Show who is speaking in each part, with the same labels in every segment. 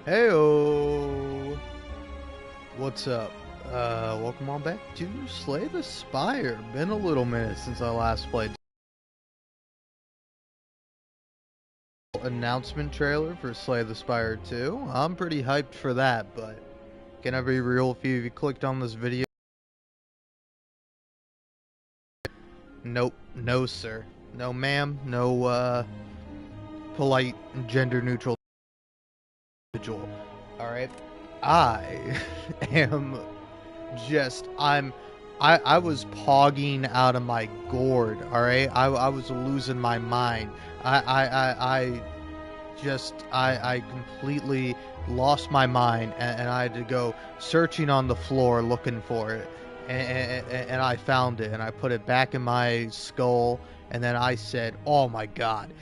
Speaker 1: Heyo! What's up? Welcome on back to Slay the Spire. Been a little minute since I last played. Announcement trailer for Slay the Spire 2. I'm pretty hyped for that, but can I be real if you clicked on this video? Nope. No, sir. No, ma'am. No, polite, gender-neutral individual. Alright? I am I was pogging out of my gourd, alright? I was losing my mind. I completely lost my mind, and I had to go searching on the floor looking for it. And I found it, and I put it back in my skull, and then I said, oh my god,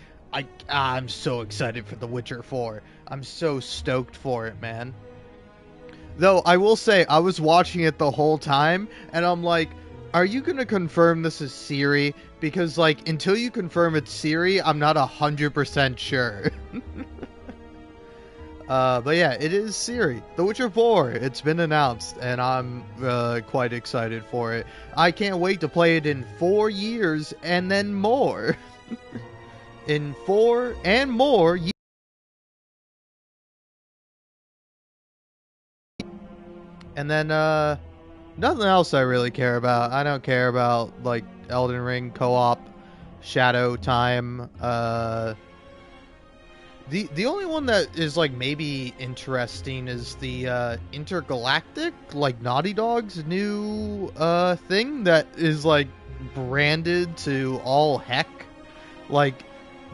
Speaker 1: I'm so excited for The Witcher 4. I'm so stoked for it, man. Though, I will say, I was watching it the whole time, and I'm like, are you gonna confirm this is Siri? Because, like, until you confirm it's Siri, I'm not 100% sure. But yeah, it is Siri. The Witcher 4, it's been announced, and I'm quite excited for it. I can't wait to play it in 4 years, and then more. In 4 and more years. And then, nothing else I really care about. I don't care about, like, Elden Ring co-op, Shadow Time. The only one that is, like, maybe interesting is the, Intergalactic, like, Naughty Dog's new, thing that is, like, branded to all heck. Like,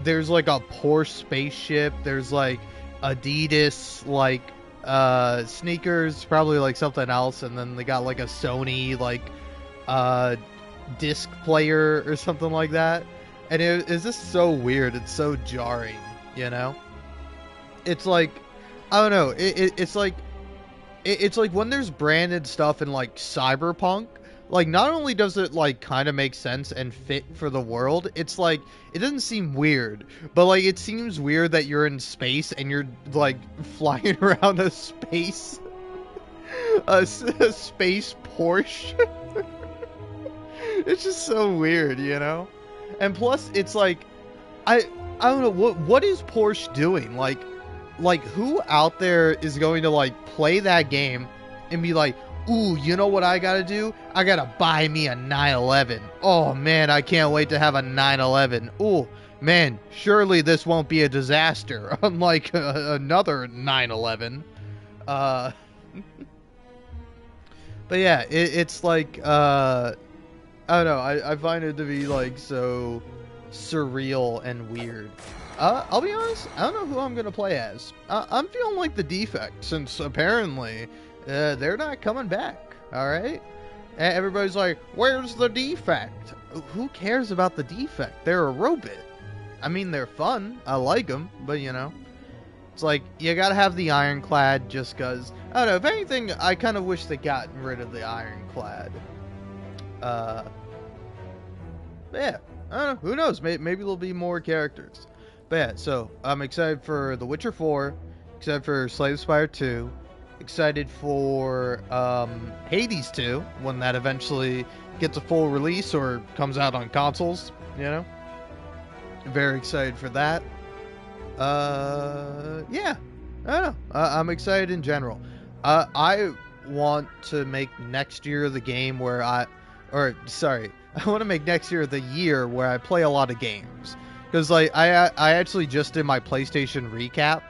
Speaker 1: there's, like, a Porsche spaceship, there's, like, Adidas, like, sneakers, probably like something else, and then they got like a Sony like disc player or something like that, and it's just so weird. It's so jarring, you know. It's like, I don't know, it's like when there's branded stuff in like Cyberpunk, like not only does it like kind of make sense and fit for the world, it's like it doesn't seem weird, but like it seems weird that you're in space and you're like flying around a space a space Porsche. It's just so weird, you know? And plus it's like I don't know what is Porsche doing? Like who out there is going to like play that game and be like, ooh, you know what I gotta do? I gotta buy me a 911. Oh man, I can't wait to have a 911. Ooh, man, surely this won't be a disaster, unlike another 911. Uh, but yeah, it's like, I don't know, I find it to be like so surreal and weird. I'll be honest, I don't know who I'm gonna play as. I'm feeling like the Defect, since apparently they're not coming back. All right, everybody's like, "Where's the Defect?" Who cares about the Defect? They're a robot. I mean, they're fun. I like them, but you know, it's like you gotta have the Ironclad just cause. I don't know. If anything, I kind of wish they got rid of the Ironclad. Uh, yeah, I don't know. Who knows? Maybe there'll be more characters. But yeah, so I'm excited for The Witcher 4, excited for Slay the Spire 2, excited for Hades 2 when that eventually gets a full release or comes out on consoles, you know. Very excited for that. Yeah, I don't know. I'm excited in general. I want to make next year the game where I want to make next year the year where I play a lot of games. Because, like, I actually just did my PlayStation recap,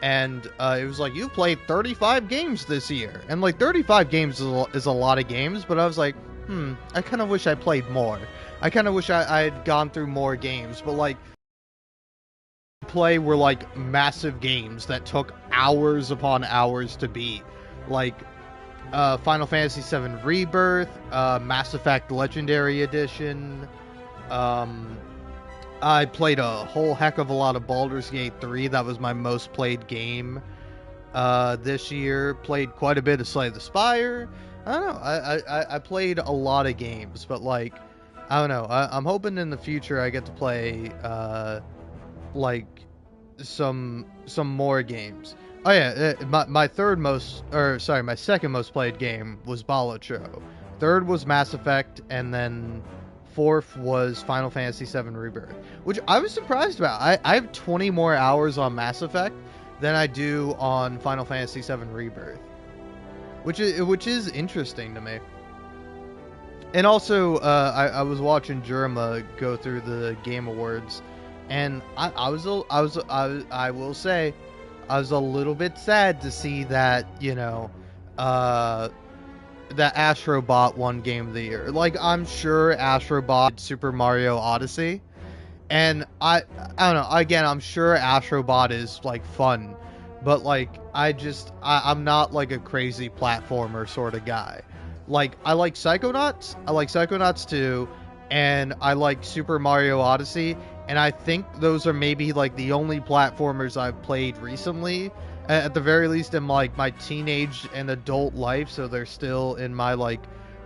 Speaker 1: and it was like, you played 35 games this year. And, like, 35 games is a lot of games, but I was like, I kind of wish I played more. I kind of wish I had gone through more games, but, like, play were, like, massive games that took hours upon hours to beat. Like, Final Fantasy VII Rebirth, Mass Effect Legendary Edition, I played a whole heck of a lot of Baldur's Gate 3. That was my most played game this year. Played quite a bit of Slay the Spire. I don't know. I played a lot of games, but like, I don't know. I'm hoping in the future I get to play like some more games. Oh yeah, my third most, or sorry, my second most played game was Balatro. Third was Mass Effect, and then fourth was Final Fantasy VII Rebirth, which I was surprised about. I have 20 more hours on Mass Effect than I do on Final Fantasy VII Rebirth, which is interesting to me. And also, I was watching Jerma go through the Game Awards, and I will say, I was a little bit sad to see that, you know, that Astrobot won Game of the Year. Like, I'm sure Astrobot did Super Mario Odyssey, and I don't know. Again, I'm sure Astrobot is like fun, but like I'm not like a crazy platformer sort of guy. Like, I like Psychonauts 2, and I like Super Mario Odyssey, and I think those are maybe like the only platformers I've played recently, at the very least in like my teenage and adult life, so they're still in my like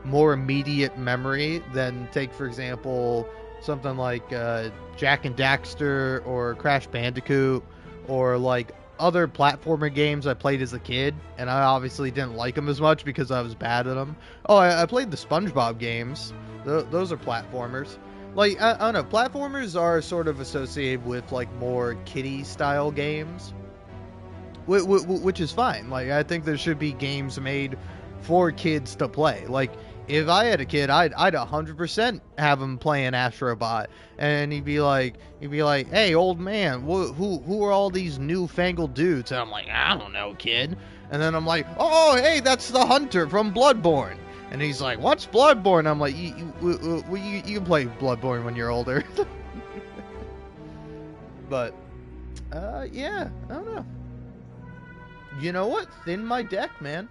Speaker 1: more immediate memory than, take for example, something like Jak and Daxter or Crash Bandicoot, or like other platformer games I played as a kid, and I obviously didn't like them as much because I was bad at them. Oh, I played the SpongeBob games. Those are platformers. Like, I don't know, platformers are sort of associated with like more kiddie style games, which is fine. Like, I think there should be games made for kids to play. Like, if I had a kid, I'd 100% have him playing Astrobot, and he'd be like, hey, old man, who are all these newfangled dudes? And I'm like, I don't know, kid. And then I'm like, oh, hey, that's the hunter from Bloodborne. And he's like, what's Bloodborne? I'm like, you can play Bloodborne when you're older. But, yeah, I don't know. You know what? Thin my deck, man.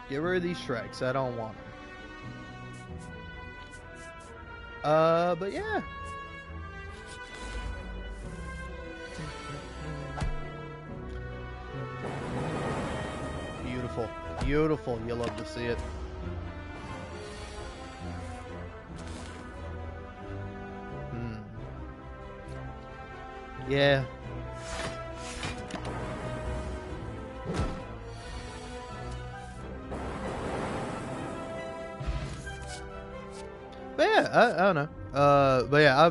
Speaker 1: Get rid of these Shreks. I don't want them. But yeah. Beautiful. Beautiful. You love to see it. Yeah. But yeah, I don't know. But yeah,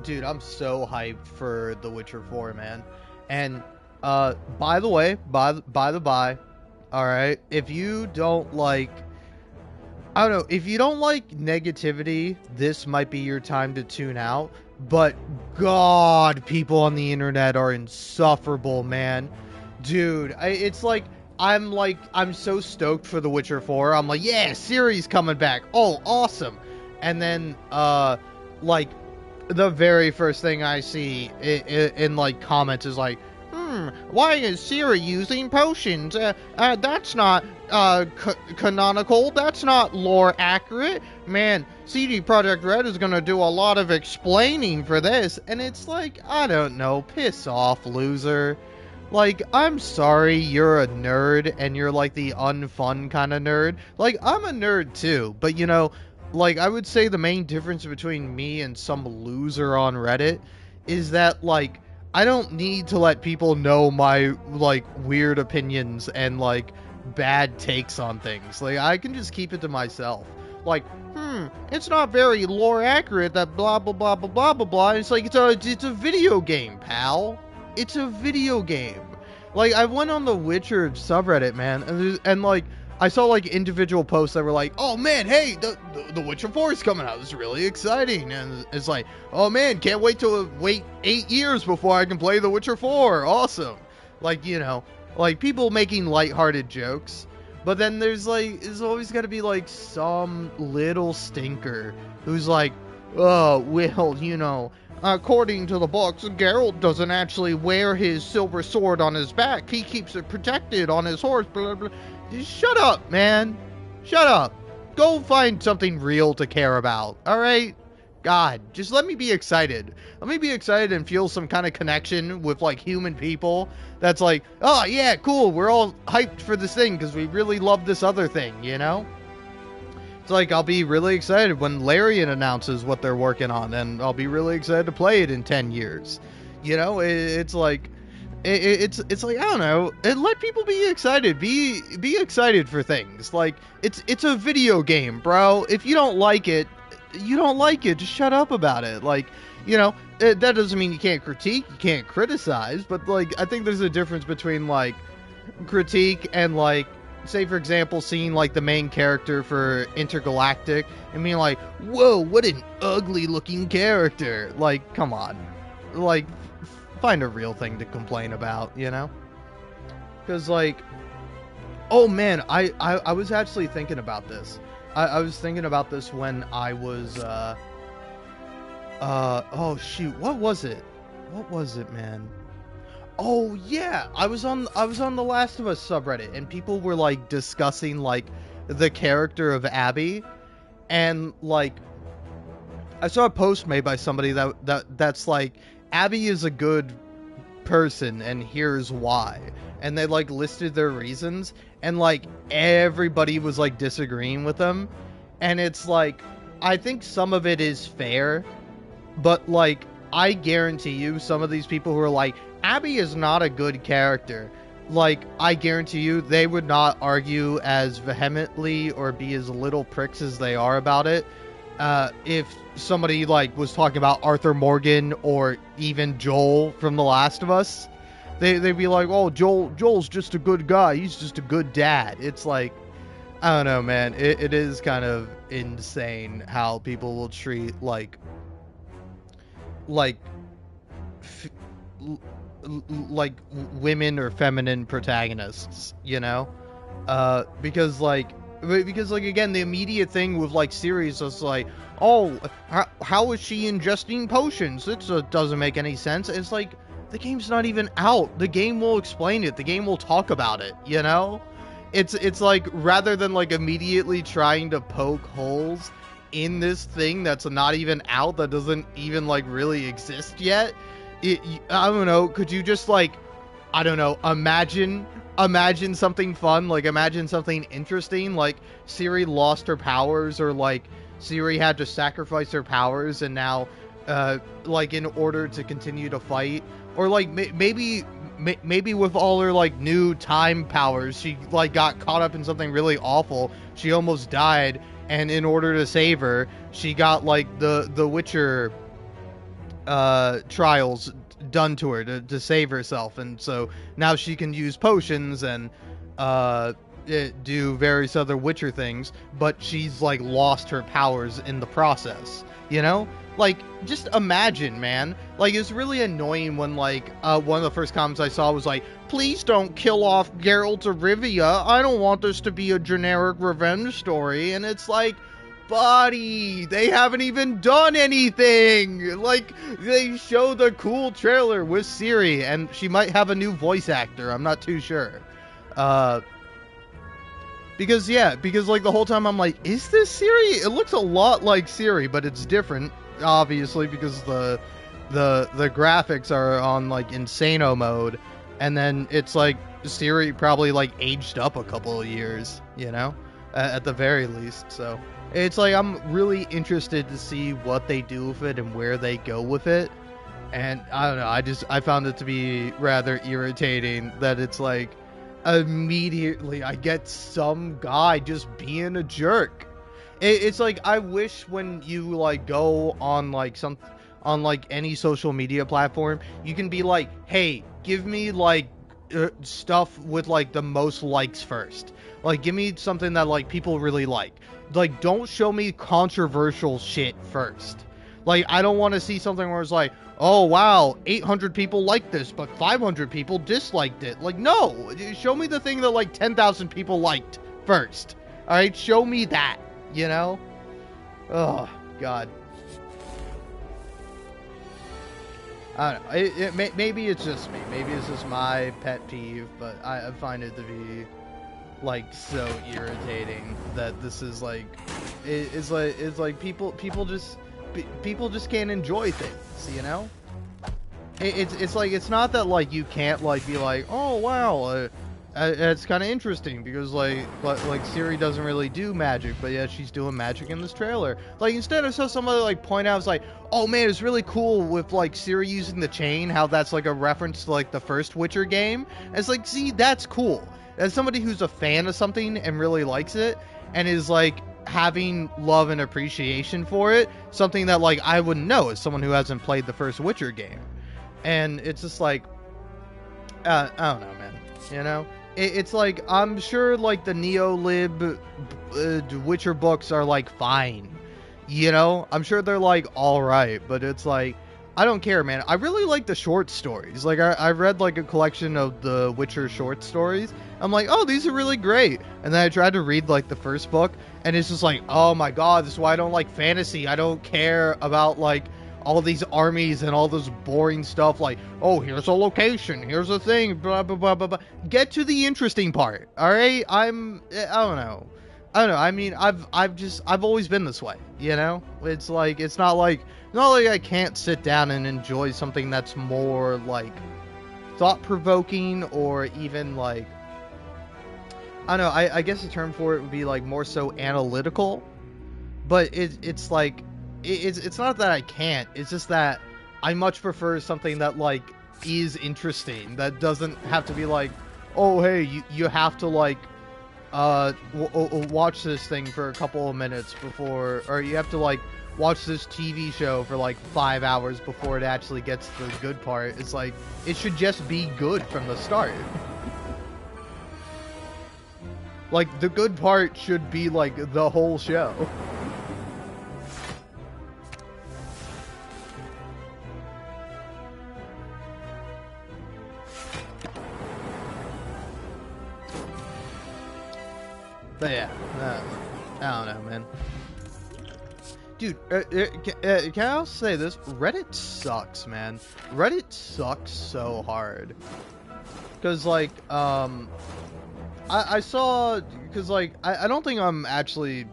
Speaker 1: dude, I'm so hyped for The Witcher 4, man. And by the way, by the by, all right, if you don't like, I don't know, if you don't like negativity, this might be your time to tune out. But God, people on the internet are insufferable, man. Dude, it's like, I'm so stoked for The Witcher 4. I'm like, yeah, Ciri's coming back. Oh, awesome. And then, like, the very first thing I see in like, comments is like, why is Ciri using potions? That's not, canonical. That's not lore accurate. Man, CD Projekt Red is gonna do a lot of explaining for this. And it's like, I don't know, piss off, loser. Like, I'm sorry you're a nerd, and you're like the unfun kind of nerd. Like, I'm a nerd too, but you know, like, I would say the main difference between me and some loser on Reddit is that, like, I don't need to let people know my, like, weird opinions and, like, bad takes on things. Like, I can just keep it to myself. Like, it's not very lore accurate that blah, blah, blah, blah, blah, blah, blah. It's like, it's a video game, pal. It's a video game. Like, I went on the Witcher subreddit, man, and like, I saw, like, individual posts that were like, oh, man, hey, the Witcher 4 is coming out. It's really exciting. And it's like, oh, man, can't wait to wait 8 years before I can play The Witcher 4. Awesome. Like, you know, like, people making lighthearted jokes. But then there's always got to be, like, some little stinker who's like, oh, well, you know, according to the books, Geralt doesn't actually wear his silver sword on his back. He keeps it protected on his horse, blah, blah. Just shut up, man. Shut up. Go find something real to care about, alright? God, just let me be excited. Let me be excited and feel some kind of connection with, like, human people. That's like, oh, yeah, cool, we're all hyped for this thing because we really love this other thing, you know? It's like I'll be really excited when Larian announces what they're working on, and I'll be really excited to play it in 10 years. You know, it's like it's like, I don't know, and let people be excited. Be excited for things. Like it's a video game, bro. If you don't like it, you don't like it. Just shut up about it. Like, you know, that doesn't mean you can't critique, you can't criticize, but like I think there's a difference between like critique and like, say for example, seeing like the main character for Intergalactic and being like, whoa, what an ugly looking character. Like, come on. Like, find a real thing to complain about, you know? Because like, oh man, I was actually thinking about this. I was thinking about this when I was oh shoot, what was it, man? Oh yeah, I was on the Last of Us subreddit, and people were like discussing like the character of Abby, and like I saw a post made by somebody that's like, Abby is a good person and here's why, and they like listed their reasons, and like everybody was like disagreeing with them, and it's like, I think some of it is fair, but like I guarantee you some of these people who are like, Abby is not a good character, like I guarantee you they would not argue as vehemently or be as little pricks as they are about it if somebody like was talking about Arthur Morgan or even Joel from The Last of Us. They'd be like, oh, Joel's just a good guy, he's just a good dad. It's like, I don't know, man. It is kind of insane how people will treat like women or feminine protagonists, you know? Because again, the immediate thing with like series is like, oh, how is she ingesting potions? It doesn't make any sense. It's like, the game's not even out. The game will explain it. The game will talk about it, you know? It's like, rather than like immediately trying to poke holes in this thing that's not even out, that doesn't even like really exist yet, I don't know, could you just like, I don't know, imagine something fun, like imagine something interesting, like Ciri lost her powers, or like Ciri had to sacrifice her powers, and now like in order to continue to fight, or like maybe with all her like new time powers, she like got caught up in something really awful, she almost died, and in order to save her, she got like the Witcher trials done to her to save herself, and so now she can use potions and do various other Witcher things, but she's like lost her powers in the process, you know? Like, just imagine, man. Like, it's really annoying when like one of the first comments I saw was like, please don't kill off Geralt of Rivia, I don't want this to be a generic revenge story. And it's like, buddy, they haven't even done anything. Like, they showed a cool trailer with Ciri, and she might have a new voice actor, I'm not too sure. Because like the whole time I'm like, is this Ciri? It looks a lot like Ciri, but it's different, obviously, because the graphics are on like Insano mode, and then it's like Ciri probably like aged up a couple of years, you know, at the very least. So it's like, I'm really interested to see what they do with it and where they go with it. And I don't know, I found it to be rather irritating that it's like, immediately I get some guy just being a jerk. It's like, I wish when you like go on like any social media platform, you can be like, hey, give me like stuff with like the most likes first. Like, give me something that like people really like. Like, don't show me controversial shit first. Like, I don't want to see something where it's like, oh wow, 800 people liked this, but 500 people disliked it. Like, no, show me the thing that like 10,000 people liked first. All right, show me that, you know? Oh God. I don't know. Maybe it's just me. Maybe it's just my pet peeve, but I find it to be like so irritating that this is like, it's like people just can't enjoy things, you know? It's like, it's not that like you can't like be like, oh wow, it's kind of interesting because like Siri doesn't really do magic, but yet she's doing magic in this trailer. Like instead of so somebody like point out, it's like, oh man, it's really cool with like Siri using the chain, how that's like a reference to like the first Witcher game. And it's like, see, that's cool. As somebody who's a fan of something and really likes it and is like having love and appreciation for it, something that like I wouldn't know as someone who hasn't played the first Witcher game. And it's just like, I don't know, man. You know, it's like I'm sure like the Neolib Witcher books are like fine. You know, I'm sure they're like all right, but it's like I don't care, man. I really like the short stories. Like I read like a collection of the Witcher short stories. I'm like, oh, these are really great. And then I tried to read like the first book, and it's just like, oh my god, this is why I don't like fantasy. I don't care about like all these armies and all this boring stuff like, oh, here's a location, here's a thing, blah, blah, blah, blah, blah. Get to the interesting part, all right? I don't know. I mean, I've always been this way, you know? It's like, it's not like I can't sit down and enjoy something that's more like thought-provoking or even like, I don't know, I guess the term for it would be like more so analytical, but it's like, it's not that I can't, it's just that I much prefer something that like is interesting, that doesn't have to be like, oh hey, you have to like watch this thing for a couple of minutes before, or you have to like watch this TV show for like 5 hours before it actually gets to the good part. It's like, it should just be good from the start. Like the good part should be like the whole show. But yeah, I don't know, man. Dude, can I also say this? Reddit sucks, man. Reddit sucks so hard. Because, like, I saw, because, like, I don't think I'm actually,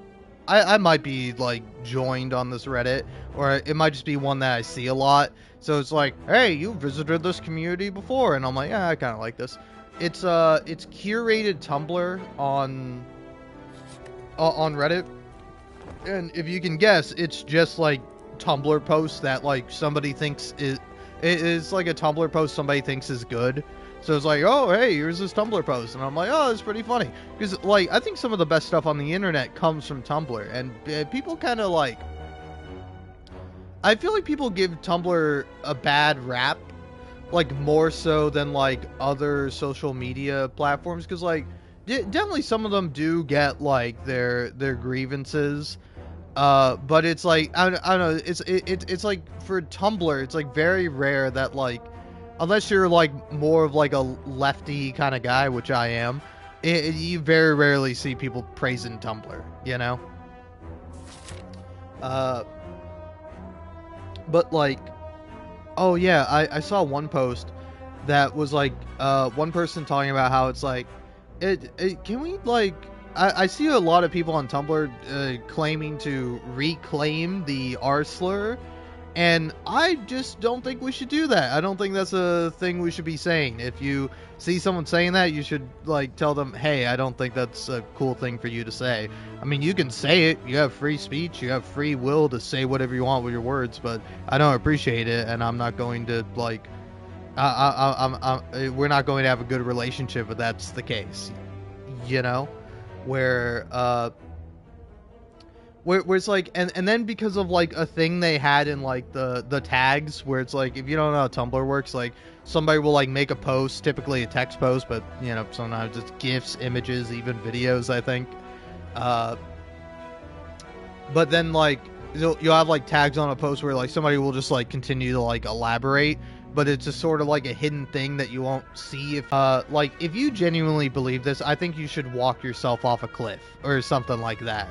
Speaker 1: I might be, like, joined on this Reddit, or it might just be one that I see a lot. So it's like, hey, you visited this community before, and I'm like, yeah, I kind of like this. It's curated Tumblr on Reddit, and if you can guess, it's just like Tumblr posts that like somebody thinks is like a Tumblr post somebody thinks is good. So it's like, oh hey, here's this Tumblr post, and I'm like, oh, it's pretty funny, because like I think some of the best stuff on the internet comes from Tumblr, and people kind of like, I feel like people give Tumblr a bad rap, like more so than like other social media platforms, because like definitely some of them do get like their grievances, but it's like I don't know, it's like for Tumblr it's like very rare that like, unless you're like more of like a lefty kind of guy, which I am, you very rarely see people praising Tumblr, you know. But like, oh yeah, I saw one post that was like one person talking about how it's like, can we like, I see a lot of people on Tumblr claiming to reclaim the R slur, and I just don't think we should do that. I don't think that's a thing we should be saying. If you see someone saying that, you should like tell them, hey, I don't think that's a cool thing for you to say. I mean, you can say it, you have free speech, you have free will to say whatever you want with your words, but I don't appreciate it, and I'm not going to like, we're not going to have a good relationship if that's the case, you know, where it's like, and then because of like a thing they had in like the tags, where it's like, if you don't know how Tumblr works, like somebody will like make a post, typically a text post, but you know, sometimes it's GIFs, images, even videos, I think, but then like you'll have like tags on a post where like somebody will just like continue to like elaborate, but it's just sort of like a hidden thing that you won't see. If like, if you genuinely believe this, I think you should walk yourself off a cliff or something like that.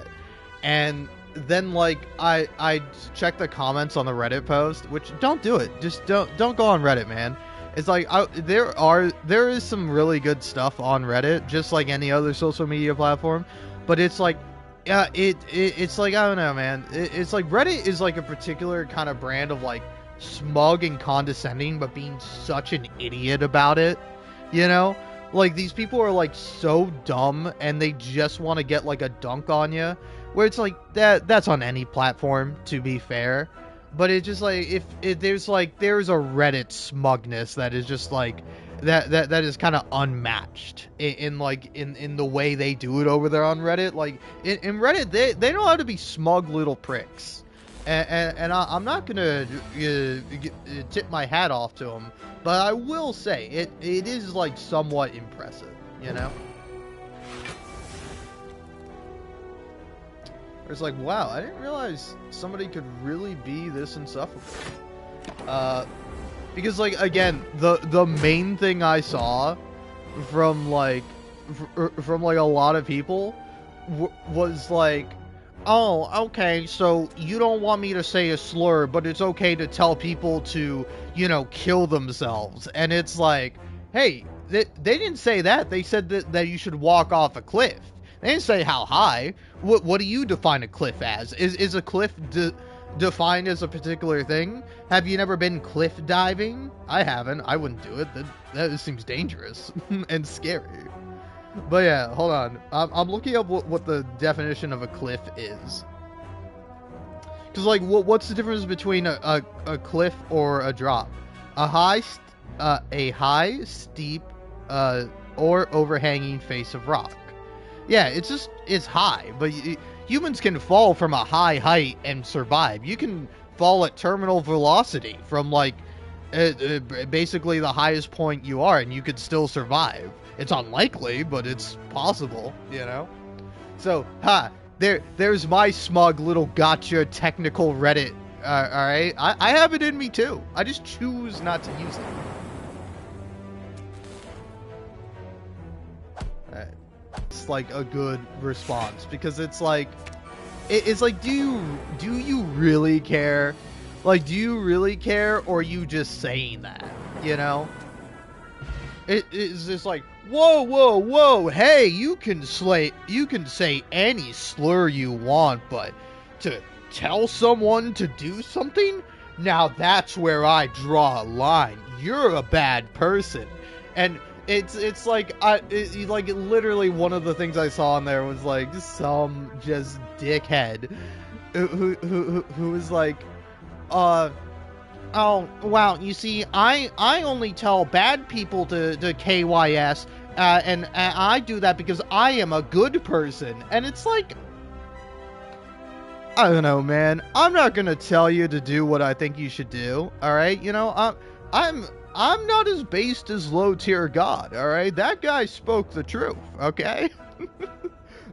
Speaker 1: And then like I check the comments on the Reddit post, which don't do it. Just don't go on Reddit, man. It's like there is some really good stuff on Reddit, just like any other social media platform, but it's like, yeah, it's like, I don't know, man. It's like Reddit is like a particular kind of brand of like smug and condescending, but being such an idiot about it, you know, Like, these people are like so dumb and they just want to get like a dunk on you, where it's like that's on any platform, to be fair. But it's just like, if there's a Reddit smugness that is just like that is kind of unmatched in the way they do it over there on Reddit. Like in Reddit, they know how to be smug little pricks, and I'm not gonna tip my hat off to them, but I will say it is like somewhat impressive, you know. It's like, wow, I didn't realize somebody could really be this insufferable. Because, like, again, the main thing I saw from like a lot of people was like, oh, okay, so you don't want me to say a slur, but it's okay to tell people to, you know, kill themselves. And it's like, hey, they didn't say that. They said that you should walk off a cliff. They didn't say how high. What do you define a cliff as? Is a cliff defined as a particular thing? Have you never been cliff diving? I haven't. I wouldn't do it. That seems dangerous and scary. But yeah, hold on. I'm looking up what the definition of a cliff is. Because, like, what's the difference between a cliff or a drop? A high, steep, or overhanging face of rock. Yeah, it's high, but humans can fall from a high height and survive. You can fall at terminal velocity from, like, basically the highest point you are, and you could still survive. It's unlikely, but it's possible, you know? So, there's my smug little gotcha technical Reddit, alright? I have it in me, too. I just choose not to use it. It's like a good response, because it's like do you really care? Like, do you really care, or are you just saying that, you know? It's just like, whoa, hey, you can say any slur you want, but to tell someone to do something, now that's where I draw a line. You're a bad person. And it's like, like, literally one of the things I saw in there was like some just dickhead who was like, oh wow, you see, I only tell bad people to KYS, and I do that because I am a good person. And it's like, I don't know, man. I'm not gonna tell you to do what I think you should do. All right, you know, I'm not as based as low tier God, alright? That guy spoke the truth, okay?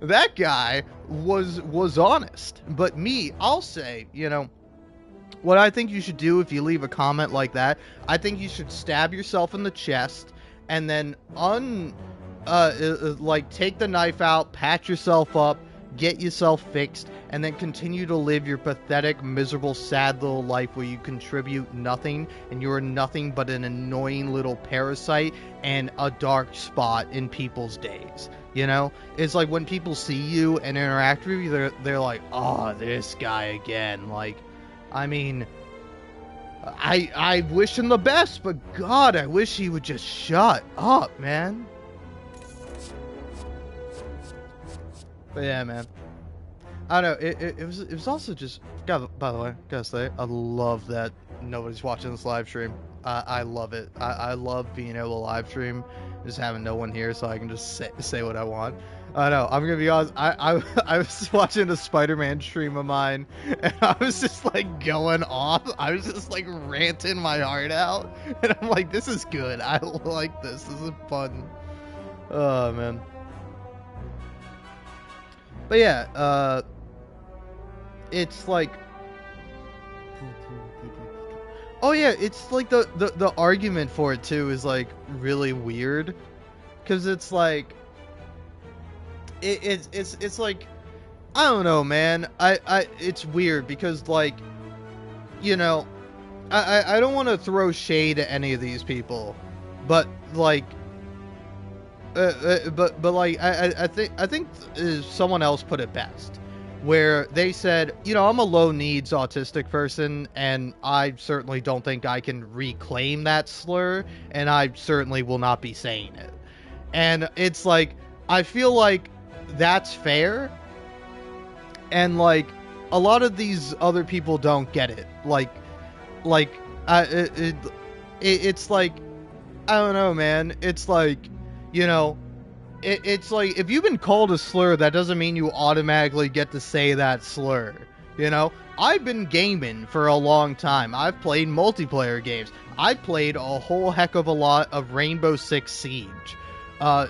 Speaker 1: That guy was honest. But me, I'll say, you know, what I think you should do if you leave a comment like that, I think you should stab yourself in the chest and then take the knife out, patch yourself up, get yourself fixed, and then continue to live your pathetic, miserable, sad little life where you contribute nothing, and you're nothing but an annoying little parasite and a dark spot in people's days. You know? It's like when people see you and interact with you, they're like, oh, this guy again. Like, I mean, I wish him the best, but God, I wish he would just shut up, man. But yeah, man. I don't know. It was also just, God, by the way, gotta say, I love that nobody's watching this live stream. I love it. I love being able to live stream, just having no one here, so I can just say what I want. I know. I'm gonna be honest. I was watching a Spider-Man stream of mine, and I was just like going off. I was just like ranting my heart out, and I'm like, this is good. I like this. This is fun. Oh man. But yeah, it's like, oh yeah, it's like the argument for it too is like really weird, because it's like, it's like, I don't know, man. It's weird because, like, you know, I don't want to throw shade at any of these people, but like, but like, I think someone else put it best, where they said, you know, I'm a low needs autistic person, and I certainly don't think I can reclaim that slur, and I certainly will not be saying it. And it's like, I feel like that's fair, and like a lot of these other people don't get it. Like, uh, it, it, it's like, I don't know, man. It's like, you know, it's like, if you've been called a slur, that doesn't mean you automatically get to say that slur. You know, I've been gaming for a long time. I've played multiplayer games. I played a whole heck of a lot of Rainbow Six Siege.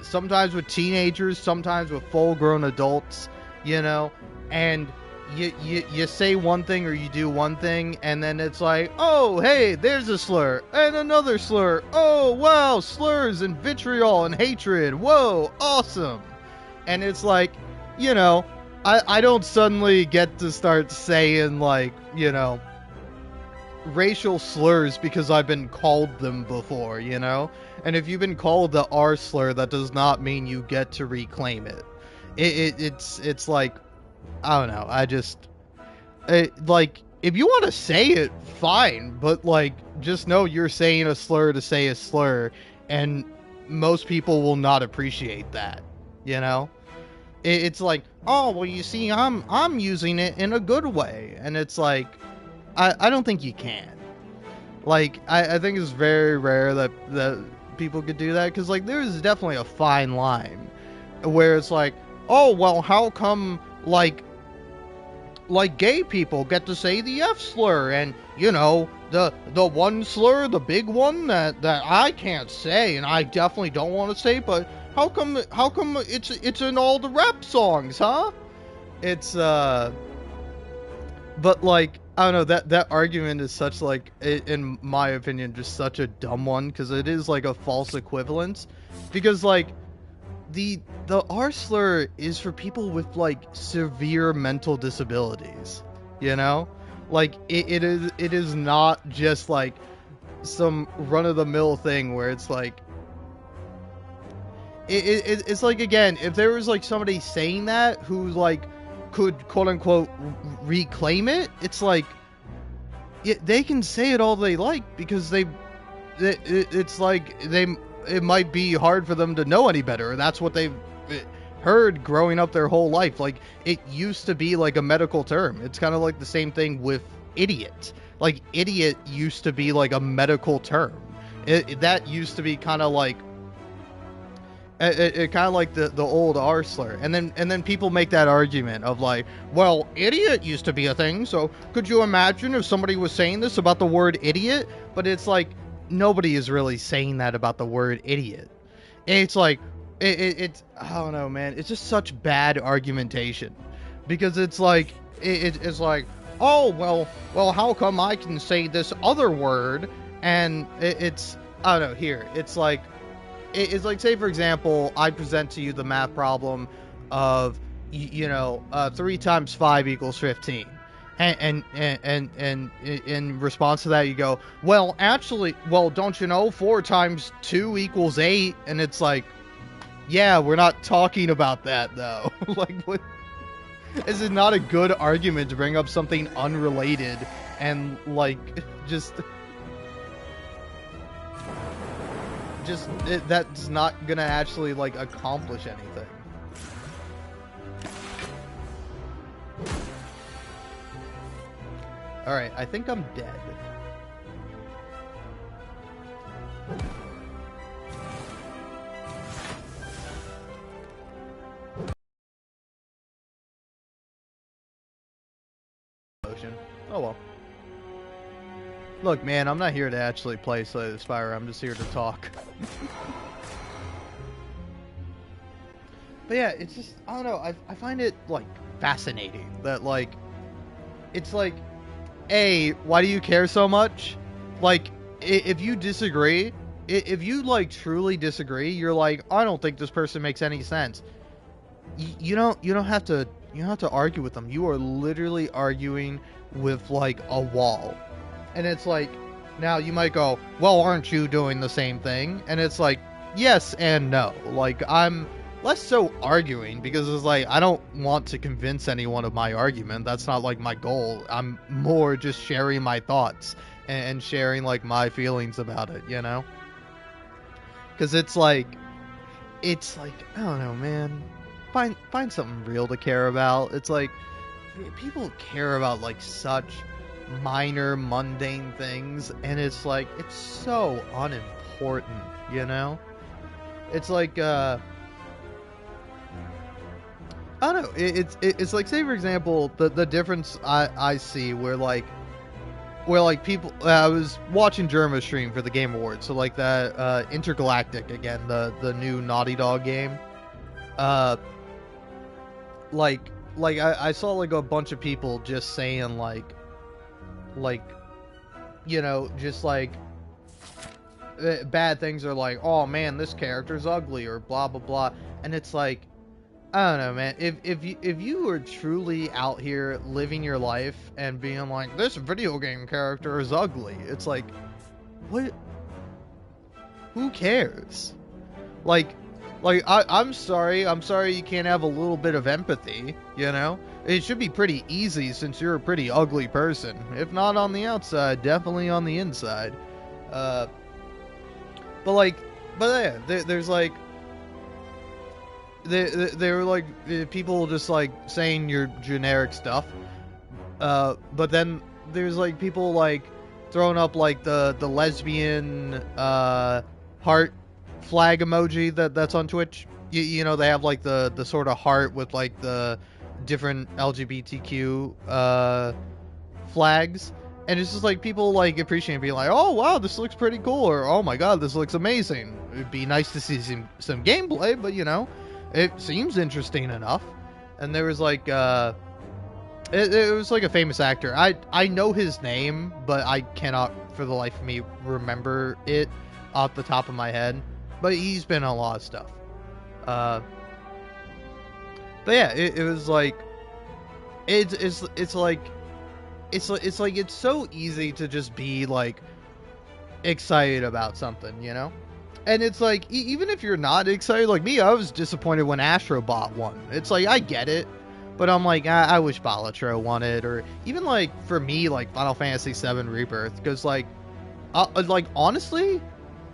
Speaker 1: Sometimes with teenagers, sometimes with full-grown adults. You know, and you say one thing or you do one thing, and then it's like, oh, hey, there's a slur, and another slur. Oh, wow, slurs and vitriol and hatred. Whoa, awesome. And it's like, you know, I don't suddenly get to start saying, like, you know, racial slurs because I've been called them before, you know? And if you've been called the R slur, that does not mean you get to reclaim it. It's like, I don't know. Like, if you want to say it, fine. But, like, just know you're saying a slur to say a slur. And most people will not appreciate that. You know? It's like, oh, well, you see, I'm using it in a good way. And it's like, I don't think you can. Like, I think it's very rare that people could do that. Because, like, there's definitely a fine line. Where it's like, oh, well, how come, like gay people get to say the F slur, and, you know, the one slur, the big one that I can't say, and I definitely don't want to say, but how come it's in all the rap songs, huh? It's but, like, I don't know, that argument is such, like, in my opinion, just such a dumb one, because it is like a false equivalence, because, like, the R slur is for people with, like, severe mental disabilities, you know? Like, it is not just, like, some run-of-the-mill thing where it's like, it's like, again, if there was, like, somebody saying that who, like, could quote-unquote reclaim it, it's like, they can say it all they like, because it's like, it might be hard for them to know any better. That's what they've heard growing up their whole life. Like, it used to be like a medical term. It's kind of like the same thing with idiot. Like, idiot used to be like a medical term. That used to be kind of like kind of like the old R slur. And then people make that argument of like, well, idiot used to be a thing, so could you imagine if somebody was saying this about the word idiot? But it's like, nobody is really saying that about the word idiot. It's like, it's, I don't know, man. It's just such bad argumentation, because it's like, it's like, oh, well, how come I can say this other word? And it's, I don't know, here, it's like, say, for example, I present to you the math problem of, 3 times 5 equals 15. And in response to that, you go, well, actually, don't you know 4 times 2 equals 8? And it's like, yeah, we're not talking about that, though. Like, what? This is not a good argument to bring up something unrelated and, like, that's not gonna actually, like, accomplish anything. Alright, I think I'm dead. Oh well. Look, man, I'm not here to actually play Slay the Spire, I'm just here to talk. But yeah, it's just, I don't know, I find it, like, fascinating that, like, it's like, A, why do you care so much? Like, if you disagree, if you, like, truly disagree, you're like, I don't think this person makes any sense. You don't have to argue with them. You are literally arguing with, like, a wall. And it's like, now you might go, well, aren't you doing the same thing? And it's like, yes and no. Like, I'm less so arguing, because it's like, I don't want to convince anyone of my argument. That's not, like, my goal. I'm more just sharing my thoughts and sharing, like, my feelings about it, you know? Because it's like, it's like, I don't know, man. Find something real to care about. It's like people care about like such minor mundane things, and it's like it's so unimportant, you know? It's like I don't know. It's like, say for example, the difference I see where like people. I was watching Germa stream for the Game Awards, so like that Intergalactic again, the new Naughty Dog game. Uh, like I saw like a bunch of people just saying like you know, just like bad things are like, oh man, this character's ugly or blah blah blah, and it's like, I don't know, man. If you are truly out here living your life and being like, this video game character is ugly, it's like, what? Who cares? Like I'm sorry you can't have a little bit of empathy, you know? It should be pretty easy since you're a pretty ugly person. If not on the outside, definitely on the inside. But yeah, there's like, they were like people just like saying your generic stuff, but then there's like people like throwing up like the lesbian heart flag emoji that's on Twitch. You know, they have like the sort of heart with like the different LGBTQ flags, and it's just like people like appreciating being like, oh wow, this looks pretty cool, or oh my god, this looks amazing. It'd be nice to see some gameplay, but you know, it seems interesting enough. And there was like it was like a famous actor. I know his name, but I cannot for the life of me remember it off the top of my head. But he's been in a lot of stuff. But yeah, it was like it's like it's so easy to just be like excited about something, you know? And it's like, even if you're not excited, like me, I was disappointed when Astrobot won. It's like, I get it, but I'm like, I wish Balatro won it, or even like for me, like Final Fantasy VII Rebirth, because like honestly,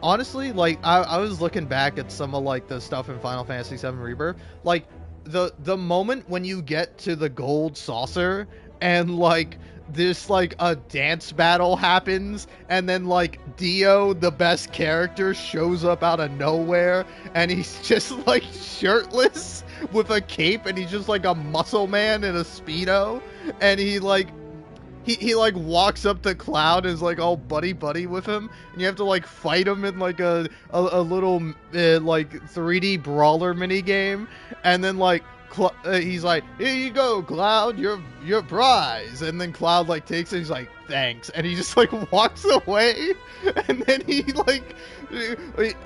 Speaker 1: like I was looking back at some of like the stuff in Final Fantasy VII Rebirth, like the moment when you get to the gold saucer and like this like a dance battle happens, and then like Dio, the best character, shows up out of nowhere, and he's just like shirtless with a cape, and he's just like a muscle man in a Speedo, and he like walks up to Cloud and is like all buddy with him, and you have to like fight him in like a little like 3D brawler mini game, and then like he's like, here you go, Cloud, your prize, and then Cloud like takes it, he's like, thanks, and he just like walks away, and then he like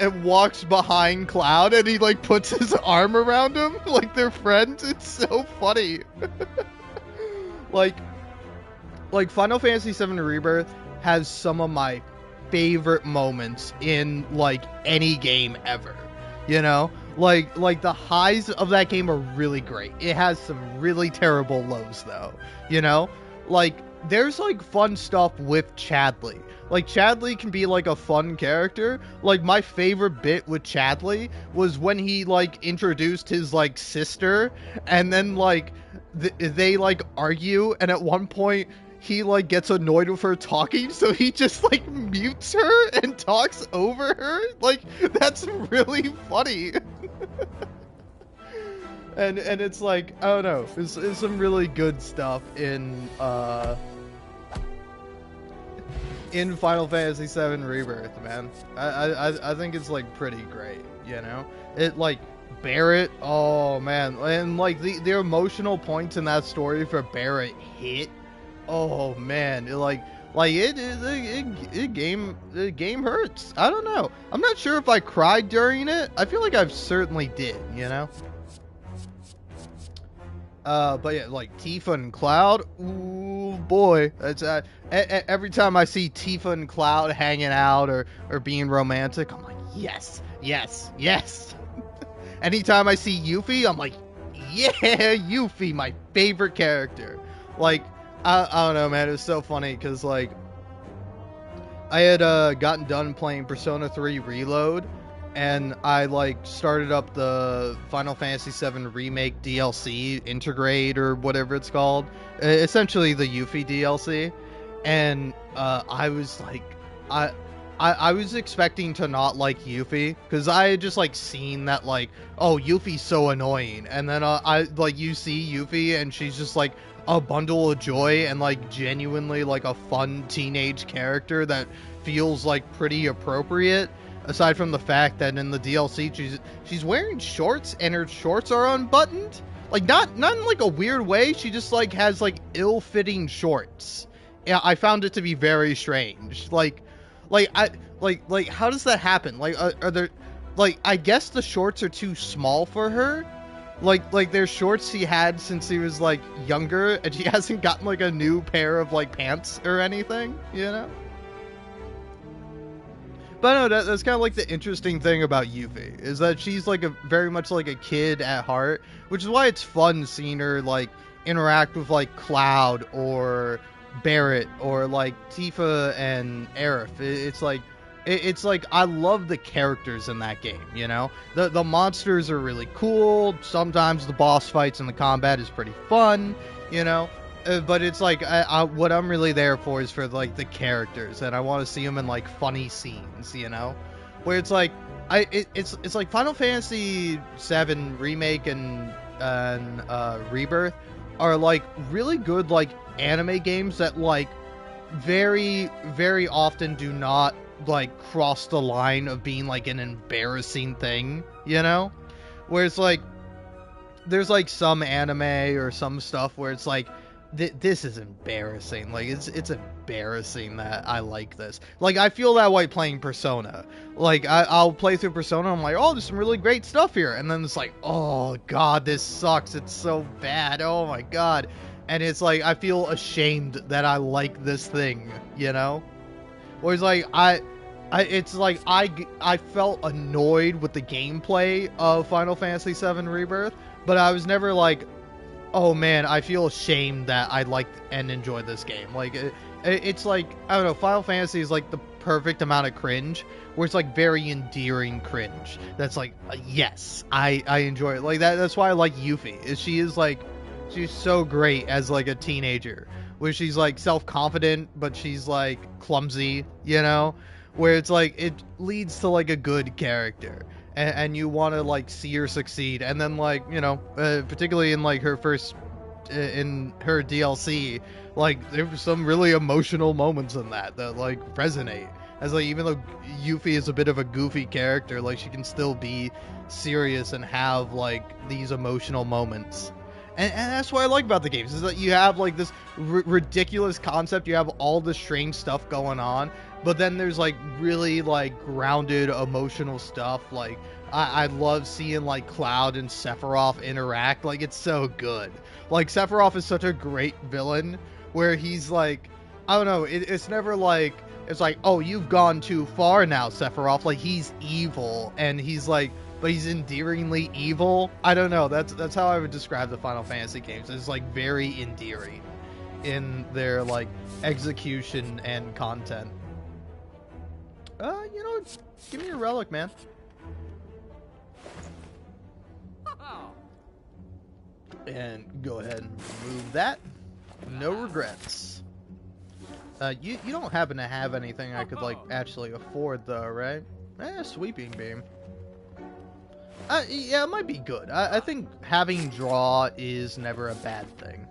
Speaker 1: and walks behind Cloud, and he like puts his arm around him like they're friends. It's so funny. Like Final Fantasy VII Rebirth has some of my favorite moments in like any game ever, you know? Like the highs of that game are really great. It has some really terrible lows though, you know? Like there's like fun stuff with Chadley. Like Chadley can be like a fun character. Like my favorite bit with Chadley was when he like introduced his like sister, and then like they like argue, and at one point he like gets annoyed with her talking, so he just like mutes her and talks over her. Like that's really funny. and it's like, I don't know, it's some really good stuff in Final Fantasy VII Rebirth, man. I think it's like pretty great, you know? It like Barrett, oh man, and like the emotional points in that story for Barrett hit. Oh man, the game hurts. I don't know. I'm not sure if I cried during it. I feel like I've certainly did, you know. But yeah, like Tifa and Cloud, ooh boy, that's every time I see Tifa and Cloud hanging out or being romantic, I'm like, yes. Anytime I see Yuffie, I'm like, yeah, Yuffie, my favorite character. Like, I don't know, man, it was so funny, because, like, I had gotten done playing Persona 3 Reload, and I like started up the Final Fantasy VII Remake DLC Integrate or whatever it's called, essentially the Yuffie DLC, and I was like, I. I was expecting to not like Yuffie because I had just like seen that like, oh, Yuffie's so annoying, and then I like you see Yuffie and she's just like a bundle of joy and like genuinely like a fun teenage character that feels like pretty appropriate, aside from the fact that in the DLC she's wearing shorts and her shorts are unbuttoned, like not in like a weird way, she just like has like ill-fitting shorts. Yeah, I found it to be very strange. Like how does that happen? Like are there, like, I guess the shorts are too small for her. Like they're shorts she had since she was like younger, and she hasn't gotten like a new pair of like pants or anything, you know? But no, that's kind of like the interesting thing about Yuffie, is that she's like a very much like a kid at heart, which is why it's fun seeing her like interact with like Cloud or Barrett or like Tifa and Aerith. It's like I love the characters in that game, you know? The monsters are really cool. Sometimes the boss fights and the combat is pretty fun, you know? But it's like what I'm really there for is for like the characters, and I want to see them in like funny scenes, you know, where it's like it's like Final Fantasy VII Remake and Rebirth are like really good like anime games that like very often do not like cross the line of being like an embarrassing thing, you know, where it's like there's like some anime or some stuff where it's like this is embarrassing. Like it's embarrassing that I like this. Like I feel that way playing Persona. Like I'll play through Persona and I'm like, oh, there's some really great stuff here, and then it's like, oh god, this sucks. It's so bad. Oh my god. And it's like I feel ashamed that I like this thing, you know? Whereas like it's like I felt annoyed with the gameplay of Final Fantasy VII Rebirth, but I was never like, oh man, I feel ashamed that I liked and enjoyed this game. Like it's like, I don't know, Final Fantasy is like the perfect amount of cringe, where it's like very endearing cringe. That's like, yes, I enjoy it. Like that's why I like Yuffie. Is she is like, she's so great as like a teenager, where she's like self-confident, but she's like clumsy, you know? Where it's like, it leads to like a good character. And you want to like see her succeed, and then like, you know, particularly in like her first in her DLC, like there were some really emotional moments in that like resonate, as like even though Yuffie is a bit of a goofy character, like she can still be serious and have like these emotional moments. And that's what I like about the games, is that you have like this ridiculous concept, you have all this strange stuff going on, but then there's like really like grounded emotional stuff. Like I love seeing like Cloud and Sephiroth interact. Like it's so good. Like Sephiroth is such a great villain, where he's like, I don't know, it's never like, it's like, oh, you've gone too far now, Sephiroth. Like he's evil, and he's like, but he's endearingly evil. I don't know. That's how I would describe the Final Fantasy games. It's like very endearing in their like execution and content. You know, give me a relic, man. And go ahead and remove that. No regrets. You don't happen to have anything I could like actually afford though, right? Sweeping beam. Yeah, it might be good. I think having draw is never a bad thing.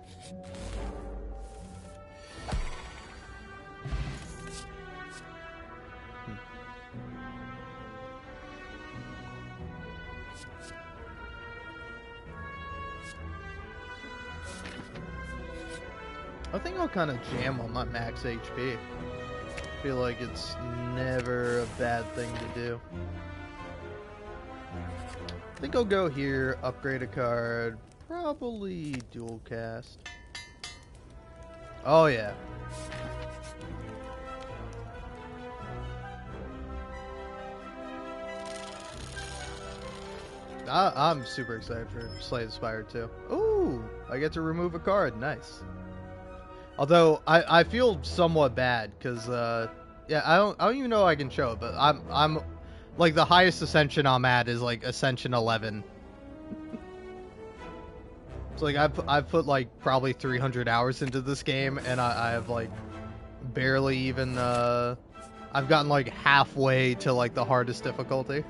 Speaker 1: I think I'll kind of jam on my max HP. I feel like it's never a bad thing to do. I think I'll go here, upgrade a card, probably dual cast. Oh yeah. I'm super excited for Slay the Spire too. Ooh, I get to remove a card, nice. Although I feel somewhat bad because yeah, I don't even know I can show it, but Like, the highest ascension I'm at is, like, Ascension 11. It's like, I've put, like, probably 300 hours into this game, and I have, like, barely even, I've gotten, like, halfway to, like, the hardest difficulty.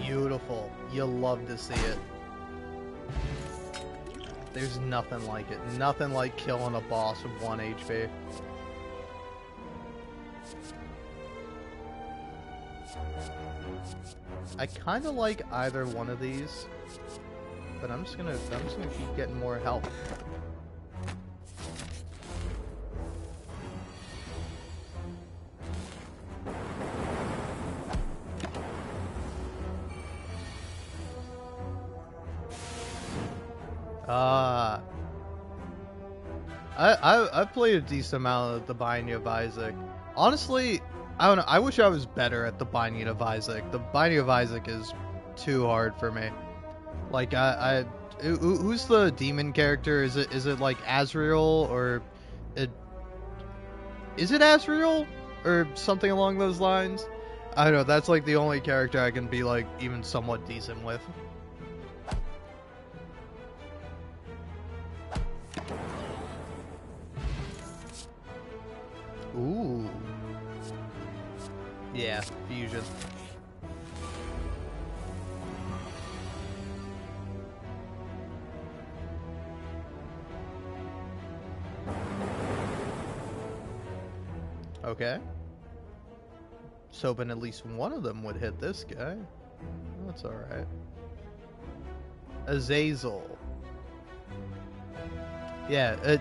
Speaker 1: Beautiful. You'll love to see it. There's nothing like it. Nothing like killing a boss with 1 HP. I kind of like either one of these, but I'm just gonna keep getting more health. I've played a decent amount of the Binding of Isaac. Honestly, I don't know. I wish I was better at the Binding of Isaac. The Binding of Isaac is too hard for me. Like who's the demon character? Is it like Azrael or is it Azrael or something along those lines? I don't know. That's like the only character I can be like even somewhat decent with. Ooh. Yeah, fusion. Okay. Was hoping at least one of them would hit this guy. That's alright. Azazel. Yeah,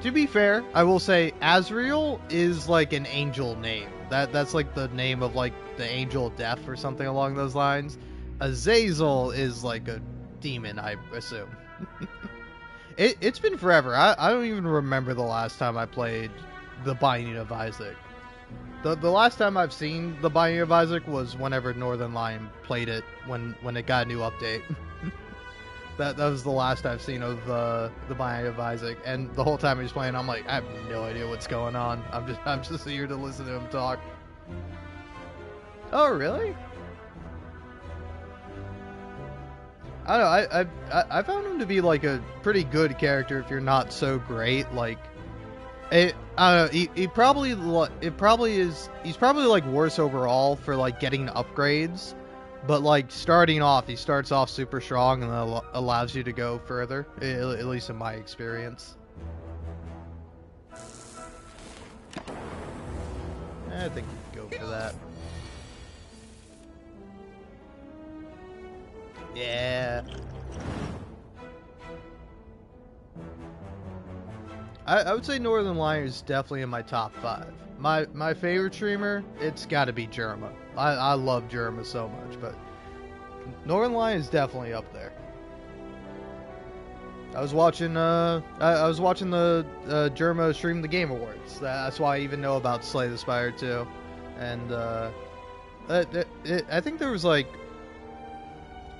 Speaker 1: to be fair, I will say Azrael is like an angel name. That's like the name of like the angel of death or something along those lines. Azazel is like a demon, I assume. It's been forever. I don't even remember the last time I played The Binding of Isaac. The last time I've seen The Binding of Isaac was whenever Northern Lion played it when it got a new update. That was the last I've seen of the Binding of Isaac, and the whole time he's playing, I'm like, I have no idea what's going on. I'm just here to listen to him talk. Oh, really? I don't know. I found him to be like a pretty good character if you're not so great. Like, I don't know. He's probably like worse overall for like getting upgrades. But, like, starting off, he starts off super strong and then allows you to go further, at least in my experience. I think you can go for that. Yeah. I would say Northern Lion is definitely in my top 5. My favorite streamer, it's got to be Jerma. I love Jerma so much, but Northern Lion is definitely up there. I was watching the Jerma stream the Game Awards. That's why I even know about Slay the Spire 2. And I think there was like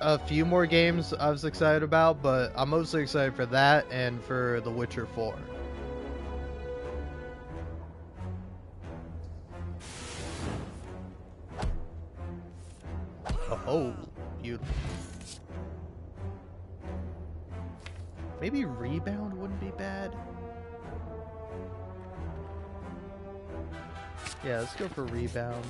Speaker 1: a few more games I was excited about, but I'm mostly excited for that and for The Witcher 4. Oh, beautiful. Maybe rebound wouldn't be bad. Yeah, let's go for rebound.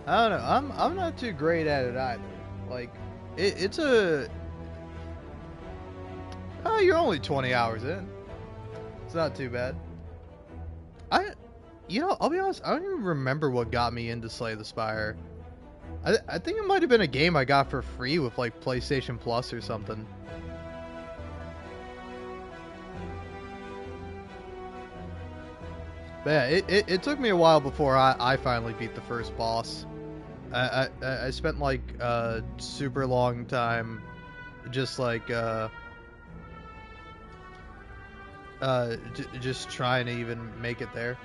Speaker 1: I don't know. I'm not too great at it either. Like, it's a. Oh, you're only 20 hours in. It's not too bad. I'll be honest. I don't even remember what got me into Slay the Spire. I think it might have been a game I got for free with like PlayStation Plus or something. But yeah, it took me a while before I finally beat the first boss. I spent like a super long time just like just trying to even make it there.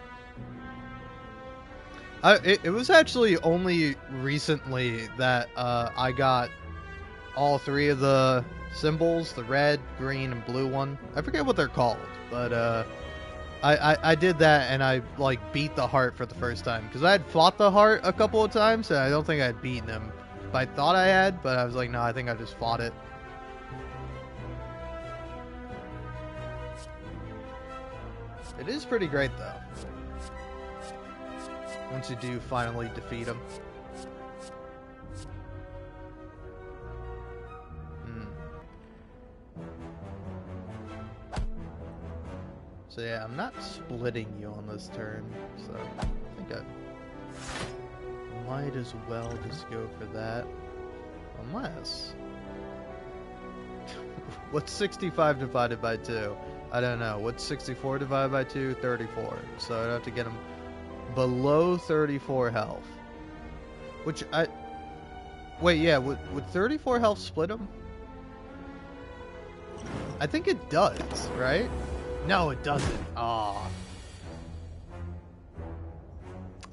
Speaker 1: It was actually only recently that I got all three of the symbols, the red, green, and blue one. I forget what they're called, but I did that and I like beat the heart for the first time because I had fought the heart a couple of times and I don't think I had beaten him. I thought I had, but I was like, no, I think I just fought it. It is pretty great though. Once you do finally defeat him. So yeah, I'm not splitting you on this turn, so I think I might as well just go for that. Unless... What's 65 divided by 2? I don't know. What's 64 divided by 2? 34. So I'd have to get him below 34 health. Which I... Wait, yeah, would 34 health split him? I think it does, right? No, it doesn't. Aw.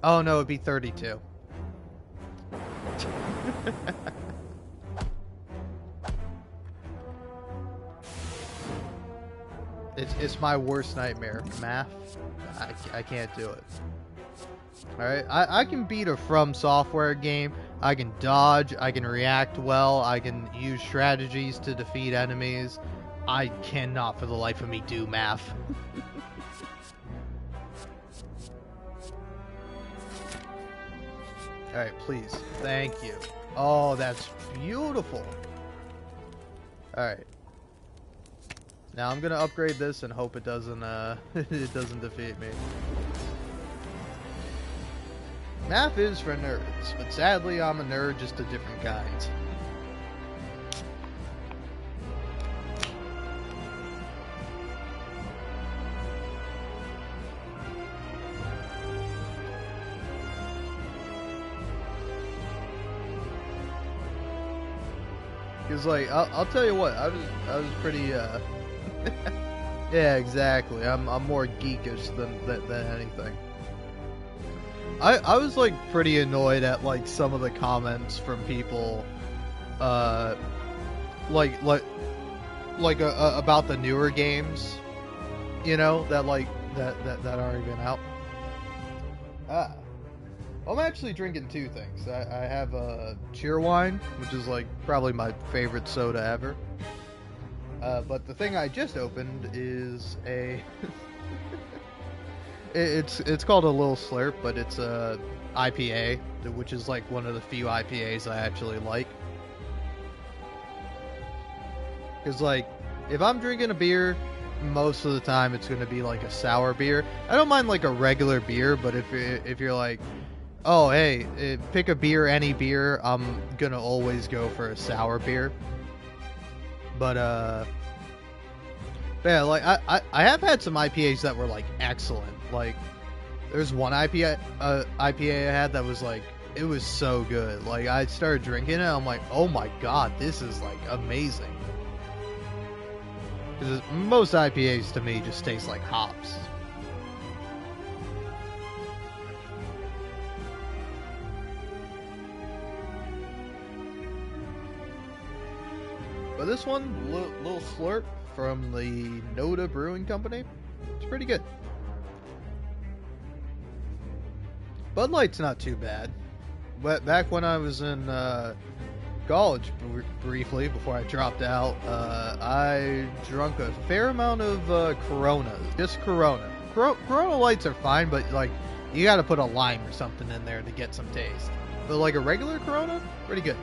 Speaker 1: Oh, no, it'd be 32. It's my worst nightmare. Math, I can't do it. Alright, I can beat a From Software game. I can dodge, I can react well, I can use strategies to defeat enemies. I cannot for the life of me do math. Alright, please. Thank you. Oh, that's beautiful. Alright. Now I'm gonna upgrade this and hope it doesn't it doesn't defeat me. Math is for nerds, but sadly I'm a nerd, just a different kind. Cause like I'll tell you what, I was pretty yeah, exactly. I'm more geekish than anything. I was like pretty annoyed at like some of the comments from people like about the newer games, you know, that like that aren't even out. I'm actually drinking two things. I have a Cheerwine, which is like probably my favorite soda ever. But the thing I just opened is a it's called a Little Slurp, but it's a IPA, which is like one of the few IPAs I actually like. Because like if I'm drinking a beer, most of the time it's going to be like a sour beer. I don't mind like a regular beer, but if you're like, oh hey, pick a beer, any beer, I'm gonna always go for a sour beer. But yeah, like I have had some IPAs that were like excellent. Like there's one IPA I had that was like, it was so good. Like I started drinking it, I'm like, oh my god, this is like amazing. Because most IPAs to me just taste like hops. But this one, Little Slurp from the Noda Brewing Company, it's pretty good. Bud Light's not too bad. But back when I was in college, briefly, before I dropped out, I drunk a fair amount of Coronas. Just Corona. Corona Lights are fine, but like, you gotta put a lime or something in there to get some taste. But like a regular Corona, pretty good.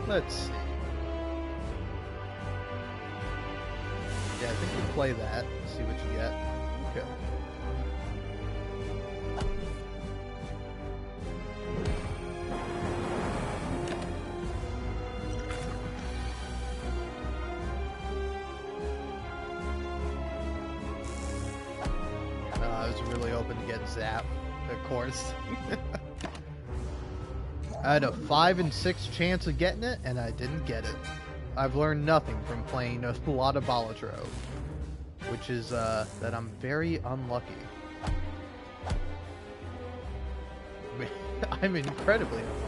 Speaker 1: Let's see. Yeah, I think you play that. See what you get. Okay. I was really hoping to get Zap, of course. I had a 5 in 6 chance of getting it, and I didn't get it. I've learned nothing from playing a lot of Balatro, which is that I'm very unlucky. I'm incredibly unlucky.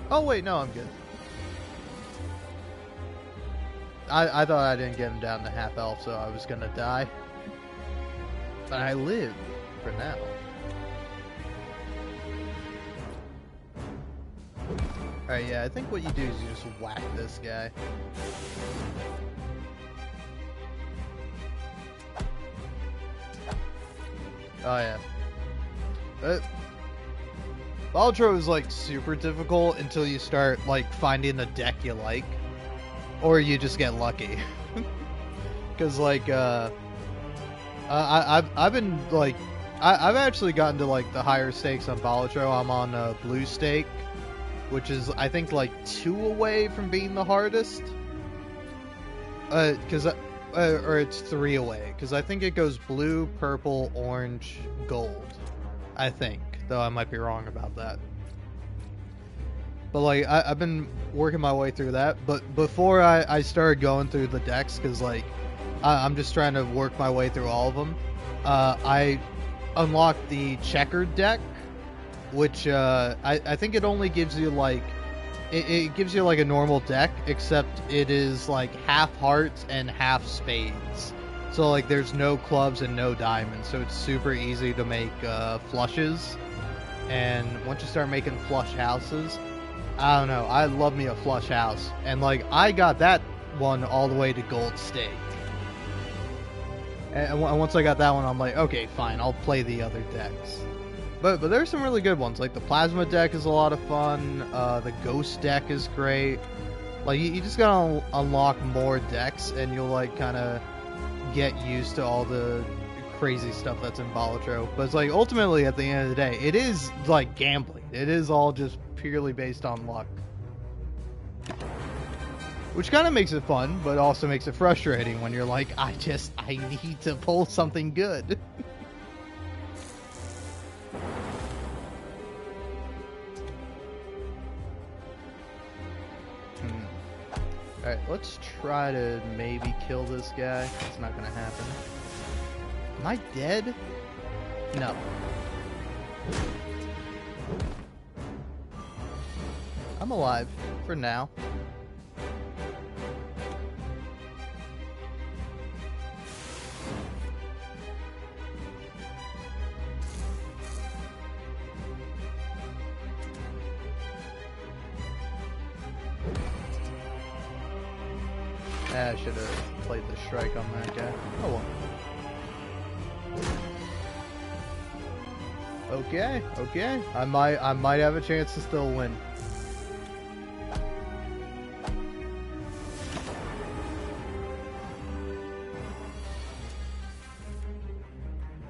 Speaker 1: Oh wait, no, I'm good. I thought I didn't get him down to half health, so I was gonna die. But I live for now. Alright, yeah, I think what you do is you just whack this guy. Oh yeah. Balatro is like super difficult until you start like finding a deck you like. Or you just get lucky. Cause like I've been like I've actually gotten to like the higher stakes on Balatro. I'm on blue stake, which is I think like 2 away from being the hardest. Or it's 3 away, because I think it goes blue, purple, orange, gold. I think, though I might be wrong about that. But like I've been working my way through that. But before I started going through the decks, because like I'm just trying to work my way through all of them. I unlocked the checkered deck, which I think it only gives you like it gives you like a normal deck, except it is like half hearts and half spades. So like there's no clubs and no diamonds, so it's super easy to make flushes. And once you start making flush houses, I don't know, I love me a flush house, and like I got that one all the way to gold stake. And once I got that one, I'm like, okay, fine, I'll play the other decks. But there's some really good ones. Like the Plasma deck is a lot of fun. The Ghost deck is great. Like you just gotta unlock more decks, and you'll like kind of get used to all the crazy stuff that's in Balatro. But it's like ultimately at the end of the day, it is like gambling. It is all just purely based on luck. Which kind of makes it fun, but also makes it frustrating when you're like, I need to pull something good. Alright, let's try to maybe kill this guy. It's not gonna happen. Am I dead? No. I'm alive. For now. I should have played the strike on that guy. Oh well. Okay, okay. I might have a chance to still win.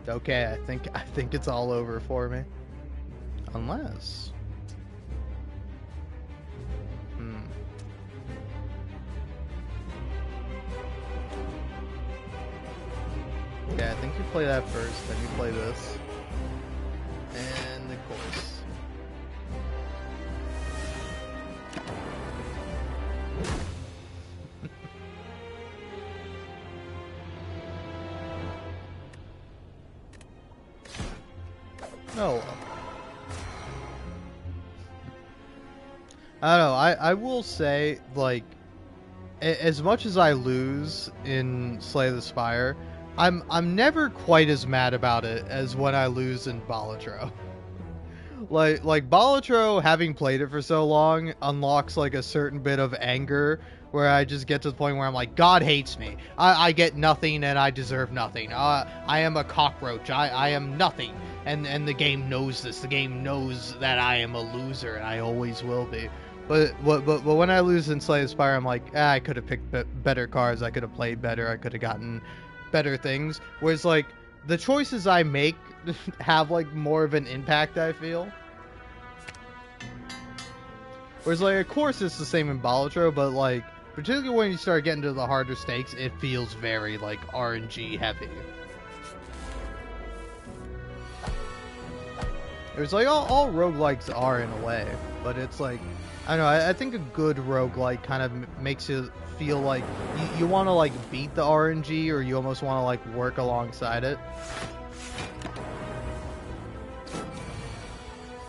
Speaker 1: Okay, I think it's all over for me. Unless Okay, I think you play that first, then you play this. And of course. Oh well. I don't know, I will say, like, as much as I lose in Slay the Spire, I'm never quite as mad about it as when I lose in Balatro. like Balatro, having played it for so long, unlocks like a certain bit of anger where I just get to the point where I'm like, God hates me. I get nothing and I deserve nothing. I am a cockroach. I am nothing. And the game knows this. The game knows that I am a loser and I always will be. But when I lose in Slay the Spire, I'm like, I could have picked better cards. I could have played better. I could have gotten better things. Whereas like the choices I make have like more of an impact, I feel. Whereas like of course it's the same in Balatro, but like particularly when you start getting to the harder stakes, it feels very like RNG heavy. It's like all roguelikes are in a way, but it's like, I don't know, I think a good roguelike kind of makes you feel like you want to like beat the RNG, or you almost want to like work alongside it.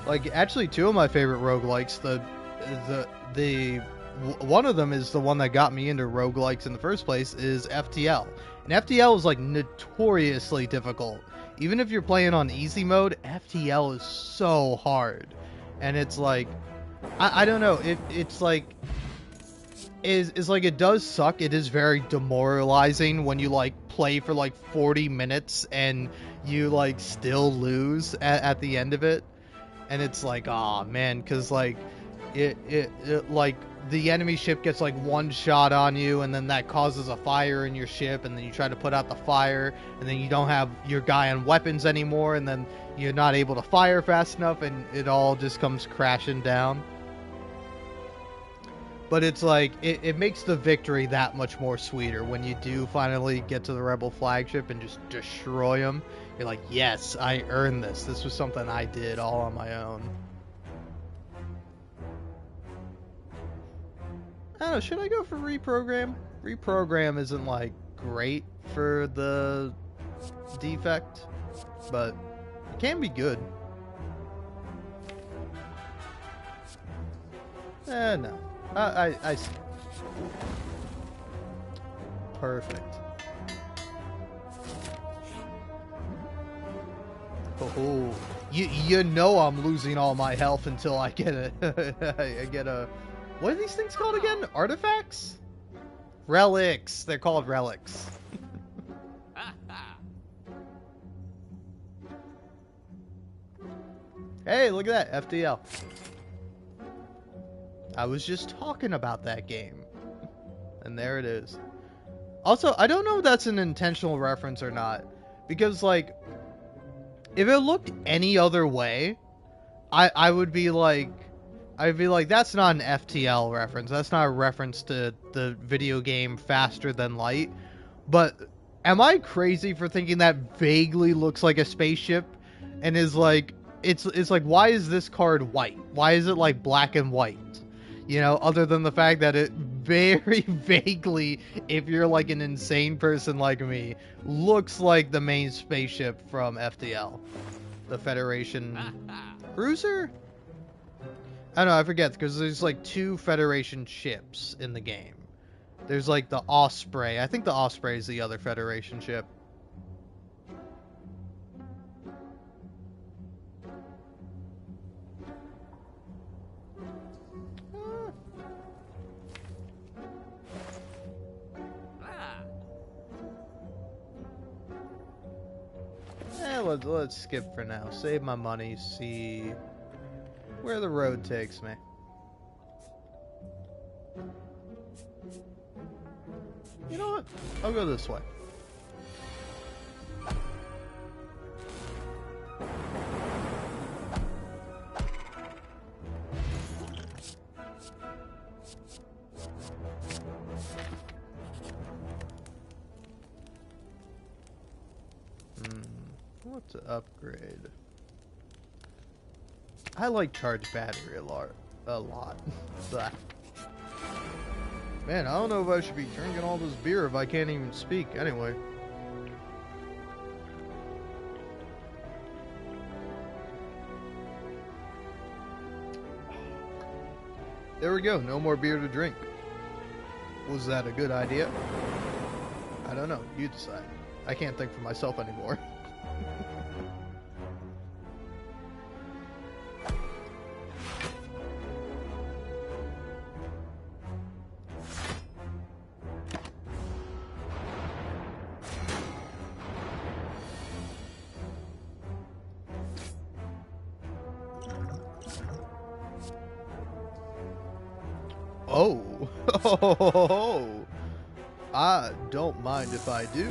Speaker 1: Like actually two of my favorite roguelikes, the one of them is the one that got me into roguelikes in the first place, is FTL. And FTL is like notoriously difficult. Even if you're playing on easy mode, FTL is so hard. And it's like, I don't know, it's like, is like, it does suck. It is very demoralizing when you like play for like 40 minutes and you like still lose at the end of it. And it's like, oh man, because like, it like, the enemy ship gets like one shot on you, and then that causes a fire in your ship, and then you try to put out the fire, and then you don't have your guy on weapons anymore, and then you're not able to fire fast enough, and it all just comes crashing down. But it's like, it makes the victory that much more sweeter when you do finally get to the Rebel flagship and just destroy them. You're like, yes, I earned this. This was something I did all on my own. I don't know, should I go for reprogram? Reprogram isn't like great for the defect, but it can be good. No. I see. Perfect. Oh, you know I'm losing all my health until I get a what are these things called again? Artifacts? Relics. They're called relics. Hey, look at that. FTL. I was just talking about that game. And there it is. Also, I don't know if that's an intentional reference or not. Because, like, if it looked any other way, I would be like... I'd be like, that's not an FTL reference. That's not a reference to the video game Faster Than Light. But am I crazy for thinking that vaguely looks like a spaceship and is like, it's like, why is this card white? Why is it like black and white? You know, other than the fact that it very vaguely, if you're like an insane person like me, looks like the main spaceship from FTL. The Federation cruiser? I don't know, I forget, because there's like 2 Federation ships in the game. There's like the Osprey. I think the Osprey is the other Federation ship. Let's skip for now. Save my money, see where the road takes me. You know what? I'll go this way. What to upgrade? I like charge battery a lot. Blah. Man, I don't know if I should be drinking all this beer if I can't even speak. Anyway. There we go. No more beer to drink. Was that a good idea? I don't know. You decide. I can't think for myself anymore. Oh, I don't mind if I do.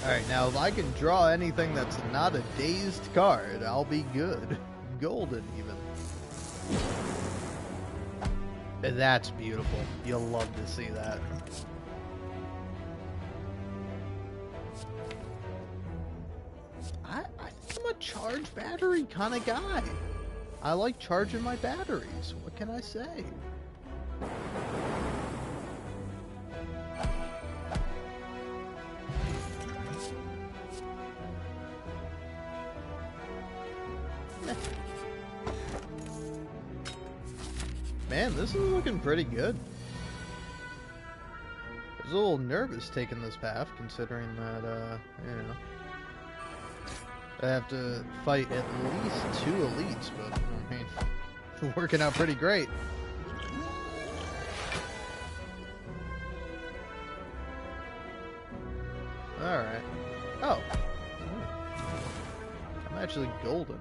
Speaker 1: Alright, now if I can draw anything that's not a dazed card, I'll be good. Golden, even. And that's beautiful. You'll love to see that. I think I'm a charged battery kind of guy. I like charging my batteries. What can I say? Man, this is looking pretty good. I was a little nervous taking this path, considering that, you know, I have to fight at least 2 elites, but, I mean, it's working out pretty great. Alright. Oh. I'm actually golden.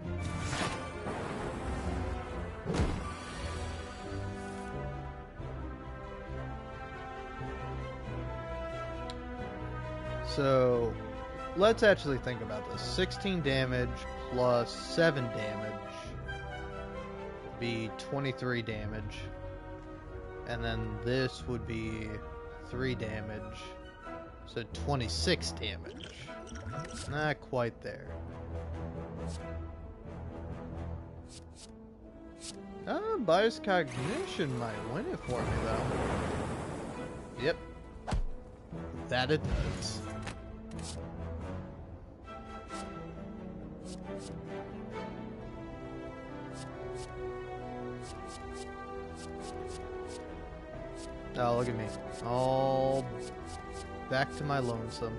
Speaker 1: So, let's actually think about this. 16 damage plus 7 damage would be 23 damage. And then this would be 3 damage. So 26 damage. Not quite there. Bias Cognition might win it for me, though. Yep. That it does. Oh, look at me. All back to my lonesome.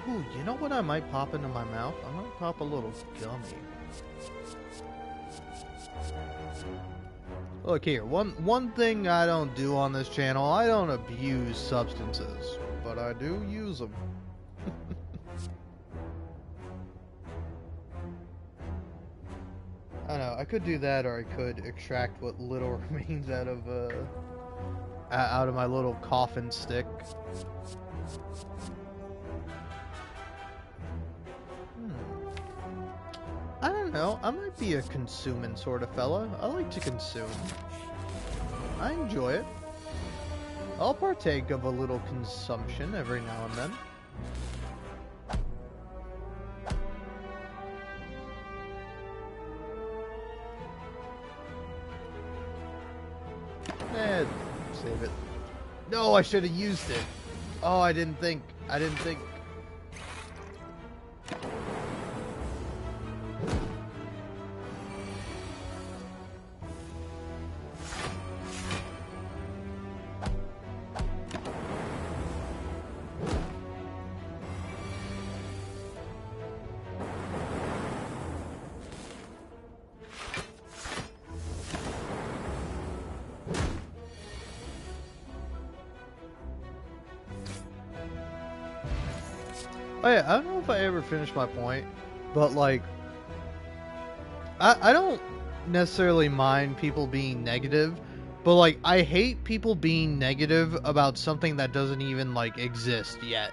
Speaker 1: Ooh, you know what I might pop into my mouth? I might pop a little gummy. Look here, one thing I don't do on this channel, I don't abuse substances, but I do use them. I know, I could do that, or I could extract what little remains out of my little coffin stick. I don't know, I might be a consuming sort of fella. I like to consume. I enjoy it. I'll partake of a little consumption every now and then. Save it. No, I should have used it. Oh, I didn't think. Oh yeah, I don't know if I ever finished my point, but like, I don't necessarily mind people being negative, but like, I hate people being negative about something that doesn't even like exist yet.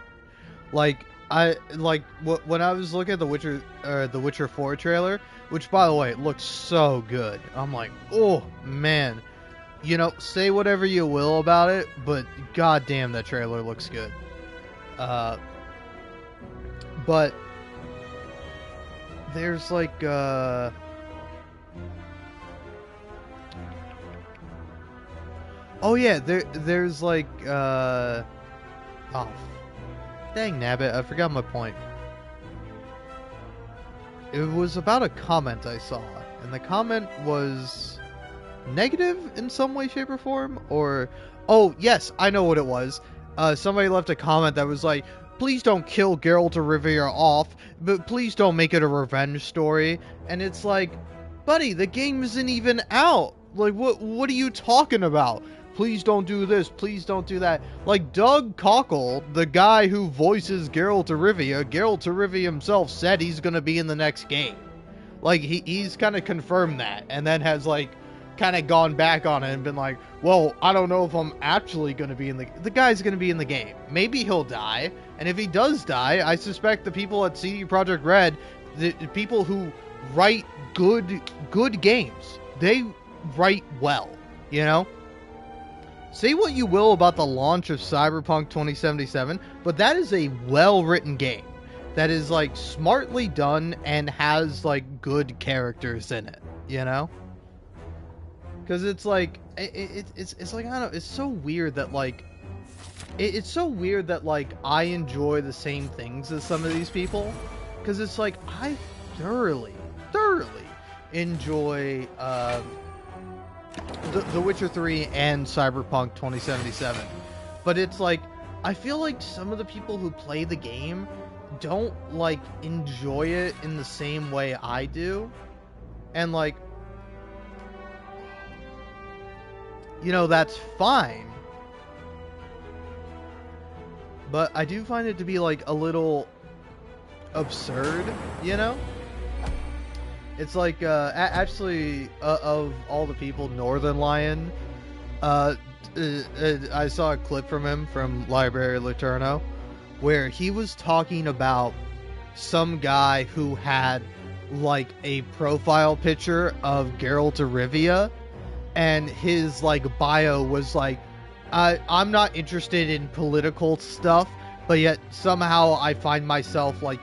Speaker 1: Like, when I was looking at the Witcher 4 trailer, which by the way, it looked so good. I'm like, oh man, you know, say whatever you will about it, but goddamn, that trailer looks good. But there's like oh yeah, there's like oh dang nabbit, I forgot my point. It was about a comment I saw, and the comment was negative in some way, shape, or form, or oh yes, I know what it was. Somebody left a comment that was like, please don't kill Geralt of Rivia off, but please don't make it a revenge story. And it's like, buddy, the game isn't even out. Like, what are you talking about? Please don't do this, please don't do that. Like, Doug Cockle, the guy who voices Geralt of Rivia himself said he's gonna be in the next game. Like, he's kind of confirmed that, and then has, like, kind of gone back on it and been like, well, I don't know if I'm actually going to be in the guy's going to be in the game. Maybe he'll die. And if he does die, I suspect the people at CD Projekt Red, the people who write good games, they write well, you know? Say what you will about the launch of Cyberpunk 2077, but that is a well-written game that is, like, smartly done and has, like, good characters in it, you know? Because it's like, it's like, I don't know, it's so weird that, like, it's so weird that, like, I enjoy the same things as some of these people. Because it's like, I thoroughly enjoy, The Witcher 3 and Cyberpunk 2077. But it's like, I feel like some of the people who play the game don't, like, enjoy it in the same way I do. And, like, you know, that's fine. But I do find it to be, like, a little absurd, you know? It's like, actually, of all the people, Northern Lion, I saw a clip from him from Library Laterno, where he was talking about some guy who had, like, a profile picture of Geralt of Rivia, and his, like, bio was like, I'm not interested in political stuff, but yet somehow I find myself, like,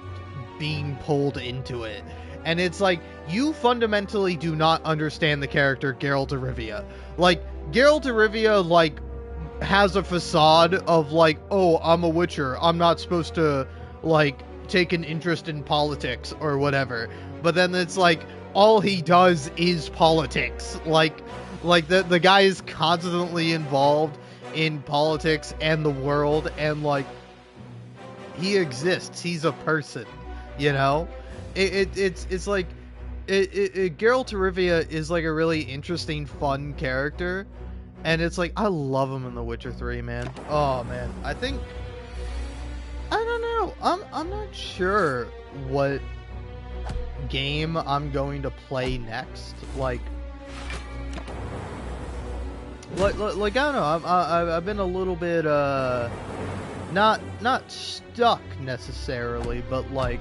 Speaker 1: being pulled into it. And it's like, you fundamentally do not understand the character Geralt of Rivia. Like, Geralt of Rivia, like, has a facade of, like, oh, I'm a Witcher, I'm not supposed to, like, take an interest in politics or whatever. But then it's like, all he does is politics. Like the guy is constantly involved in politics and the world, and, like, he exists. He's a person, you know? It's like, Geralt of Rivia is, like, a really interesting, fun character, and it's like, I love him in The Witcher 3, man. Oh, man. I think, I don't know, I'm not sure what game I'm going to play next. Like, I don't know, I've been a little bit, not stuck necessarily, but, like,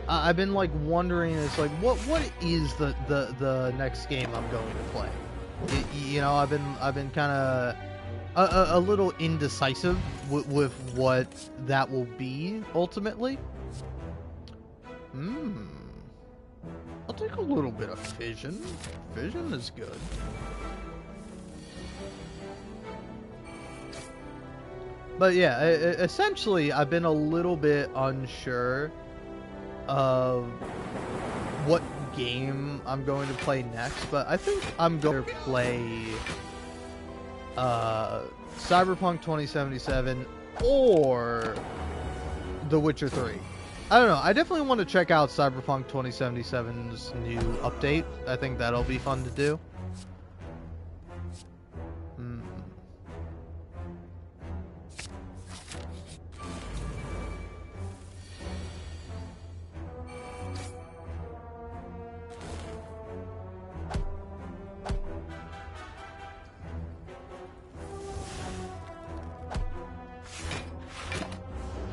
Speaker 1: I've been, like, wondering, it's like, what is the next game I'm going to play? You know, I've been kind of a little indecisive with what that will be ultimately. I'll take a little bit of Fission. Fission is good. But yeah, essentially, I've been a little bit unsure of what game I'm going to play next, but I think I'm going to play Cyberpunk 2077 or The Witcher 3. I don't know, I definitely want to check out Cyberpunk 2077's new update. I think that'll be fun to do.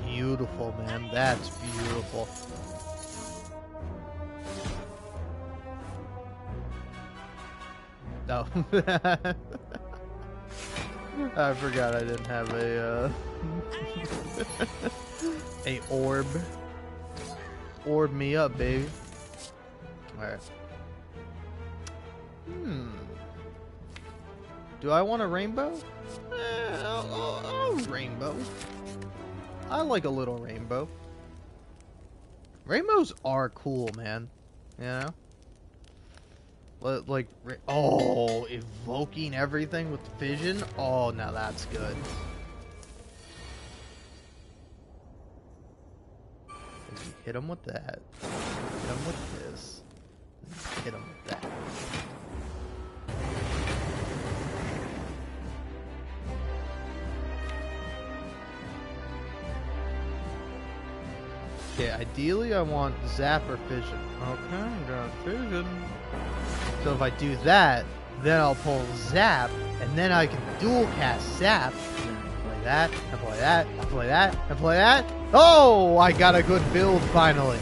Speaker 1: Beautiful, man. That's beautiful. No. I forgot I didn't have a a orb. Orb me up, baby. Alright. Do I want a rainbow? I'll rainbow. I like a little rainbow. Rainbows are cool, man. You know? Like, oh, evoking everything with Fission? Oh, now that's good. Hit him with that. Hit him with this. Hit him with that. Okay, ideally I want Zap or Fission. Okay, got Fission. So if I do that, then I'll pull Zap, and then I can dual cast Zap, and then play that, and play that, and play that, and play that. Oh, I got a good build finally.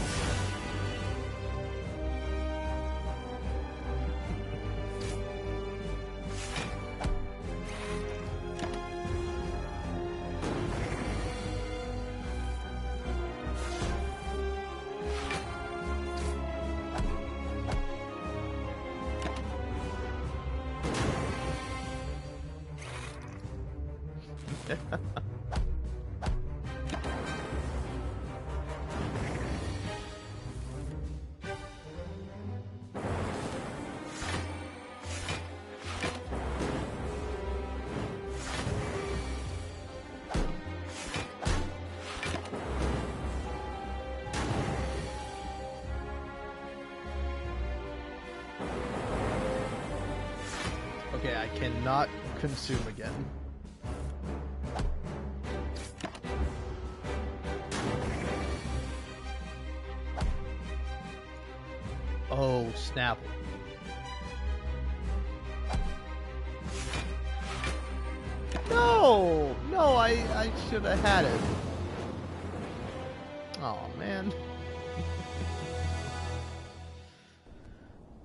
Speaker 1: Okay, I cannot consume again. Oh, Snapple. No! No, I should have had it. Oh, man.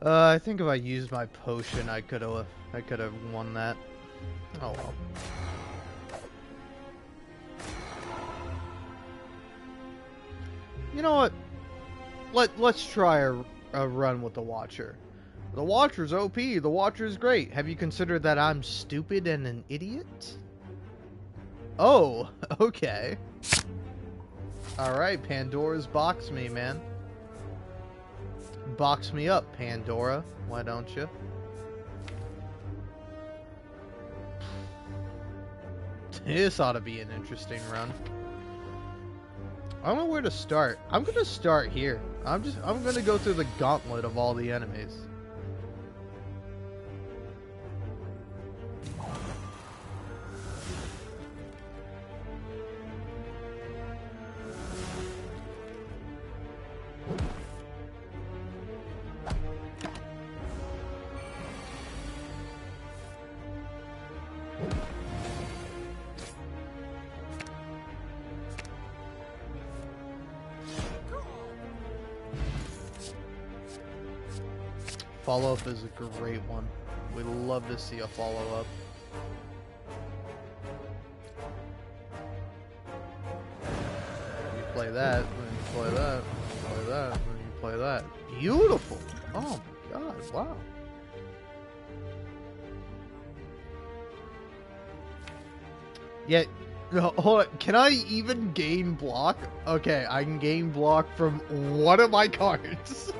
Speaker 1: I think if I used my potion, I could have won that. Oh well. You know what? Let's try a run with the Watcher. The Watcher's OP. The Watcher's great. Have you considered that I'm stupid and an idiot? Oh, okay. Alright, Pandora's box me, man. Box me up, Pandora. Why don't you? This ought to be an interesting run. I don't know where to start. I'm gonna start here. I'm gonna go through the gauntlet of all the enemies. Follow-up is a great one. We'd love to see a follow-up. You play that, then you play that, play that, then you play that. Beautiful! Oh my god, wow. Yeah, no, hold on. Can I even gain block? Okay, I can gain block from one of my cards.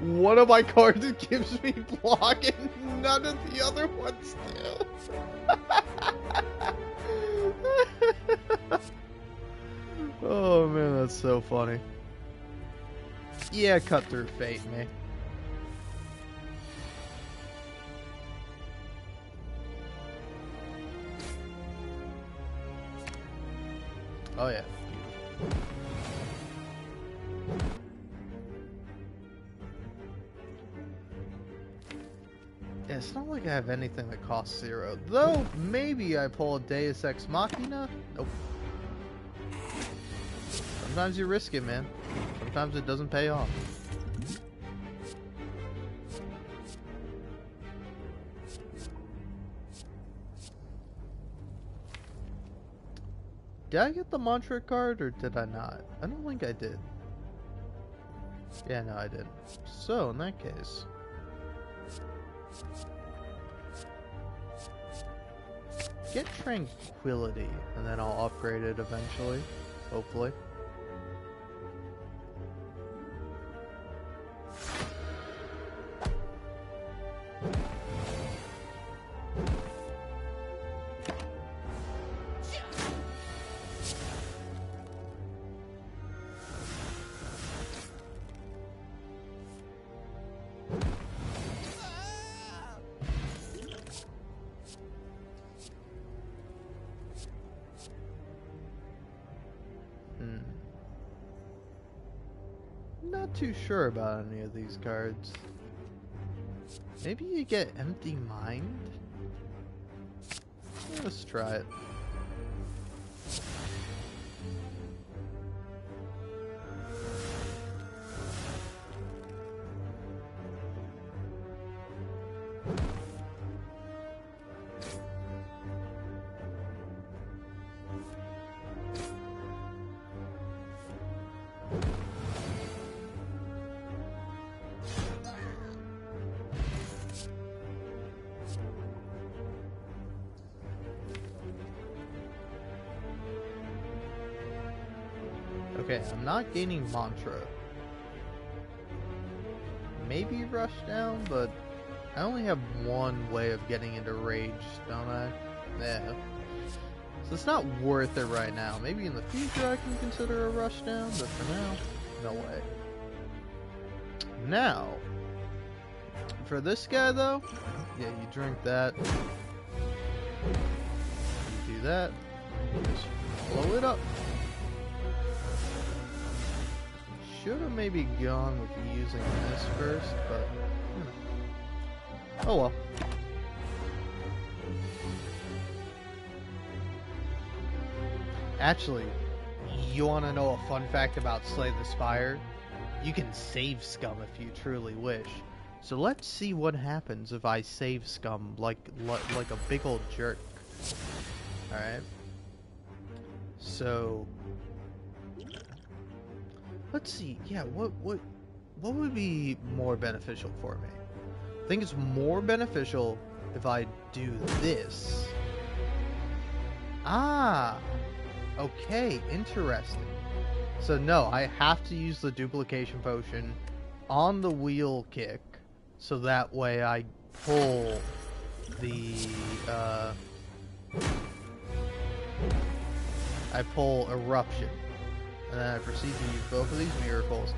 Speaker 1: One of my cards gives me block and none of the other ones do. Oh man, that's so funny. Yeah, cut through fate, me. Oh yeah, beautiful. Yeah, it's not like I have anything that costs 0. Though, maybe I pull a Deus Ex Machina? Nope. Sometimes you risk it, man. Sometimes it doesn't pay off. Did I get the mantra card, or did I not? I don't think I did. Yeah, no, I didn't. So, in that case... get Tranquility, and then I'll upgrade it eventually. Hopefully. Not too sure about any of these cards. Maybe you get empty mind? Let's try it. Okay, I'm not gaining mantra. Maybe rush down, but I only have one way of getting into rage, don't I? Yeah. So it's not worth it right now. Maybe in the future I can consider a rush down, but for now, no way. Now, for this guy though, yeah, you drink that. You do that. Just blow it up. Should have maybe gone with using this first, but oh well. Actually, you want to know a fun fact about Slay the Spire? You can save scum if you truly wish. So let's see what happens if I save scum like a big old jerk. All right. So let's see. Yeah, what would be more beneficial for me? I think it's more beneficial if I do this. Ah, okay, interesting. So no, I have to use the duplication potion on the wheel kick, so that way I pull the eruption. And then I proceed to use both of these miracles.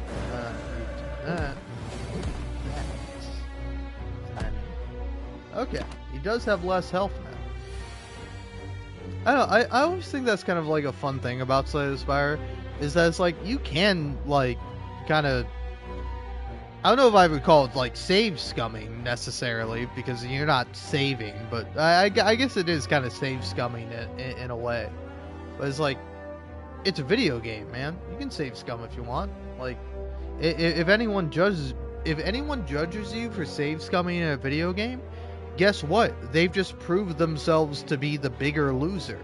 Speaker 1: Okay, he does have less health now. I don't know, I always think that's kind of like a fun thing about Slay the Spire, is that it's like, you can, like, kind of, I don't know if I would call it, like, save scumming, necessarily, because you're not saving, but I guess it is kind of save scumming in a way. But it's like, it's a video game, man. You can save scum if you want. Like, if anyone judges you for save scumming in a video game, guess what? They've just proved themselves to be the bigger loser.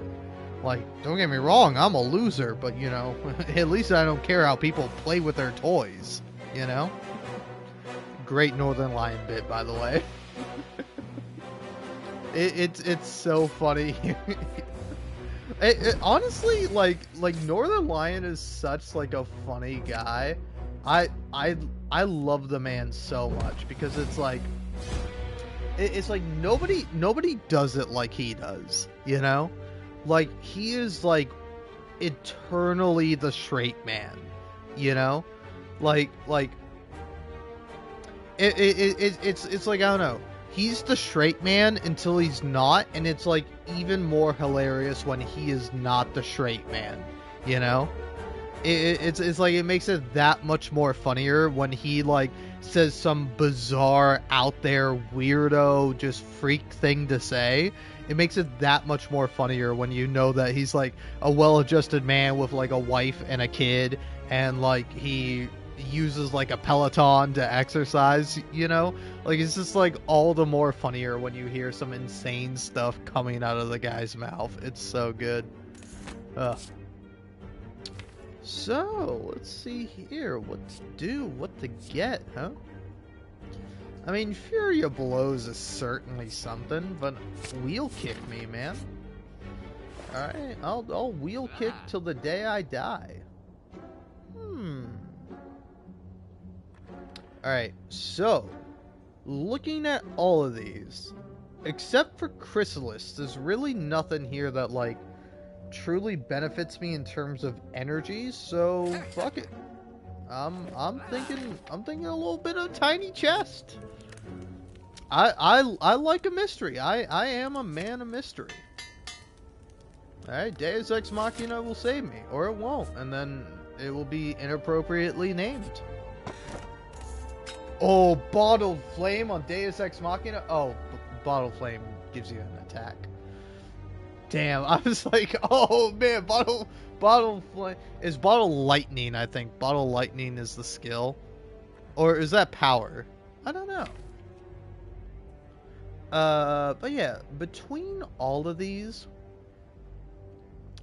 Speaker 1: Like, don't get me wrong, I'm a loser, but you know, at least I don't care how people play with their toys. You know? Great Northern Lion bit, by the way. It's so funny. Honestly, like Northern Lion is such like a funny guy. I love the man so much because it's like nobody does it like he does, you know? Like, he is like eternally the straight man, you know? Like it's like, I don't know. He's the straight man until he's not, and it's like even more hilarious when he is not the straight man, you know? It's like, it makes it that much more funnier when he like says some bizarre, out there, weirdo, just freak thing to say. It makes it that much more funnier when you know that he's like a well-adjusted man with like a wife and a kid, and like he uses like a Peloton to exercise, you know? Like, it's just like all the more funnier when you hear some insane stuff coming out of the guy's mouth. It's so good. So, let's see here. What to do? What to get, huh? I mean, Fury of Blows is certainly something, but wheel kick me, man. Alright, I'll wheel kick till the day I die. Alright, so, looking at all of these, except for Chrysalis, there's really nothing here that, like, truly benefits me in terms of energy, so fuck it. I'm thinking a little bit of tiny chest. I like a mystery. I am a man of mystery. Alright, Deus Ex Machina will save me, or it won't, and then it will be inappropriately named. Oh, Bottled Flame on Deus Ex Machina? Oh, Bottled Flame gives you an attack. Damn, I was like, oh man, Bottle Flame is Bottle Lightning, I think. Bottle Lightning is the skill. Or is that power? I don't know. But yeah, between all of these,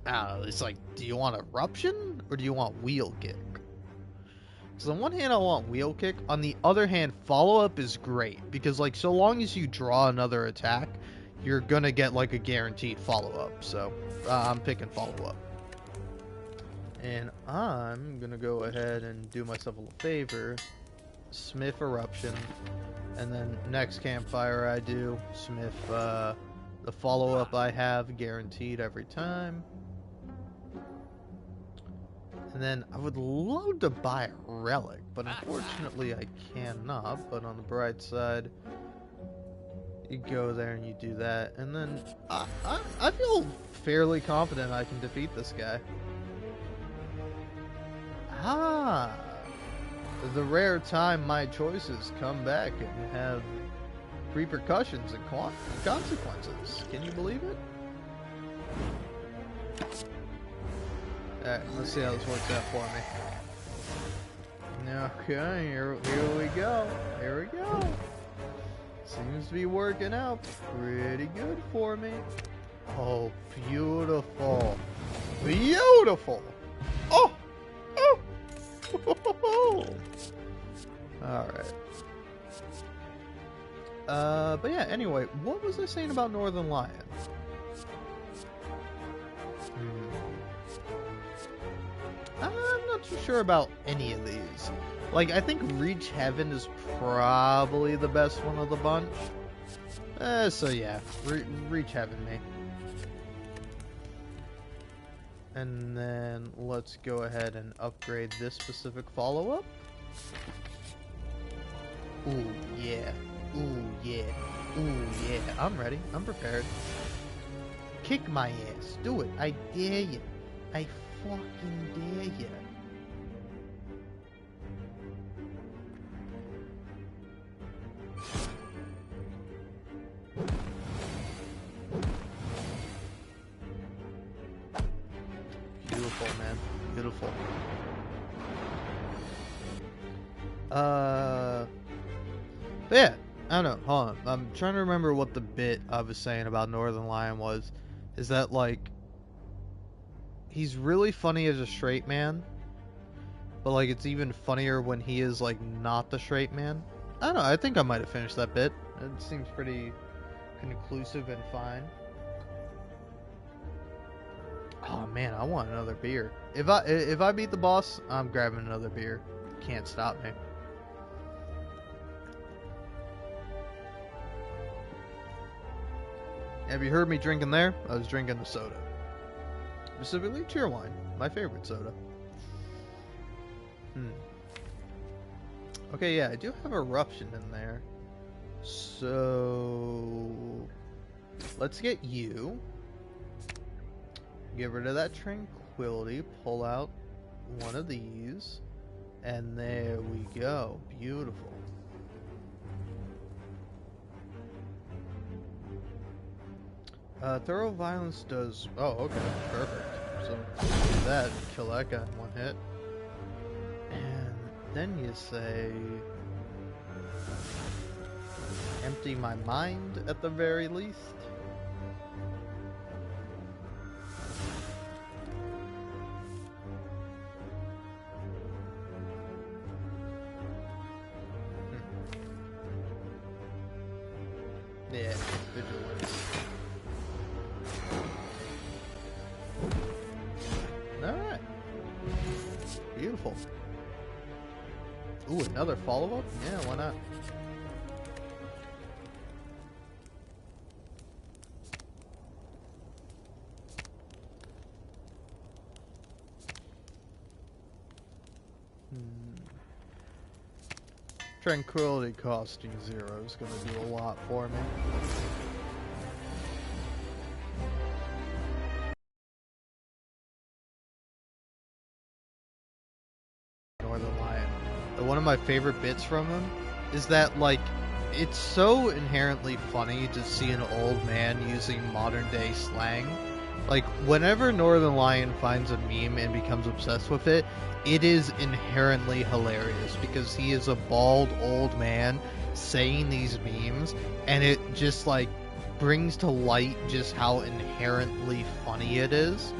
Speaker 1: I don't know, it's like, do you want Eruption or do you want Wheel Kick? So on one hand, I want Wheel Kick. On the other hand, Follow-Up is great. Because, like, so long as you draw another attack, you're gonna get, like, a guaranteed Follow-Up. So, I'm picking Follow-Up. And I'm gonna go ahead and do myself a little favor. Smith Eruption. And then next campfire I do, Smith, the Follow-Up I have guaranteed every time. And then I would love to buy a relic, but unfortunately I cannot. But on the bright side, you go there and you do that. And then I feel fairly confident I can defeat this guy. Ah, the rare time my choices come back and have repercussions and consequences. Can you believe it? Alright, let's see how this works out for me. Okay, here we go. Here we go. Seems to be working out pretty good for me. Oh, beautiful. Beautiful! Oh! Oh! Alright. But yeah, anyway, what was I saying about Northern Lion? I'm not too sure about any of these. Like, I think Reach Heaven is probably the best one of the bunch. So yeah, Reach Heaven me. And then let's go ahead and upgrade this specific follow-up. Ooh, yeah. Ooh, yeah. Ooh, yeah. I'm ready. I'm prepared. Kick my ass. Do it. I dare you. I fucking dare you. Beautiful, man. Beautiful. But yeah, I don't know. Hold on. I'm trying to remember what the bit I was saying about Northern Lion was. Is that, like, he's really funny as a straight man, but, like, it's even funnier when he is, like, not the straight man. I don't know. I think I might have finished that bit. It seems pretty conclusive and fine. Oh man, I want another beer. If I beat the boss, I'm grabbing another beer. Can't stop me. Have you heard me drinking there? I was drinking the soda. Specifically Cheerwine, my favorite soda. Okay, yeah, I do have Eruption in there. So let's get you. Get rid of that Tranquility, pull out one of these, and there we go. Beautiful. Thorough Violence does... Oh, okay. Perfect. So, do that. Kill that guy in one hit. And then you say... Empty my mind, at the very least. Yeah, vigilance. Alright. Beautiful. Ooh, another follow-up? Yeah, why not? Tranquility costing 0 is going to do a lot for me. Northern Lion. One of my favorite bits from him is that, like, it's so inherently funny to see an old man using modern day slang. Like, whenever Northern Lion finds a meme and becomes obsessed with it, it is inherently hilarious because he is a bald old man saying these memes, and it just, like, brings to light just how inherently funny it is.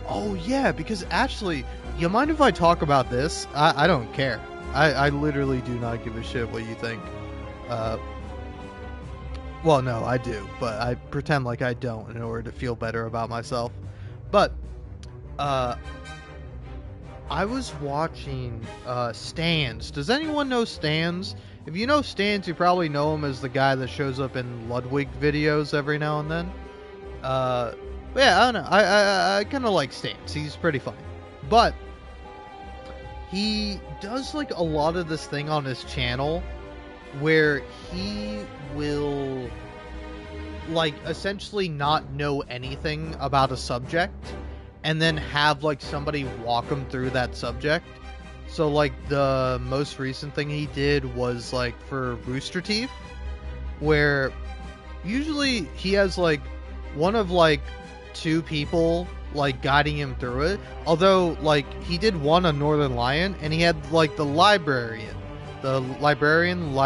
Speaker 1: Oh, yeah, because actually, you mind if I talk about this? I don't care. I literally do not give a shit what you think. Well, no, I do, but I pretend like I don't in order to feel better about myself. But, I was watching, Stans. Does anyone know Stans? If you know Stans, you probably know him as the guy that shows up in Ludwig videos every now and then. But yeah, I don't know. I kind of like Stans. He's pretty funny. But, he does, like, a lot of this thing on his channel where he will, like, essentially not know anything about a subject and then have, like, somebody walk him through that subject. So, like, the most recent thing he did was, like, for Rooster Teeth, where usually he has, like, one of, like, two people, like, guiding him through it. Although, like, he did one on Northern Lion, and he had, like, the Library Luterno,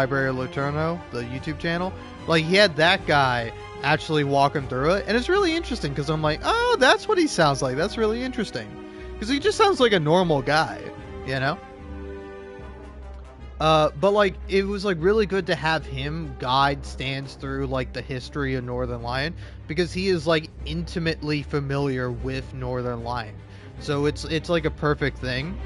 Speaker 1: the YouTube channel. Like, he had that guy actually walk him through it, and it's really interesting, because I'm like, oh, that's what he sounds like. That's really interesting. Because he just sounds like a normal guy, you know? But, like, it was, like, really good to have him guide Stans through, like, the history of Northern Lion, because he is, like, intimately familiar with Northern Lion. So it's like a perfect thing.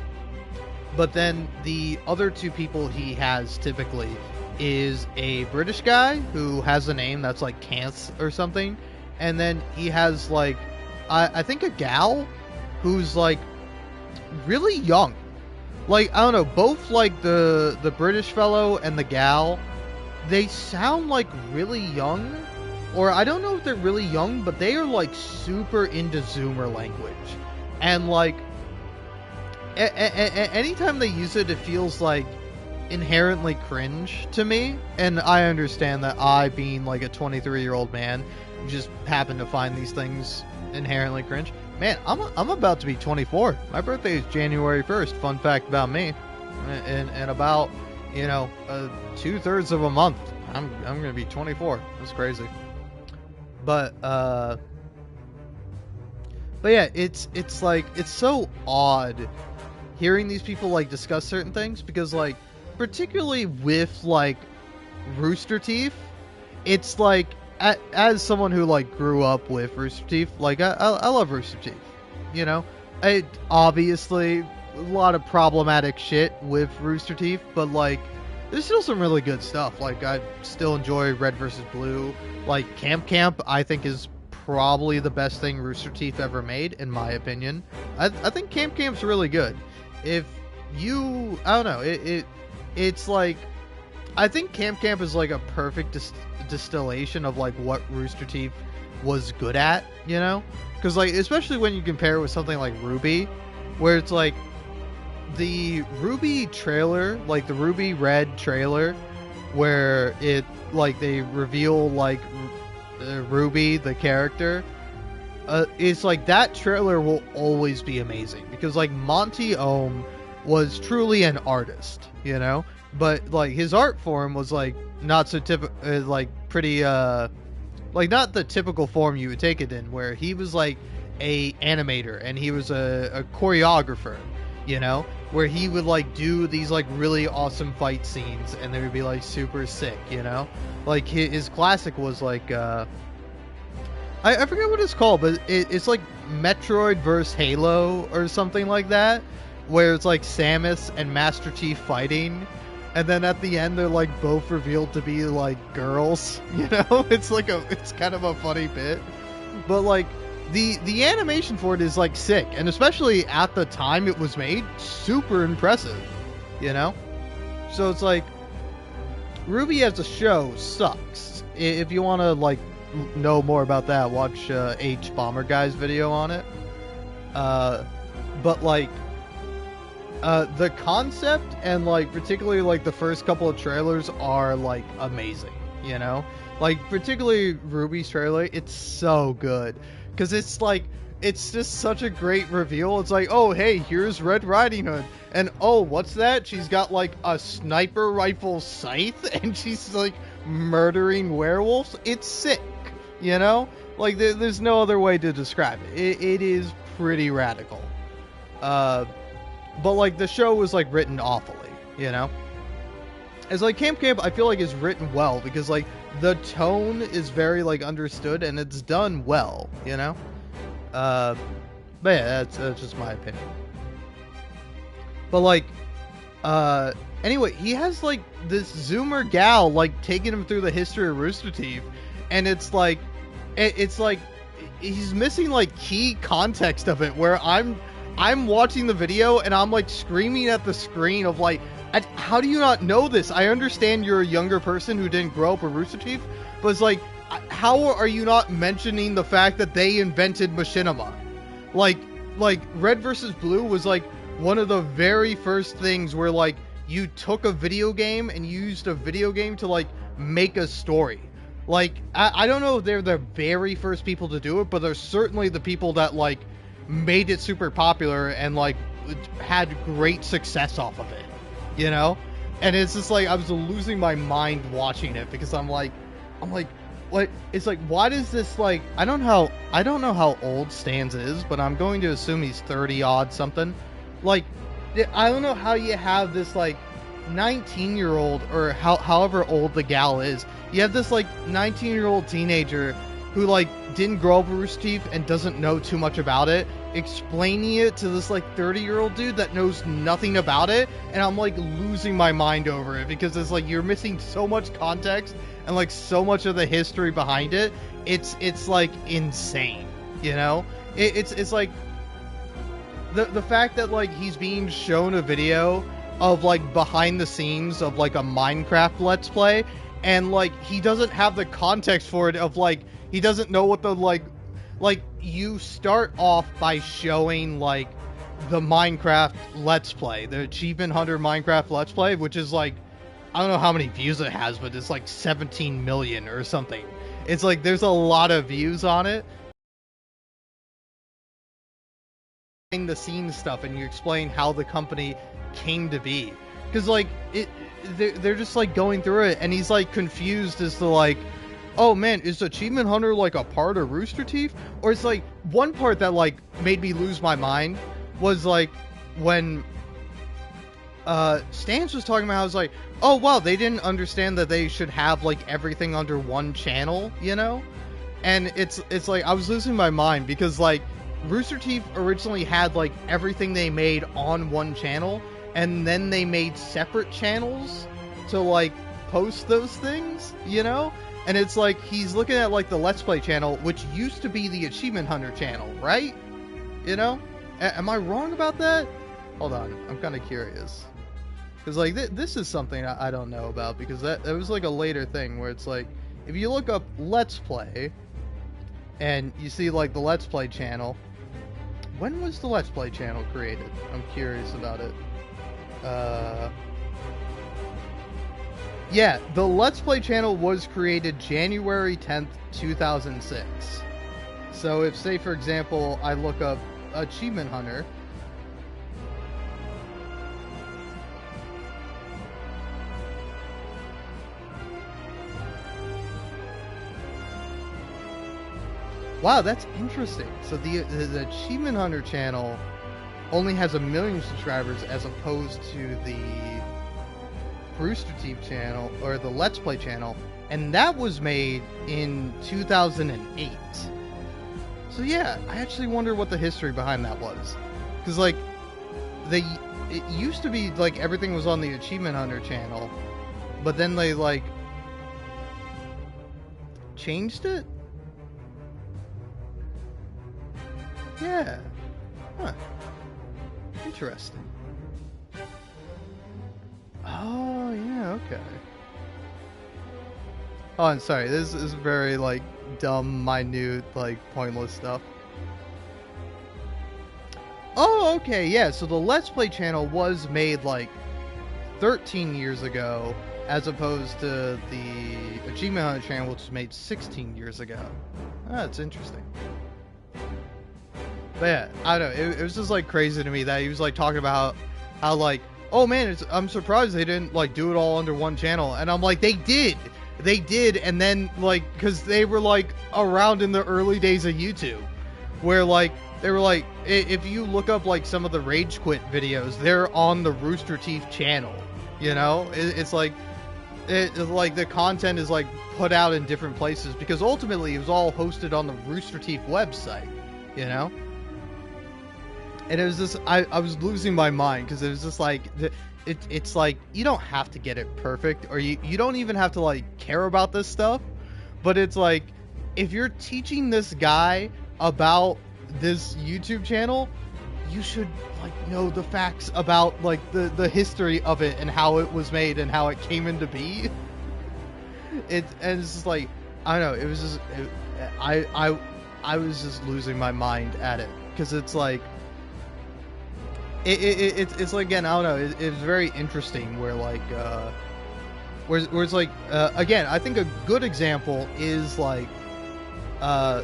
Speaker 1: But then the other two people he has typically is a British guy who has a name that's like Cance or something. And then he has, like, I think a gal who's, like, really young. Like, I don't know, both, like, the British fellow and the gal, they sound, like, really young. Or I don't know if they're really young, but they are, like, super into Zoomer language. And, like, anytime they use it, it feels, like, inherently cringe to me. And I understand that I, being, like, a 23-year-old man, just happen to find these things inherently cringe. Man, I'm about to be 24. My birthday is January 1st. Fun fact about me. In about, you know, 2/3 of a month, I'm gonna be 24. That's crazy. But yeah, it's like, it's so odd hearing these people, like, discuss certain things, because, like, particularly with, like, Rooster Teeth, it's like, as someone who, like, grew up with Rooster Teeth, like, I love Rooster Teeth, you know? Obviously, a lot of problematic shit with Rooster Teeth, but, like, there's still some really good stuff. Like, I still enjoy Red vs. Blue. Like, Camp, I think, is probably the best thing Rooster Teeth ever made, in my opinion. I think Camp's really good. If you, I don't know, it's like, I think Camp is, like, a perfect distillation of, like, what Rooster Teeth was good at, you know? Because, like, especially when you compare it with something like Ruby, where it's like, the Ruby trailer, like, the Ruby Red trailer, where it, like, they reveal, like, Ruby, the character, it's like, that trailer will always be amazing, because, like, Monty Ohm was truly an artist, you know? But, like, his art form was, like, not so typical, like, pretty, like, not the typical form you would take it in, where he was, like, a animator, and he was a choreographer, you know? Where he would, like, do these, like, really awesome fight scenes, and they would be, like, super sick, you know? Like, his classic was, like, I forget what it's called, but it's like Metroid vs. Halo or something like that, where it's like Samus and Master Chief fighting, and then at the end they're, like, both revealed to be, like, girls, you know? It's like it's kind of a funny bit, but, like, the animation for it is, like, sick, and especially at the time it was made, super impressive, you know? So it's like, Ruby as a show sucks. If you want to, like, know more about that, watch H Bomber Guy's video on it. But, like, The concept and like particularly like the first couple of trailers are like amazing, you know? Like particularly Ruby's trailer, it's so good cuz it's like it's just such a great reveal. It's like, "Oh, hey, here's Red Riding Hood." And, "Oh, what's that? She's got like a sniper rifle scythe and she's like murdering werewolves." It's sick, you know? Like there's no other way to describe it. It is pretty radical. But like the show was like written awfully, you know. As like Camp I feel like is written well because like the tone is very like understood and it's done well, you know. But yeah, that's just my opinion. But like, anyway, he has like this Zoomer gal like taking him through the history of Rooster Teeth, and it's like he's missing like key context of it where I'm watching the video and I'm like screaming at the screen of like, how do you not know this? I understand you're a younger person who didn't grow up with Rooster Teeth, but it's like, how are you not mentioning the fact that they invented machinima? Like Red versus Blue was like one of the very first things where like you took a video game and used a video game to like make a story. Like, I don't know if they're the very first people to do it, but they're certainly the people that like made it super popular and like had great success off of it, you know? And it's just like I was losing my mind watching it because I'm like what? It's like, why does this like I don't know how old Stans is, but I'm going to assume he's 30 odd something. Like, I don't know how you have this like 19-year-old or however old the gal is. You have this like 19-year-old teenager who like didn't grow up with Rooster Teeth and doesn't know too much about it, explaining it to this like 30-year-old dude that knows nothing about it, and I'm like losing my mind over it because it's like you're missing so much context and like so much of the history behind it. It's like insane, you know? It's like the fact that like he's being shown a video of like behind the scenes of like a Minecraft Let's Play, and like he doesn't have the context for it of like he doesn't know what the like you start off by showing like the Minecraft Let's Play, the Achievement Hunter Minecraft Let's Play, which is like I don't know how many views it has, but it's like 17 million or something. It's like there's a lot of views on it. The scenes stuff, and you explain how the company came to be, because like they're just like going through it, and he's like confused as to like, oh man, is Achievement Hunter like a part of Rooster Teeth? Or it's like one part that like made me lose my mind was like when Stans was talking about, I was like, oh wow, they didn't understand that they should have like everything under one channel, you know? And it's like I was losing my mind because like Rooster Teeth originally had like everything they made on one channel, and then they made separate channels to like post those things, you know? And it's like he's looking at like the Let's Play channel, which used to be the Achievement Hunter channel, right? You know? Am I wrong about that? Hold on, I'm kind of curious. Because like this is something I don't know about, because that was like a later thing where it's like if you look up Let's Play and you see like the Let's Play channel, when was the Let's Play channel created? I'm curious about it. Yeah, the Let's Play channel was created January 10th, 2006. So if, say, for example, I look up Achievement Hunter, wow, that's interesting. So the Achievement Hunter channel only has 1 million subscribers as opposed to the Rooster Teeth channel, or the Let's Play channel, and that was made in 2008. So yeah, I actually wonder what the history behind that was. Because like, it used to be like everything was on the Achievement Hunter channel, but then they like changed it? Yeah. Huh. Interesting. Oh, yeah, okay. Oh, I'm sorry. This is very, like, dumb, minute, like, pointless stuff. Oh, okay, yeah. So the Let's Play channel was made like 13 years ago, as opposed to the Achievement Hunter channel, which was made 16 years ago. Oh, that's interesting. But yeah, I don't know. It was just like crazy to me that he was like talking about how like, oh man, I'm surprised they didn't like do it all under one channel. And I'm like, they did. And then like, because they were like around in the early days of YouTube, where like they were like, if you look up like some of the Rage Quit videos, they're on the Rooster Teeth channel. You know, it's like like the content is like put out in different places because ultimately it was all hosted on the Rooster Teeth website. You know. And it was just, I was losing my mind because it was just like, it's like, you don't have to get it perfect, or you don't even have to like care about this stuff, but it's like, if you're teaching this guy about this YouTube channel, you should like know the facts about like the history of it and how it was made and how it came into be. And it's just like, I don't know, it was just, I was just losing my mind at it because it's like, it's like, again, I don't know, it's very interesting where like where it's like again, I think a good example is like the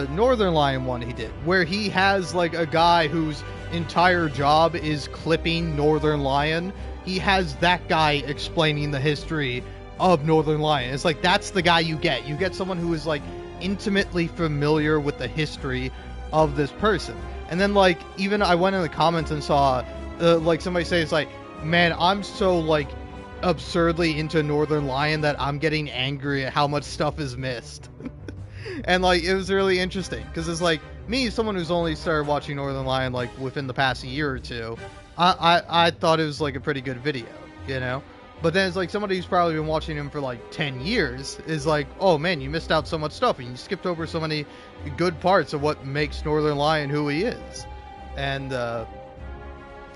Speaker 1: Northern Lion one he did, where he has like a guy whose entire job is clipping Northern Lion. He has that guy explaining the history of Northern Lion. It's like, that's the guy you get someone who is like intimately familiar with the history of this person. And then, like, even I went in the comments and saw, like, somebody say, it's like, man, I'm so, like, absurdly into Northern Lion that I'm getting angry at how much stuff is missed. And, like, it was really interesting, because it's like, me, someone who's only started watching Northern Lion, like, within the past year or two, I thought it was, like, a pretty good video, you know? But then it's like somebody who's probably been watching him for like 10 years is like, oh man, you missed out so much stuff and you skipped over so many good parts of what makes Northern Lion who he is. And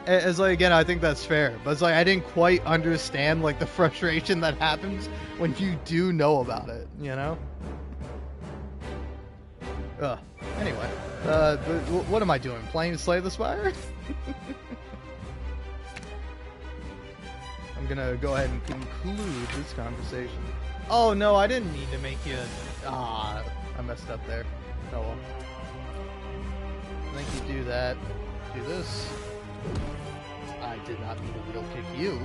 Speaker 1: it's like, again, I think that's fair, but it's like I didn't quite understand like the frustration that happens when you do know about it, you know? Anyway, but what am I doing? Playing Slay the Spire? I'm gonna go ahead and conclude this conversation. Oh no, I didn't mean to make you... I messed up there. Oh well. I think you do that. Do this. I did not mean to wheel kick you.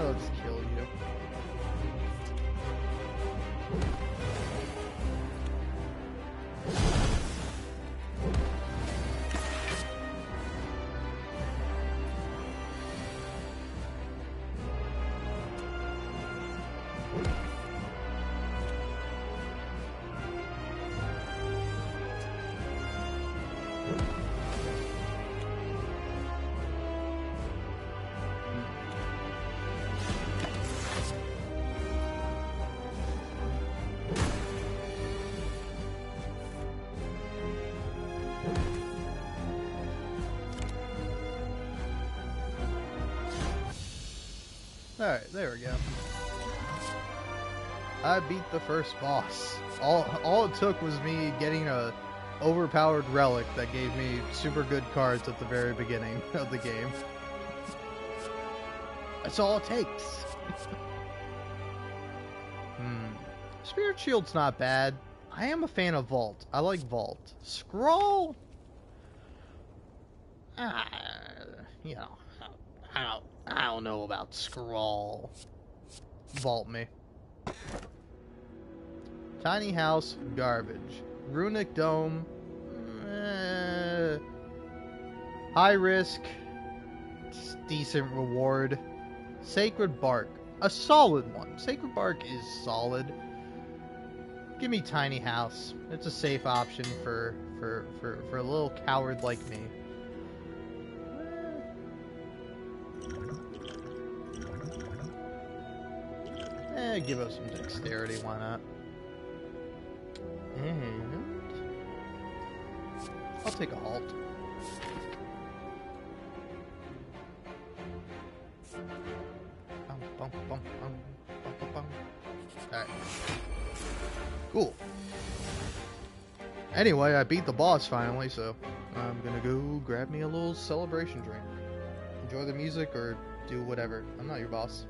Speaker 1: Let's kill you. Alright, there we go. I beat the first boss. All it took was me getting a overpowered relic that gave me super good cards at the very beginning of the game. That's all it takes. Spirit Shield's not bad. I am a fan of Vault. I like Vault. Scroll? You know, I don't know about Scroll. Vault me. Tiny House, garbage. Runic Dome, high risk, decent reward. Sacred Bark, a solid one. Sacred Bark is solid. Give me Tiny House. It's a safe option for a little coward like me. gonna give us some dexterity, why not? And I'll take a halt. Alright. Cool. Anyway, I beat the boss finally, so I'm gonna go grab me a little celebration drink. Enjoy the music or do whatever. I'm not your boss.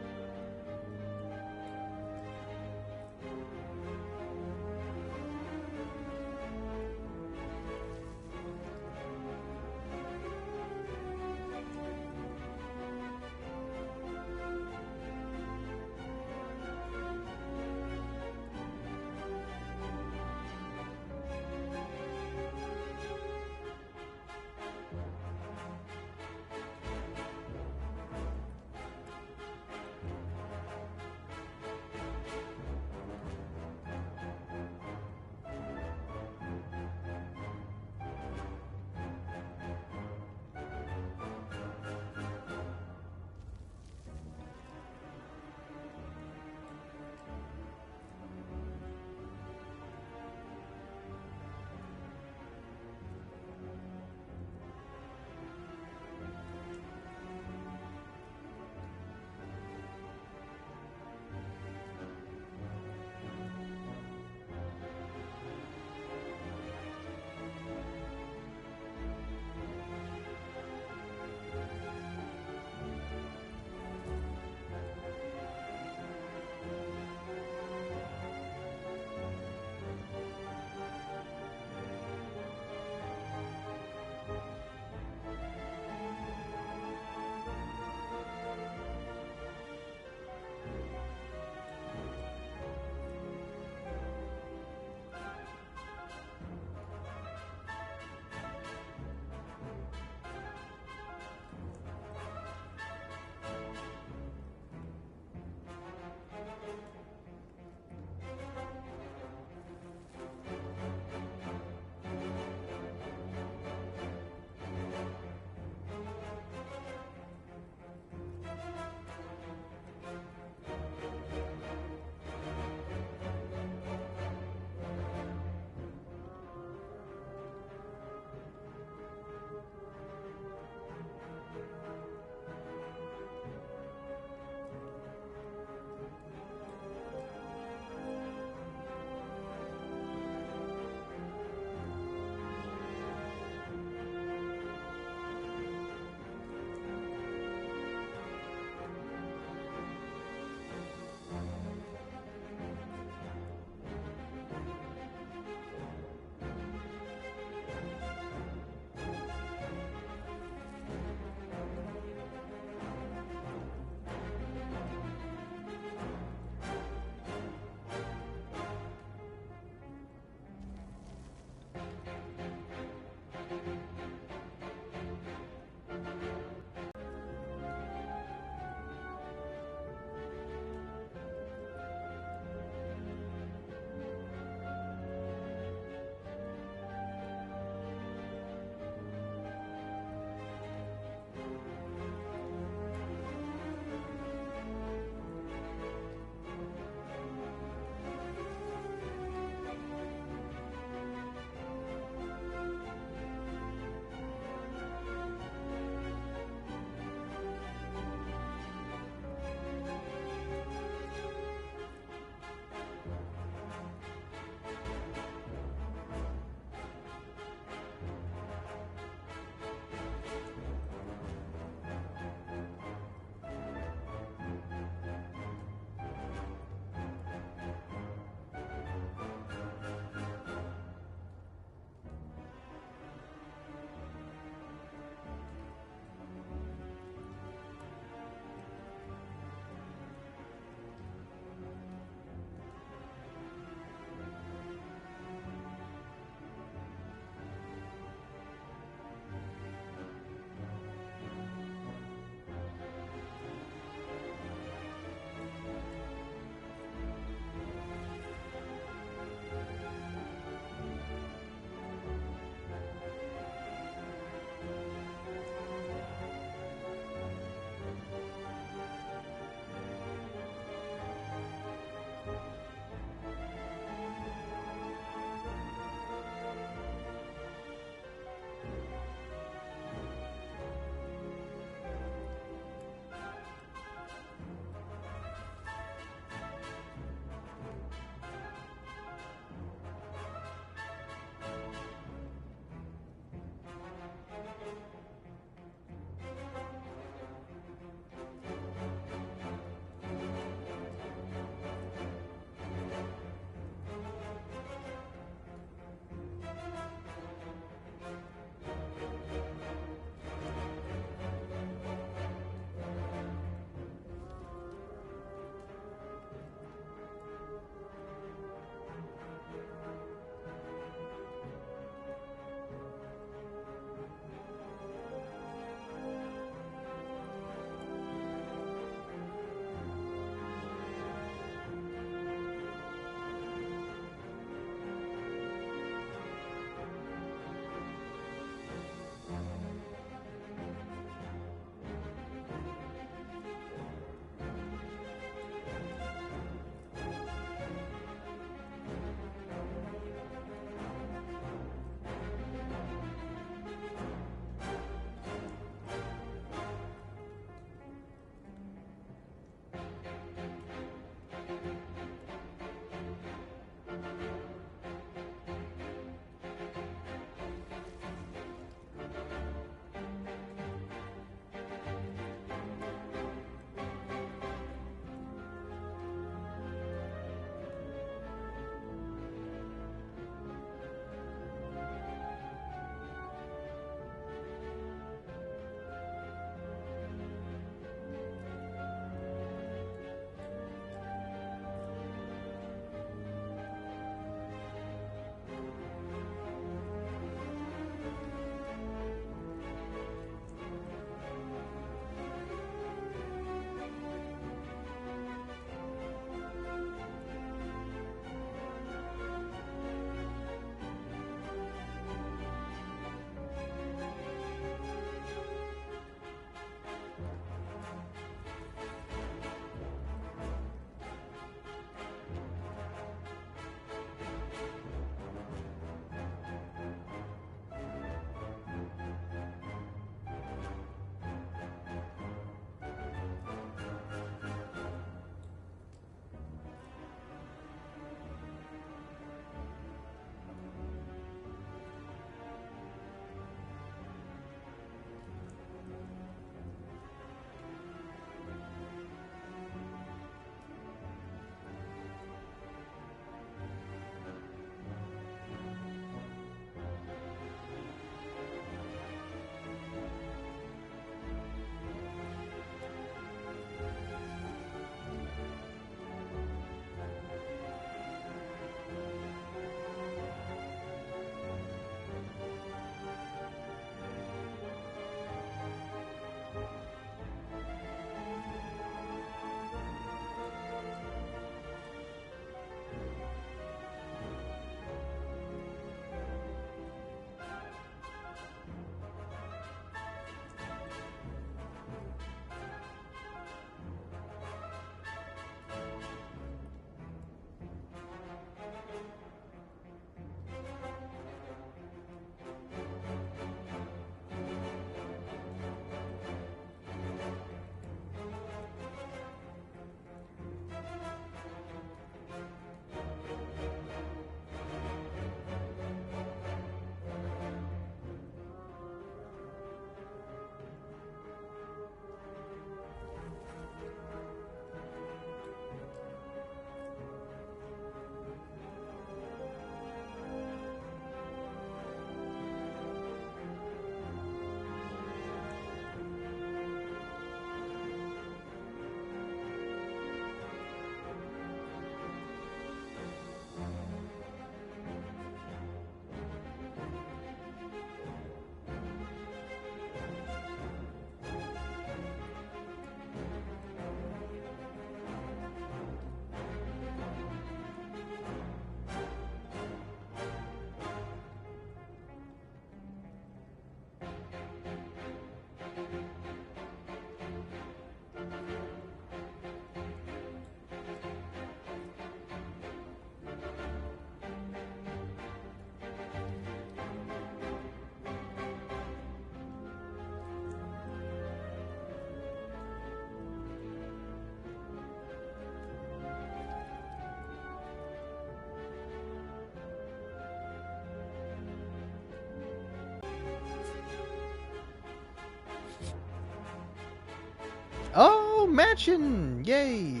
Speaker 1: Oh, mansion! Yay!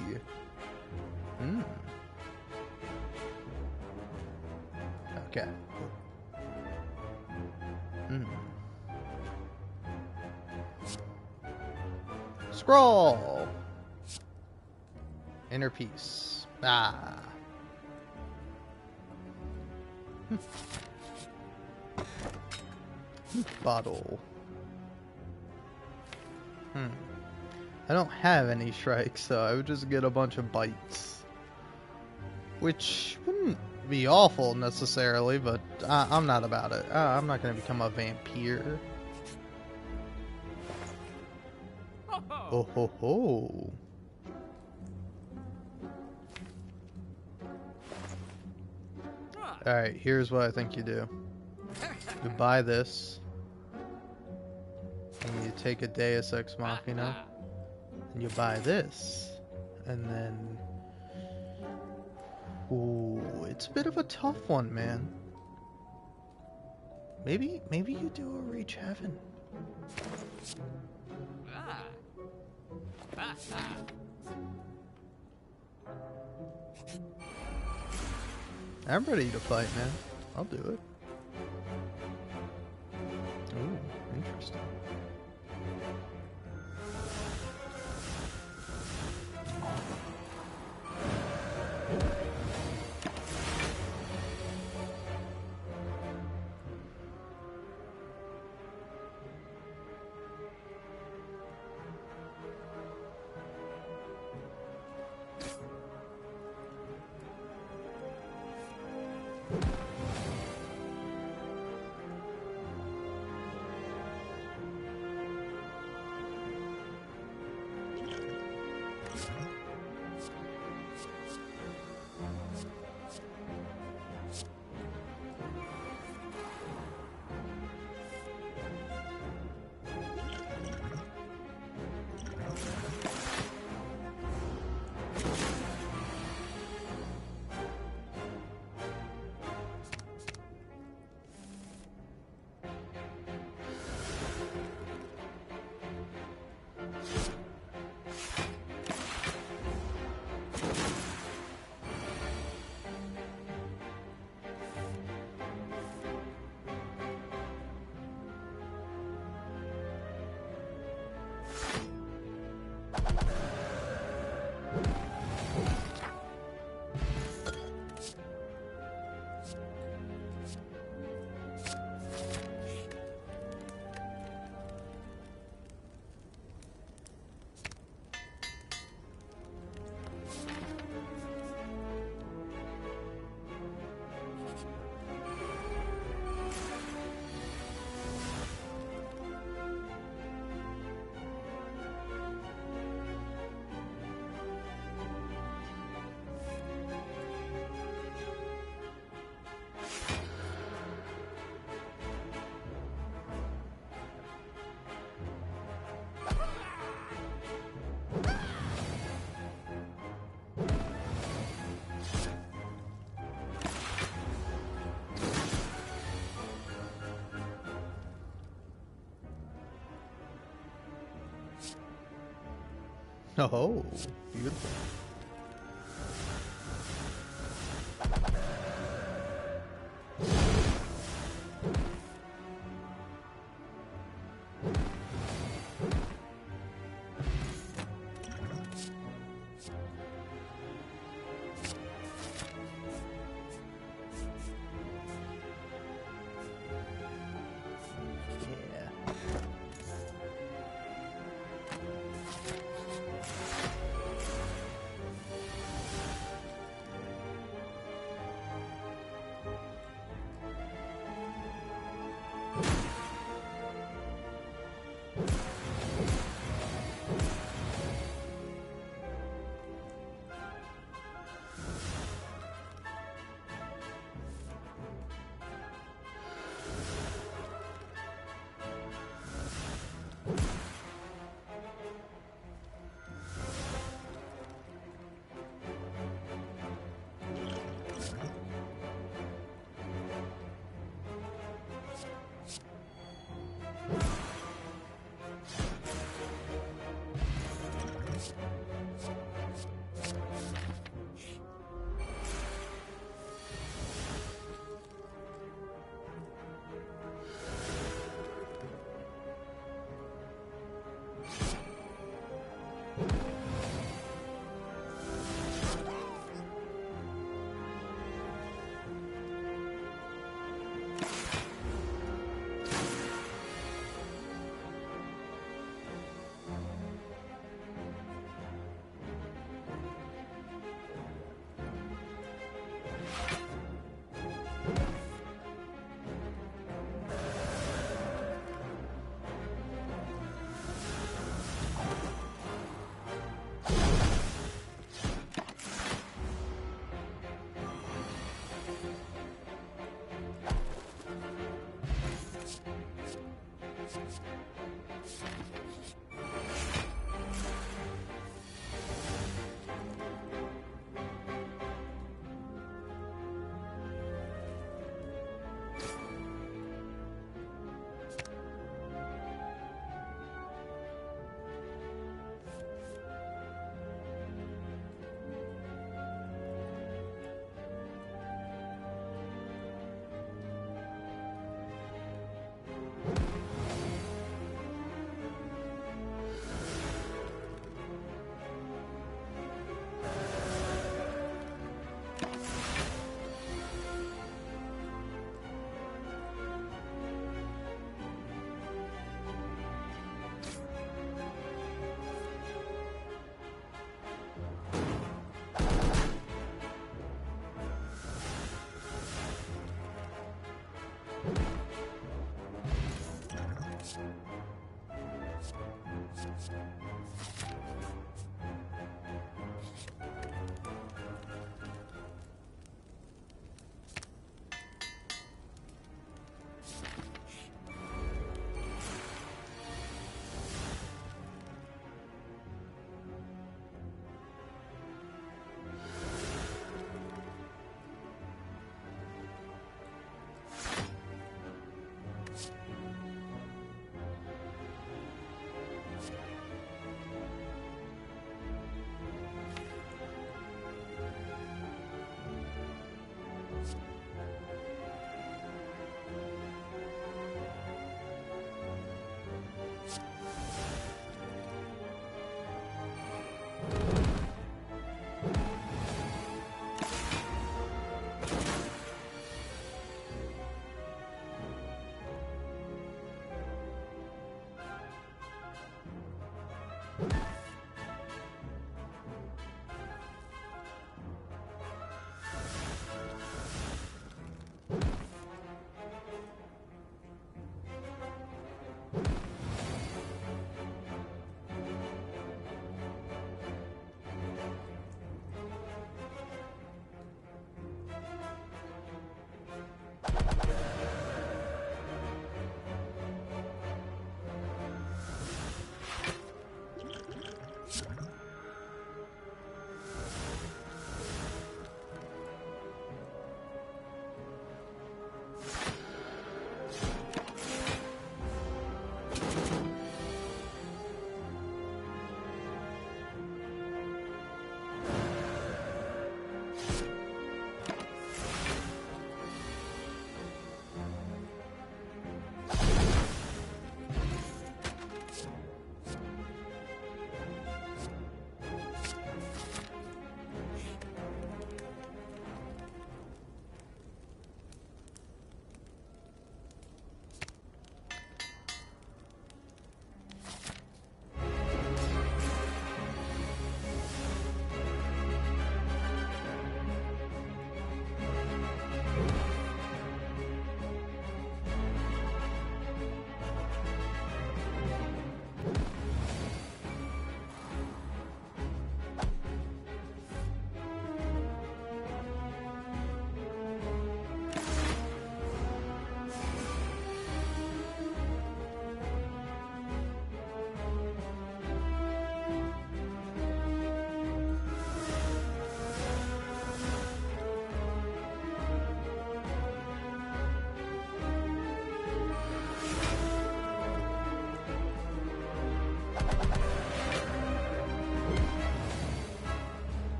Speaker 1: Hmm. Okay. Hmm. Scroll! Inner peace. Ah. Bottle. I don't have any strikes, so I would just get a bunch of bites. Which wouldn't be awful necessarily, but I'm not about it. I'm not going to become a vampire. Oh ho ho. Alright, here's what I think you do. You buy this. And you take a Deus Ex Machina. And you buy this. And then... Ooh, it's a bit of a tough one, man. Maybe you do a Reach Heaven. I'm ready to fight, man. I'll do it. Ooh, interesting. Oh, beautiful.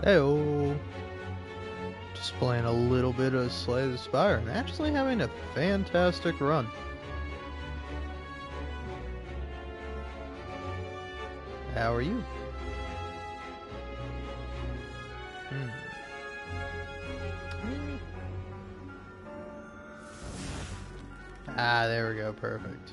Speaker 1: Hey-oh. Just playing a little bit of Slay the Spire and actually having a fantastic run. How are you? Ah, there we go, perfect.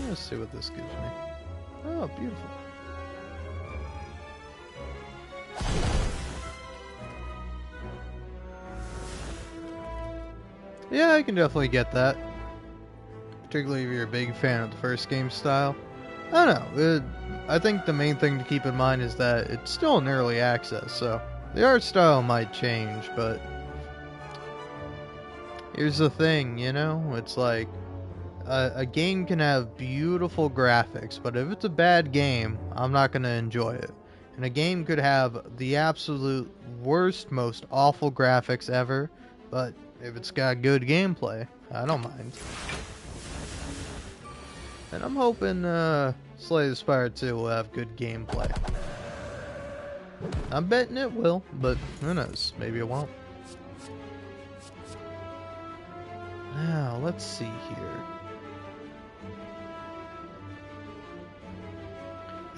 Speaker 1: Let's see what this gives me. Oh, beautiful. Yeah, I can definitely get that. Particularly if you're a big fan of the first game style. I don't know. I think the main thing to keep in mind is that it's still in early access, so the art style might change, but here's the thing, you know? It's like a game can have beautiful graphics, but if it's a bad game, I'm not going to enjoy it. And a game could have the absolute worst, most awful graphics ever, but if it's got good gameplay, I don't mind. And I'm hoping Slay the Spire 2 will have good gameplay. I'm betting it will, but who knows? Maybe it won't. Now, let's see here.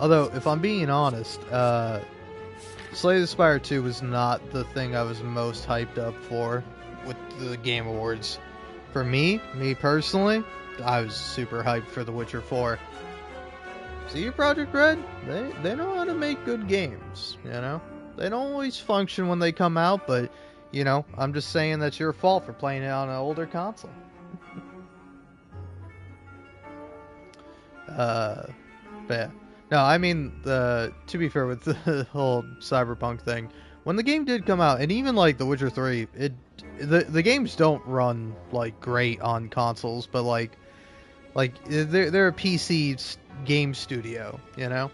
Speaker 1: Although, if I'm being honest, Slay the Spire 2 was not the thing I was most hyped up for with the Game Awards. For me personally, I was super hyped for The Witcher 4. CD Projekt Red, they know how to make good games, you know? They don't always function when they come out, but, you know, I'm just saying that's your fault for playing it on an older console. But yeah. No, I mean, to be fair with the whole Cyberpunk thing, when the game did come out, and even like The Witcher 3, the games don't run like great on consoles, but like they're a PC game studio, you know?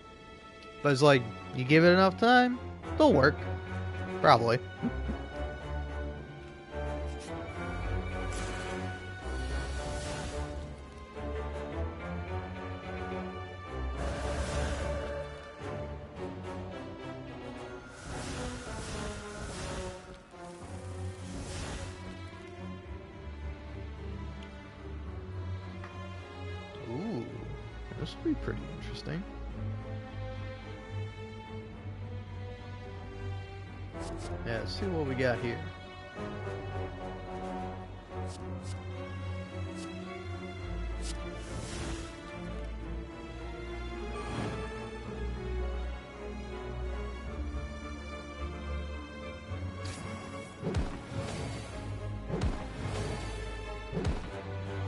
Speaker 1: But it's like, you give it enough time, they'll work. Probably. Ooh, this will be pretty interesting. Yeah, let's see what we got here.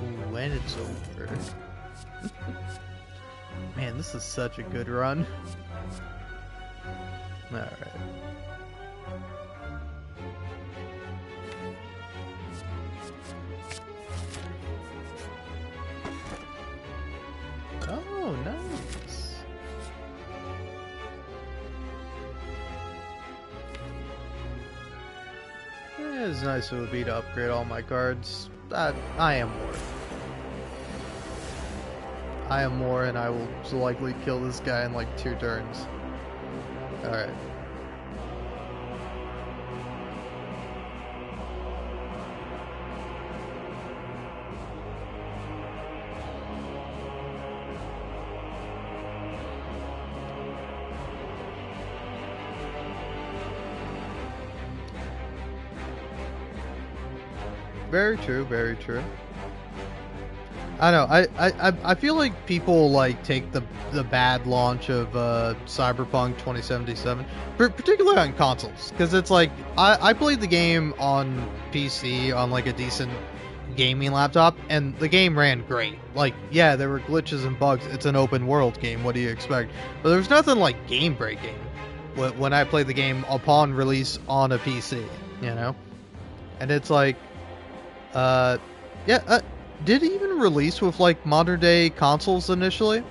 Speaker 1: Ooh, and it's over. Man, this is such a good run. Alright. Oh, nice. Yeah, it's nice it would be to upgrade all my cards. I am more. I am more, and I will likely kill this guy in like 2 turns. Alright. Very true, very true. I know. I feel like people like take the bad launch of Cyberpunk 2077, particularly on consoles, because it's like I played the game on PC on like a decent gaming laptop, and the game ran great. Like, yeah, there were glitches and bugs. It's an open world game. What do you expect? But there was nothing like game breaking when I played the game upon release on a PC. You know. And it's like, uh, yeah, did it even release with like modern day consoles initially?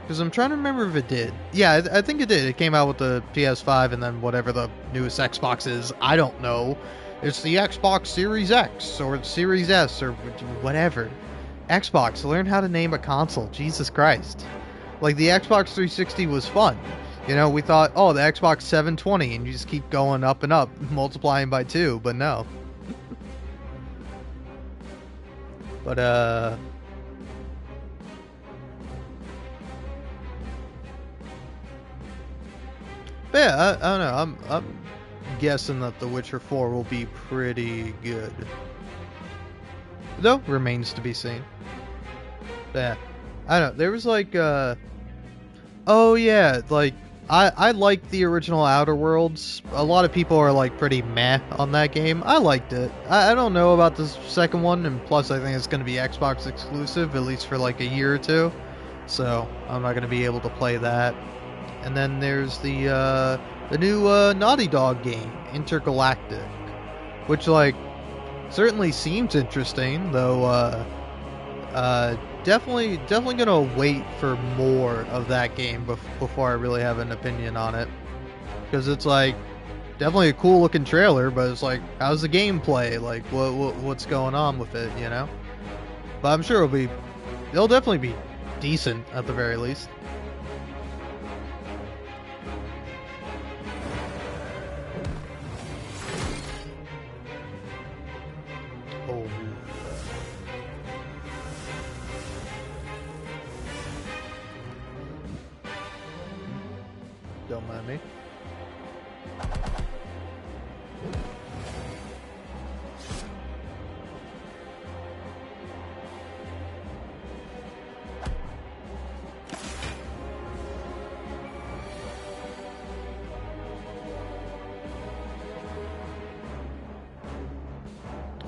Speaker 1: Because I'm trying to remember if it did. Yeah, I think it did. It came out with the PS5 and then whatever the newest Xbox is. I don't know. It's the Xbox Series X or the Series S or whatever. Xbox, learn how to name a console. Jesus Christ. Like, the Xbox 360 was fun. You know, we thought, oh, the Xbox 720, and you just keep going up and up, multiplying by 2, but no. But, yeah, I don't know. I'm guessing that The Witcher 4 will be pretty good. Though, remains to be seen. Yeah. I don't know. There was like, oh yeah, like, I liked the original Outer Worlds. A lot of people are like pretty meh on that game. I liked it. I don't know about the second one, and plus I think it's going to be Xbox exclusive, at least for like a year or two. So, I'm not going to be able to play that. And then there's the new Naughty Dog game, Intergalactic, which like certainly seems interesting, though definitely gonna wait for more of that game before I really have an opinion on it, because it's like definitely a cool looking trailer, but it's like, how's the gameplay, like what's going on with it, you know? But I'm sure it'll definitely be decent at the very least. Oh, don't mind me.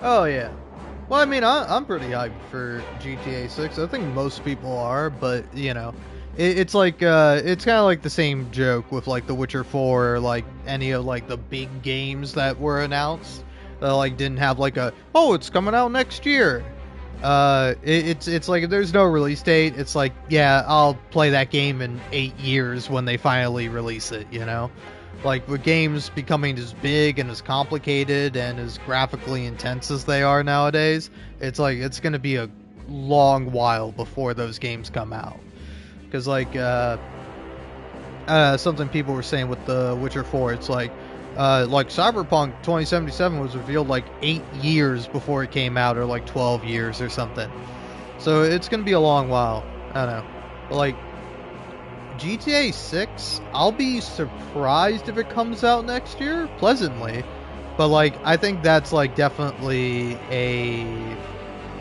Speaker 1: Oh yeah. Well, I mean, I'm pretty hyped for GTA 6. I think most people are, but you know, it's like it's kind of like the same joke with like The Witcher 4, or like any of like the big games that were announced that like didn't have like oh, it's coming out next year. It's like, if there's no release date, it's like, yeah, I'll play that game in 8 years when they finally release it, you know? Like, with games becoming as big and as complicated and as graphically intense as they are nowadays, it's like, it's going to be a long while before those games come out. Because, like, something people were saying with The Witcher 4, it's like Cyberpunk 2077 was revealed like 8 years before it came out, or like 12 years or something. So it's going to be a long while. I don't know. But, like, GTA 6, I'll be surprised if it comes out next year, pleasantly. But like, I think that's like definitely a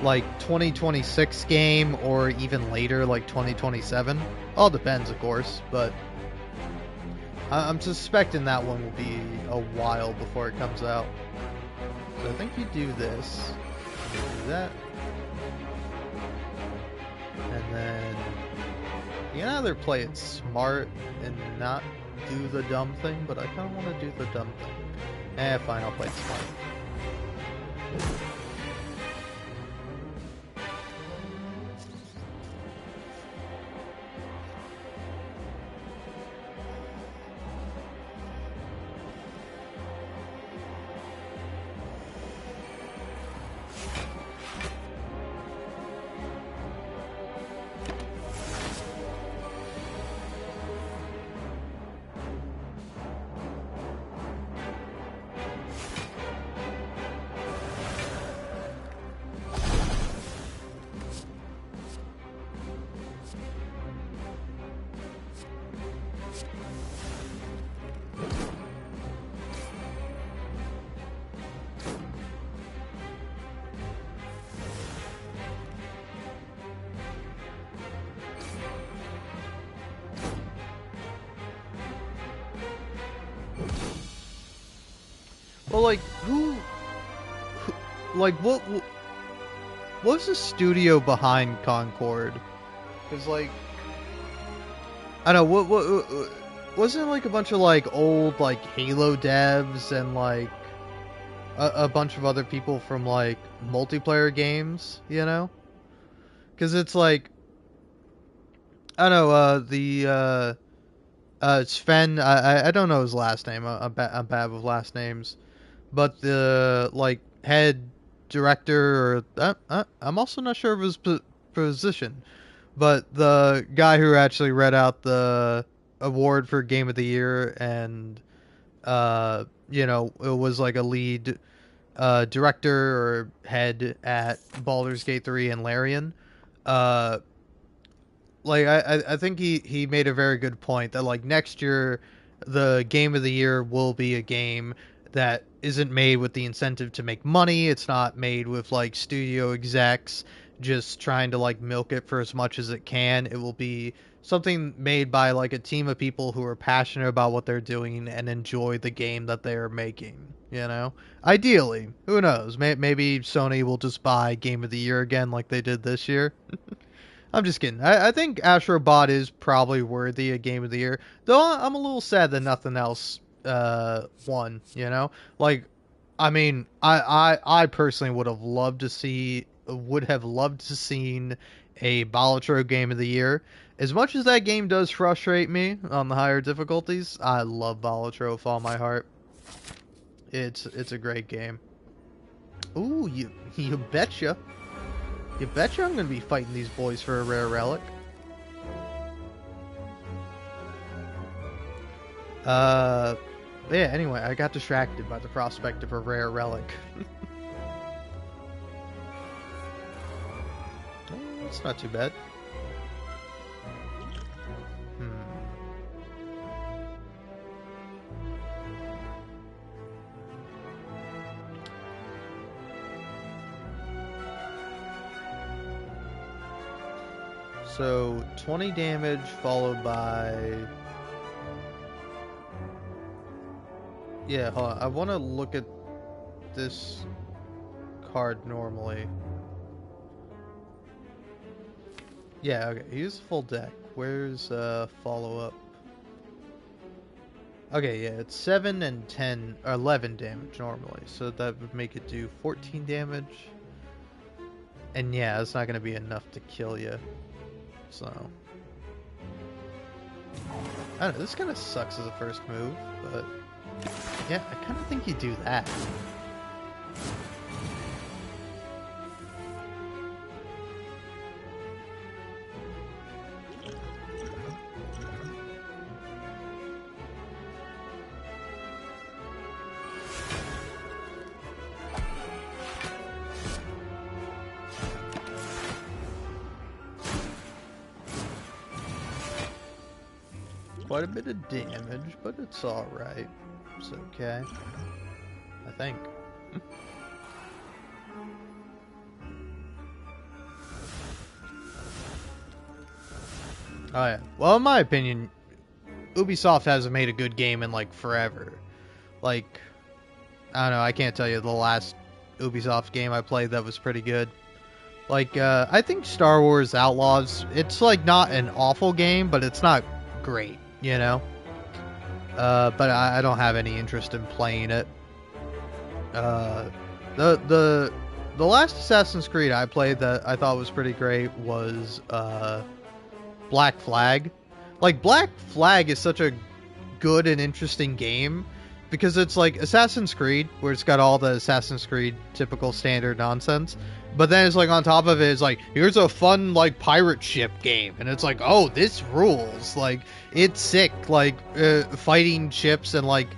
Speaker 1: like 2026 game, or even later, like 2027. All depends, of course, but I'm suspecting that one will be a while before it comes out. So I think you do this, you do that, and then you can either play it smart and not do the dumb thing, but I kind of want to do the dumb thing. Fine, I'll play it smart. Well, like, like, what's the studio behind Concord? Because, like, I don't know, wasn't it like a bunch of, like, old, like, Halo devs, and, like, a bunch of other people from like multiplayer games, you know? Because it's like, I don't know, Sven, I don't know his last name. I'm bad with last names. But the like head director, or I'm also not sure of his position, but the guy who actually read out the award for Game of the Year, and you know, it was like a lead director or head at Baldur's Gate 3 and Larian. Uh, like I think he made a very good point that like next year the game of the year will be a game that isn't made with the incentive to make money. It's not made with like studio execs just trying to like milk it for as much as it can. It will be something made by like a team of people who are passionate about what they're doing and enjoy the game that they are making, you know? Ideally, who knows? Maybe Sony will just buy Game of the Year again like they did this year. I'm just kidding. I think Astrobot is probably worthy of Game of the Year, though I'm a little sad that nothing else won. You know, like I mean, I personally would have loved to seen a Balatro Game of the Year. As much as that game does frustrate me on the higher difficulties, I love Balatro with all my heart. It's a great game. Ooh, you betcha. You betcha I'm gonna be fighting these boys for a rare relic. Uh, yeah, anyway, I got distracted by the prospect of a rare relic. It's not too bad. So, 20 damage followed by... Yeah, hold on. I want to look at this card normally. Yeah, okay. Use full deck. Where's follow-up? Okay, yeah, it's 7 and 10, or 11 damage normally. So that would make it do 14 damage. And yeah, it's not going to be enough to kill you. So... I don't know, this kind of sucks as a first move, but... Yeah, I kind of think you do that. Quite a bit of damage, but it's alright. It's okay. I think. Oh yeah. Well, in my opinion, Ubisoft hasn't made a good game in like forever. Like, I don't know, I can't tell you the last Ubisoft game I played that was pretty good. Like, I think Star Wars Outlaws, it's like not an awful game, but it's not great, you know? But I don't have any interest in playing it. The last Assassin's Creed I played that I thought was pretty great was Black Flag. Like, Black Flag is such a good and interesting game because it's like Assassin's Creed, where it's got all the Assassin's Creed typical standard nonsense, but then it's like on top of it, it's like, here's a fun like pirate ship game, and it's like, oh, this rules. Like, it's sick, like fighting ships and like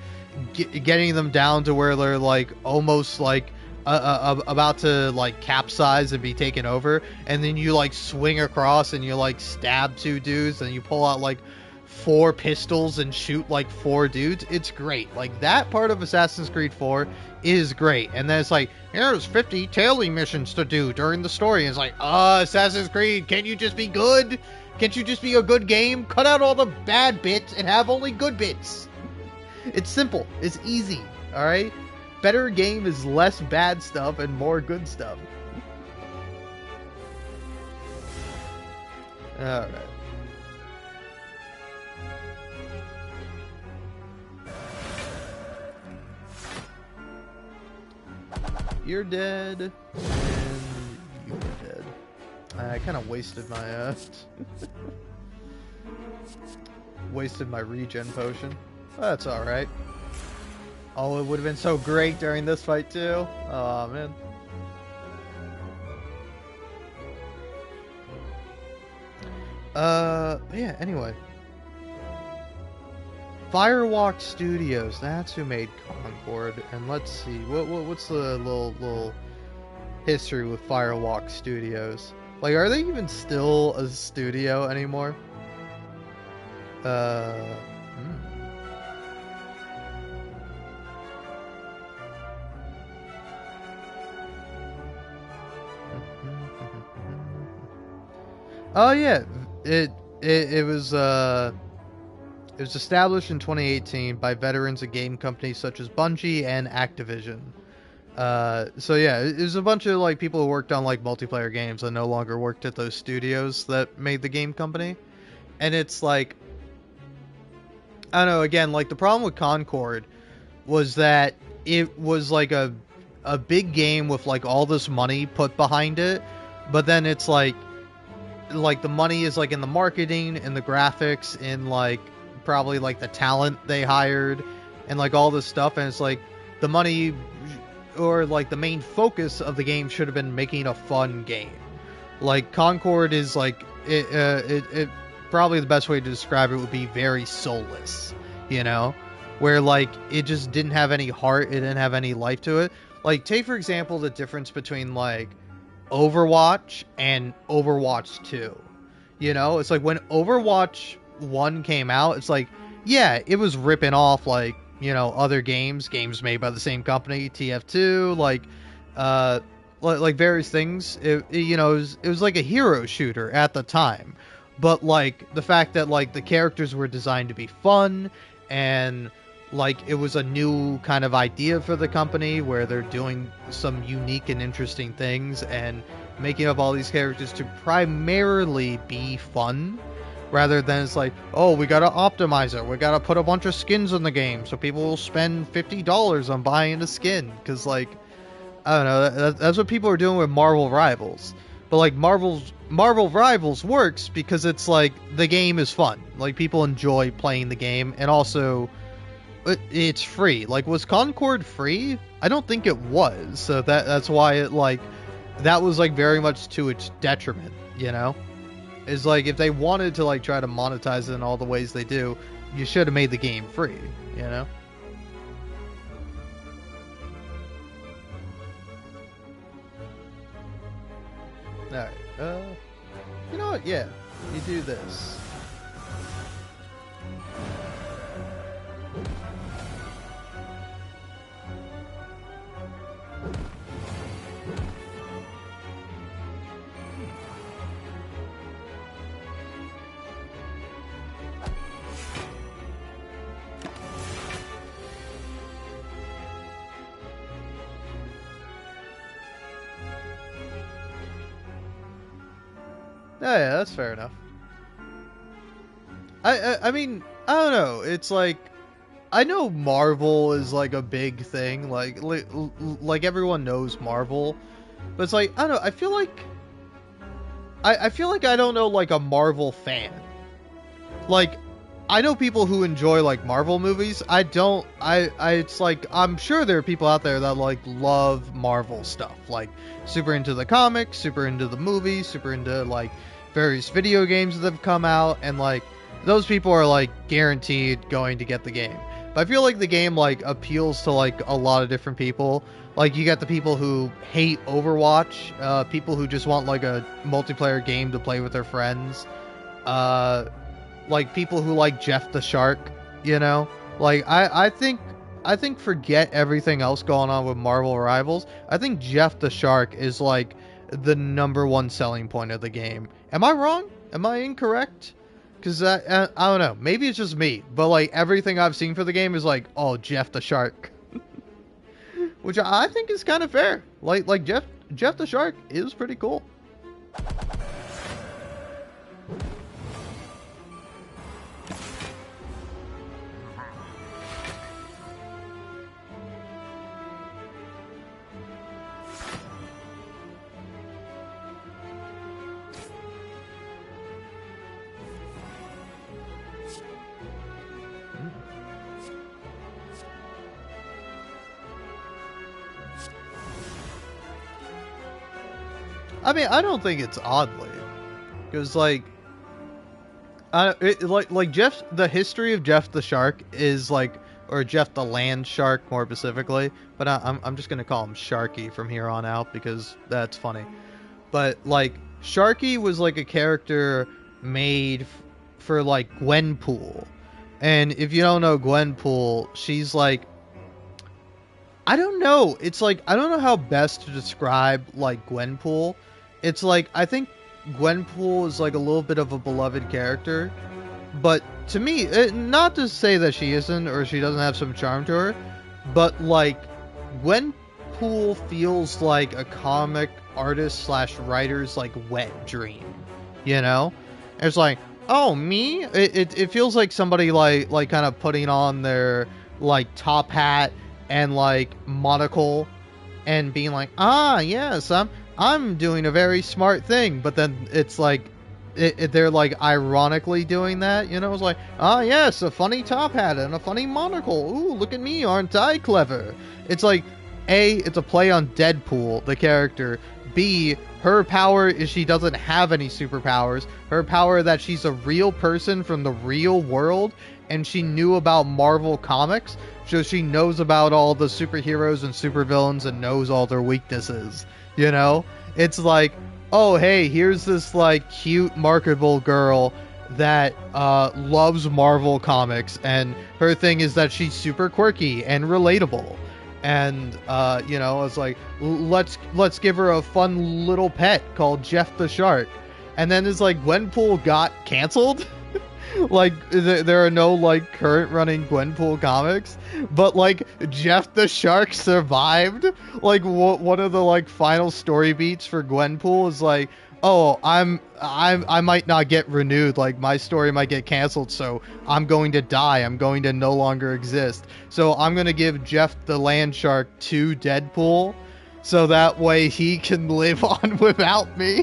Speaker 1: getting them down to where they're like almost like about to like capsize and be taken over, and then you like swing across and you like stab two dudes and you pull out like 4 pistols and shoot like 4 dudes. It's great. Like, that part of Assassin's Creed 4 is great. And then it's like, here's 50 tailing missions to do during the story. And it's like, Assassin's Creed, can't you just be good? Can't you just be a good game? Cut out all the bad bits and have only good bits. It's simple. It's easy. Alright? Better game is less bad stuff and more good stuff. Alright. You're dead, and you're dead. I kind of wasted my wasted my regen potion. That's all right. Oh, it would have been so great during this fight too. Oh man. Yeah. Anyway, Firewalk Studios. That's who made Concord. And let's see, what's the little history with Firewalk Studios? Like, are they even still a studio anymore? Oh yeah, it was established in 2018 by veterans of game companies such as Bungie and Activision. So yeah, it was a bunch of like people who worked on like multiplayer games that no longer worked at those studios that made the game company. And it's like, I don't know, again, like the problem with Concord was that it was like a big game with like all this money put behind it, but then it's like the money is like in the marketing and the graphics and like probably like the talent they hired and like all this stuff, and it's like the money or like the main focus of the game should have been making a fun game. Like Concord is like it probably the best way to describe it would be very soulless, you know, where like it just didn't have any heart, it didn't have any life to it. Like take for example the difference between like Overwatch and Overwatch 2. You know, it's like when Overwatch 1 came out, it's like, yeah, it was ripping off like, you know, other games made by the same company, TF2, like various things. You know, it was like a hero shooter at the time. But like the fact that like the characters were designed to be fun, and like it was a new kind of idea for the company where they're doing some unique and interesting things and making up all these characters to primarily be fun, rather than it's like, oh, we gotta optimize it, we gotta put a bunch of skins in the game so people will spend $50 on buying a skin, because like, I don't know, that's what people are doing with Marvel Rivals. But like Marvel Rivals works because it's like the game is fun, like people enjoy playing the game, and also it's free. Like, was Concord free? I don't think it was. So that's why it like that was like very much to its detriment, you know? Is like if they wanted to like try to monetize it in all the ways they do, you should have made the game free, you know? Alright, you know what? Yeah, you do this. Oh, yeah, that's fair enough. I mean, I don't know. It's like, I know Marvel is like a big thing. Like everyone knows Marvel, but it's like, I don't know. I feel like I don't know like a Marvel fan. Like, I know people who enjoy like Marvel movies. It's like, I'm sure there are people out there that like love Marvel stuff, like super into the comics, super into the movies, super into like various video games that have come out, and like those people are like guaranteed going to get the game. But I feel like the game like appeals to like a lot of different people. Like you got the people who hate Overwatch, people who just want like a multiplayer game to play with their friends, like people who like Jeff the Shark, you know? Like I think forget everything else going on with Marvel Rivals. I think Jeff the Shark is like the #1 selling point of the game. Am I wrong? Am I incorrect? Because I don't know. Maybe it's just me, but like everything I've seen for the game is like, oh, Jeff the Shark, which I think is kind of fair. Like Jeff the Shark is pretty cool. I mean, I don't think it's oddly, because like, like Jeff, the history of Jeff the Shark is like, or Jeff the Land Shark more specifically, but I'm just gonna call him Sharky from here on out because that's funny. But like, Sharky was like a character made for like Gwenpool, and if you don't know Gwenpool, she's like, I don't know. It's like, I don't know how best to describe like Gwenpool. It's like, I think Gwenpool is like a little bit of a beloved character, but to me, not to say that she isn't or she doesn't have some charm to her, but like Gwenpool feels like a comic artist slash writer's like wet dream, you know? It's like, oh, me? It feels like somebody like kind of putting on their like top hat and like monocle and being like, ah, yes, I'm doing a very smart thing, but then it's like they're like ironically doing that, you know? It's like, ah, yes, a funny top hat and a funny monocle. Ooh, look at me, aren't I clever? It's like, A, it's a play on Deadpool, the character. B, her power is she doesn't have any superpowers. Her power that she's a real person from the real world, and she knew about Marvel Comics, so she knows about all the superheroes and supervillains and knows all their weaknesses, you know? It's like, oh, hey, here's this, like, cute, marketable girl that loves Marvel Comics, and her thing is that she's super quirky and relatable. And, you know, it's like, let's give her a fun little pet called Jeff the Shark. And then it's like, Gwenpool got canceled. Like, there are no, like, current running Gwenpool comics. But, like, Jeff the Shark survived. Like, one of the, like, final story beats for Gwenpool is like, oh, I might not get renewed. Like, my story might get canceled, so I'm going to die. I'm going to no longer exist. So I'm going to give Jeff the Land Shark to Deadpool, so that way he can live on without me.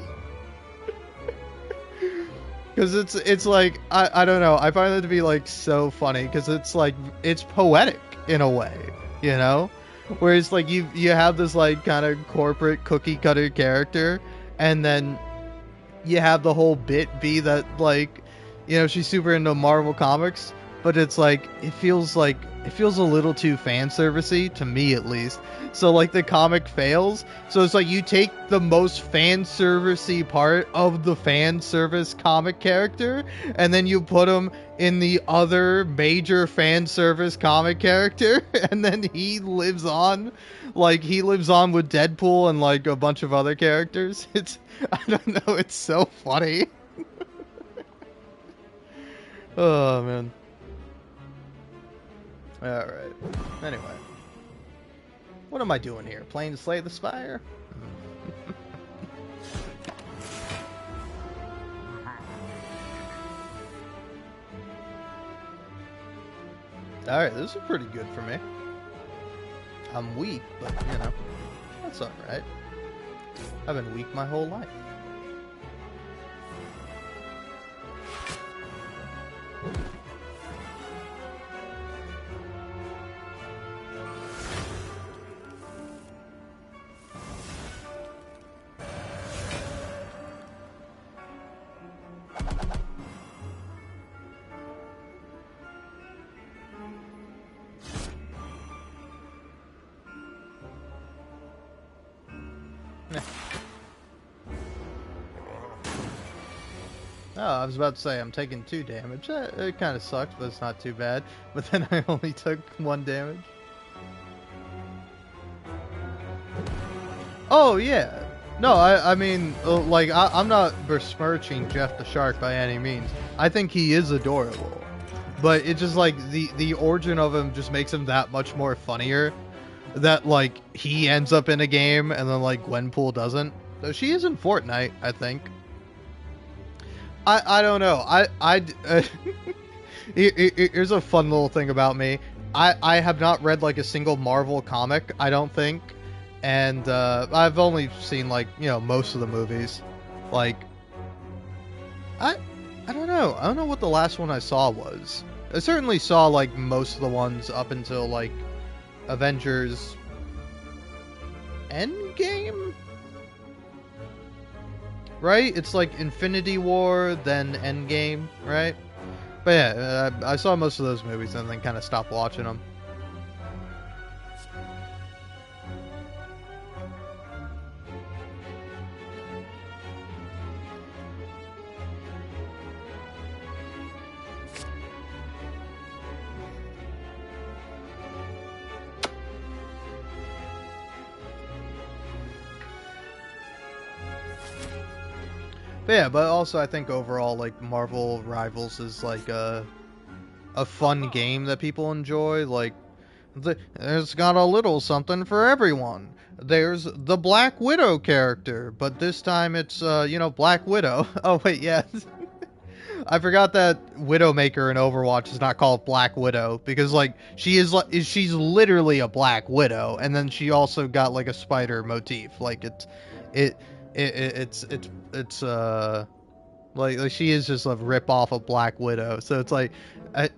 Speaker 1: Because it's like, I don't know. I find it to be, like, so funny, because it's, like, it's poetic in a way, you know? Whereas, like, you have this, like, kind of corporate cookie-cutter character, and then you have the whole bit be that, like, you know, she's super into Marvel Comics, but it's like, it feels a little too fan servicey to me, at least. So like the comic fails, so it's like you take the most fan servicey part of the fan service comic character and then you put him in the other major fan service comic character, and then he lives on with Deadpool and like a bunch of other characters. It's, I don't know, it's so funny. Oh man. Alright. Anyway. What am I doing here? Playing Slay the Spire? Alright, this is pretty good for me. I'm weak, but, you know, that's alright. I've been weak my whole life. Oh, I was about to say, I'm taking 2 damage. It kind of sucks, but it's not too bad. But then I only took 1 damage. Oh, yeah. No, I mean, like, I'm not besmirching Jeff the Shark by any means. I think he is adorable. But it's just, like, the origin of him just makes him that much more funnier. That, like, he ends up in a game, and then, like, Gwenpool doesn't. So she is in Fortnite, I think. I don't know. Here's a fun little thing about me. I have not read like a single Marvel comic, I don't think, and I've only seen like, you know, most of the movies. Like, I don't know. I don't know what the last one I saw was. I certainly saw like most of the ones up until like Avengers Endgame. right? It's like Infinity War, then Endgame, right? But yeah, I saw most of those movies and then kind of stopped watching them. But yeah, but also I think overall, like, Marvel Rivals is like a fun game that people enjoy. Like, it's got a little something for everyone. There's the Black Widow character, but this time it's Black Widow. Oh wait, yeah. I forgot that Widowmaker in Overwatch is not called Black Widow because like she's literally a Black Widow, and then she also got like a spider motif. Like it, it's like she is just a rip off of Black Widow. So it's like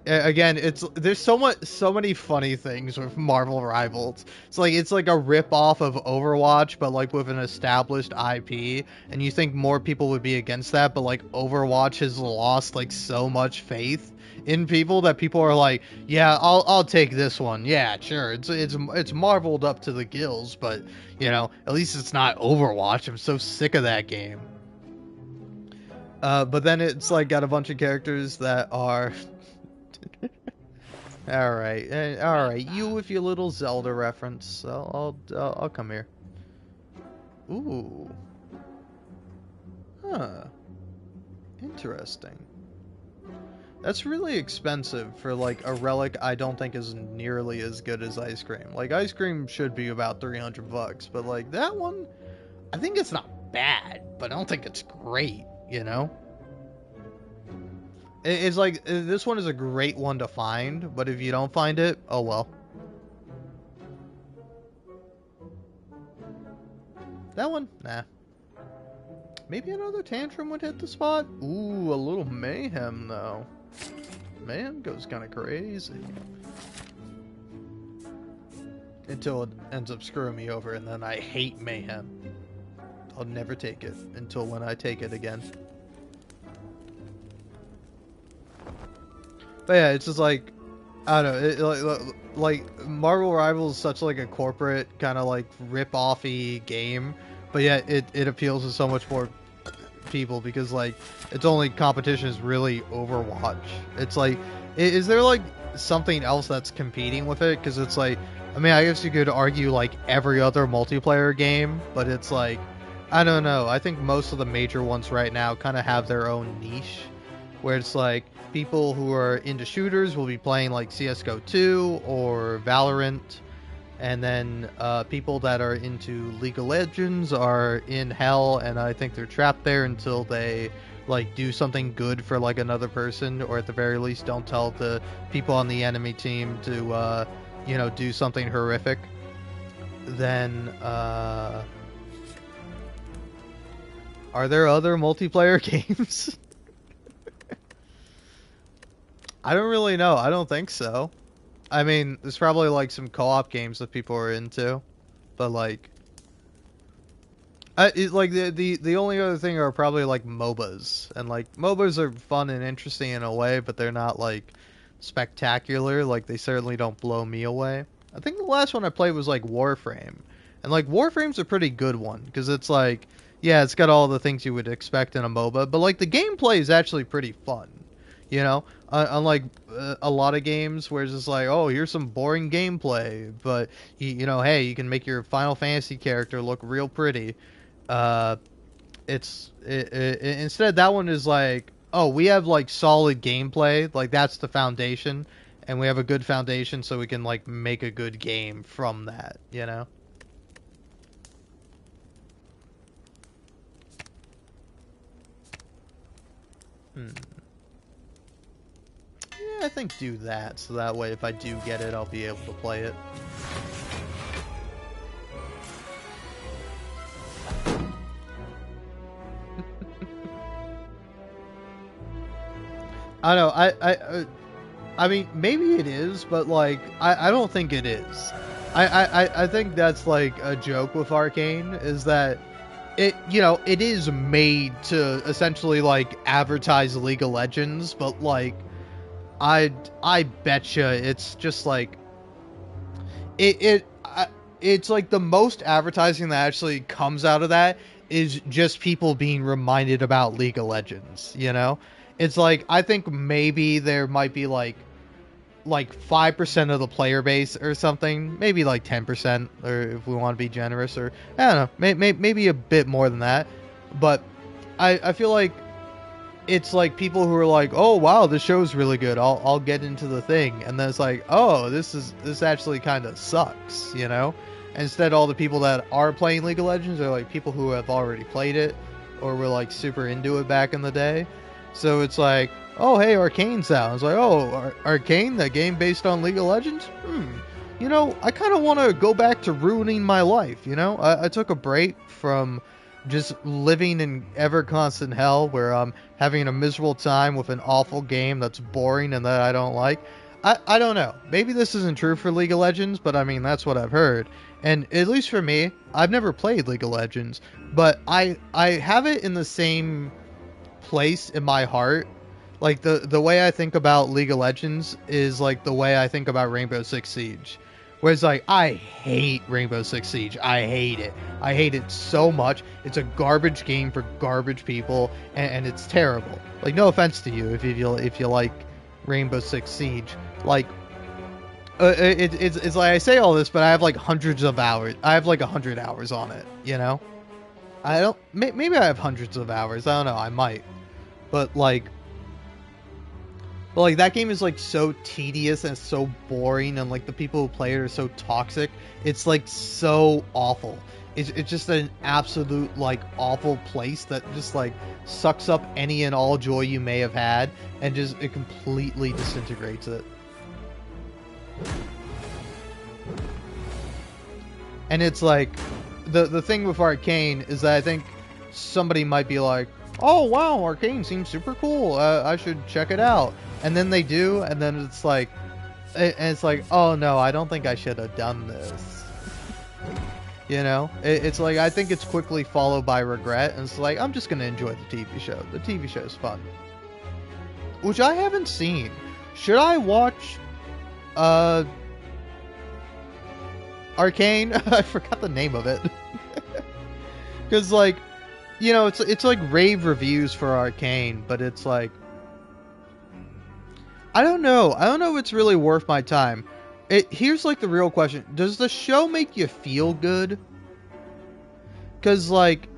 Speaker 1: again, there's so many funny things with Marvel Rivals. It's like a rip off of Overwatch, but like with an established IP. And you think more people would be against that, but like Overwatch has lost like so much faith in people that people are like, yeah, I'll take this one. Yeah, sure. It's marveled up to the gills, but at least it's not Overwatch. I'm so sick of that game. But then it's like got a bunch of characters that are all right, you with your little Zelda reference. I'll come here. Ooh, huh, interesting. That's really expensive for like a relic I don't think is nearly as good as ice cream. Like ice cream should be about $300, but like that one, I think it's not bad, but I don't think it's great. It's like, this one is a great one to find, but if you don't find it, oh well. That one? Nah. Maybe another Tantrum would hit the spot? Ooh, a little Mayhem, though. Mayhem goes kind of crazy. Until it ends up screwing me over, and then I hate Mayhem. I'll never take it until when I take it again. But yeah, it's just like, I don't know, like Marvel Rivals is such like a corporate kind of like rip-offy game, but yet it appeals to so much more people because like its only competition is really Overwatch. It's like, is there like something else that's competing with it? Because it's like, I mean, I guess you could argue like every other multiplayer game, but it's like, I don't know. I think most of the major ones right now kind of have their own niche, where it's like people who are into shooters will be playing like CS:GO 2 or Valorant, and then people that are into League of Legends are in hell, and I think they're trapped there until they like do something good for like another person, or at the very least don't tell the people on the enemy team to do something horrific. Then are there other multiplayer games? I don't really know. I don't think so. I mean, there's probably like some co-op games that people are into, but like, the only other thing are probably like MOBAs, and like MOBAs are fun and interesting in a way, but they're not like spectacular. Like they certainly don't blow me away. I think the last one I played was like Warframe, and like Warframe's a pretty good one because it's like, yeah, it's got all the things you would expect in a MOBA, but like the gameplay is actually pretty fun. Unlike a lot of games where it's just like, oh, here's some boring gameplay, but hey, you can make your Final Fantasy character look real pretty. Instead, that one is like, oh, we have like solid gameplay, like that's the foundation, and we have a good foundation, so we can like make a good game from that. I think do that, so that way if I do get it, I'll be able to play it. I don't know, I mean, maybe it is, but like, I don't think it is. I think that's like a joke with Arcane, is that it is made to essentially like advertise League of Legends, but like I betcha it's just like it's like the most advertising that actually comes out of that is just people being reminded about League of Legends, you know? It's like I think maybe there might be like 5% of the player base or something, maybe like 10%, or if we want to be generous, or I don't know, maybe a bit more than that. But I feel like it's like people who are like, oh wow, this show's really good, I'll get into the thing, and then it's like, oh, this actually kind of sucks, you know? Instead, all the people that are playing League of Legends are like people who have already played it or were like super into it back in the day. So it's like, oh hey, Arcane's out. It's like, oh, Arcane, that game based on League of Legends? You know, I kind of want to go back to ruining my life, you know? I took a break from just living in ever constant hell where I'm having a miserable time with an awful game that's boring and that I don't like. I don't know. Maybe this isn't true for League of Legends, but I mean, that's what I've heard. And at least for me, I've never played League of Legends, but I have it in the same place in my heart. Like the way I think about League of Legends is like the way I think about Rainbow Six Siege. Where it's like, I hate Rainbow Six Siege. I hate it. I hate it so much. It's a garbage game for garbage people, and it's terrible. Like, no offense to you if you like Rainbow Six Siege. Like, it's like I say all this, but I have like hundreds of hours. I have like 100 hours on it, you know? I don't... Maybe I have hundreds of hours. I don't know. I might. But like that game is like so tedious and so boring, and like the people who play it are so toxic. It's like so awful. It's just an absolute like awful place that just like sucks up any and all joy you may have had, and just it completely disintegrates it. And it's like the thing with Arcane is that I think somebody might be like, oh wow, Arcane seems super cool, I should check it out. And then they do, and then it's like, oh no, I don't think I should have done this. You know? It's like, I think it's quickly followed by regret, and it's like, I'm just gonna enjoy the TV show. The TV show's fun. Which I haven't seen. Should I watch, Arcane? I forgot the name of it. Because, like, you know, it's like rave reviews for Arcane, but it's like, I don't know if it's really worth my time. Here's like the real question. Does the show make you feel good? Because like,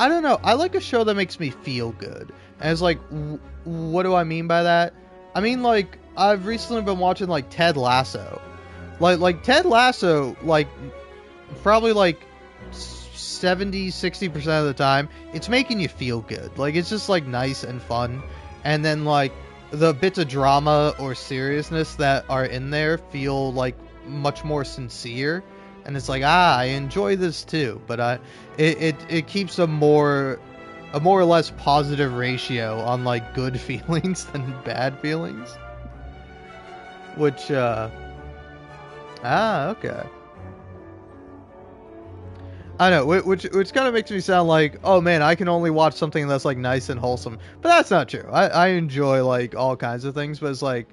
Speaker 1: I don't know. I like a show that makes me feel good. And it's like, what do I mean by that? I mean, like, I've recently been watching like Ted Lasso. Like Ted Lasso, like, probably like 70-60% of the time, it's making you feel good. Like, it's just like nice and fun. And then like, the bits of drama or seriousness that are in there feel like much more sincere, and it's like, I enjoy this too. But it keeps a more or less positive ratio on like good feelings than bad feelings. Which okay. I know, which kind of makes me sound like, oh man, I can only watch something that's like nice and wholesome. But that's not true. I enjoy like all kinds of things, but it's like,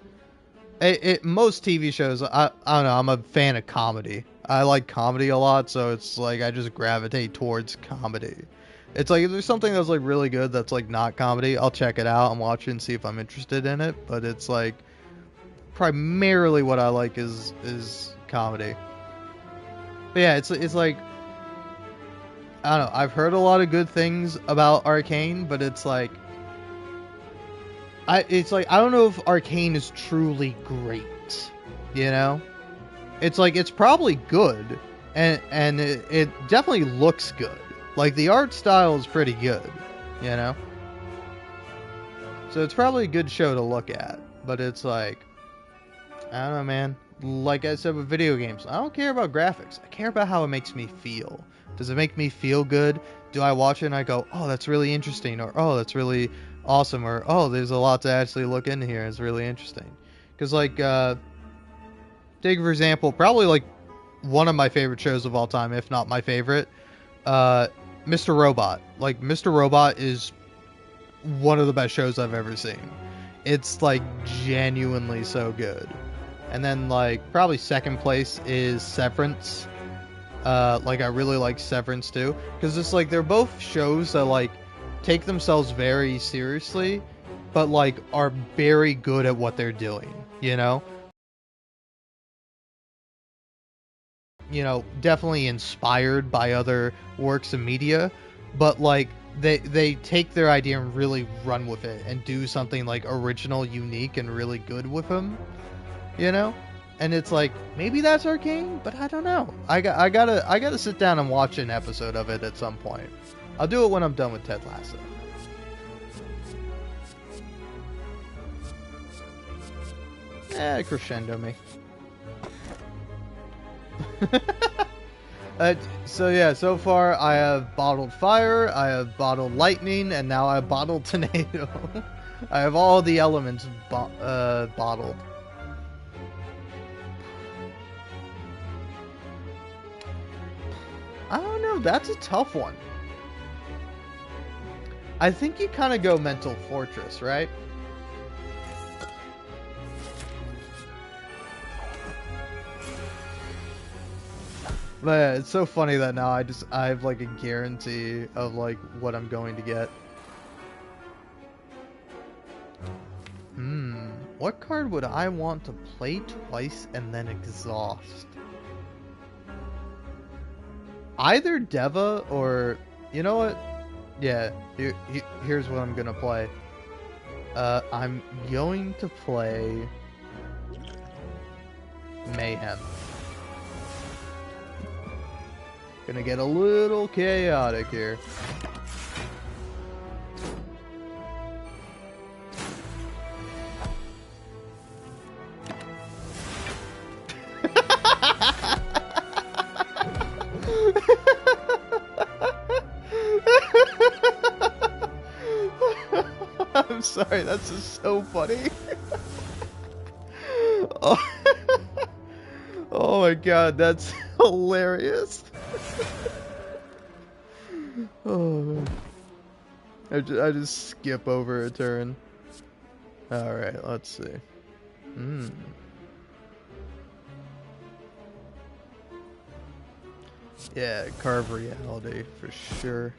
Speaker 1: most TV shows, I don't know, I'm a fan of comedy. I like comedy a lot, so it's like I just gravitate towards comedy. It's like if there's something that's like really good that's like not comedy, I'll check it out and watch it and see if I'm interested in it. But it's like, primarily what I like is comedy. But yeah, it's like, I don't know, I've heard a lot of good things about Arcane, but it's like, I don't know if Arcane is truly great, you know? It's like, it's probably good, and it definitely looks good. Like, the art style is pretty good, you know? So it's probably a good show to look at, but it's like, I don't know, man. Like I said with video games, I don't care about graphics. I care about how it makes me feel. Does it make me feel good? Do I watch it and I go, oh, that's really interesting, or oh, that's really awesome, or oh, there's a lot to actually look into here, it's really interesting. Because like, take for example, probably like one of my favorite shows of all time, if not my favorite, Mr. Robot. Like, Mr. Robot is one of the best shows I've ever seen. It's like genuinely so good. And then like probably second place is Severance. Like I really like Severance too, because it's like they're both shows that like take themselves very seriously, but like are very good at what they're doing. Definitely inspired by other works of media, but like they take their idea and really run with it and do something like original, unique, and really good with them. And it's like maybe that's Arcane, but I don't know. I gotta sit down and watch an episode of it at some point. I'll do it when I'm done with Ted Lasso. Crescendo me. So far I have bottled fire, I have bottled lightning, and now I have bottled tornado. I have all the elements bottled. I don't know, that's a tough one. I think you kind of go Mental Fortress, right? But yeah, it's so funny that now I have like a guarantee of like what I'm going to get. What card would I want to play twice and then exhaust? Either Deva or, you know what? Yeah, here's what I'm gonna play. I'm going to play Mayhem. Gonna get a little chaotic here. I'm sorry, that's just so funny. Oh my god, that's hilarious. Oh man. I just skip over a turn. Alright, let's see. Yeah, Carve Reality for sure.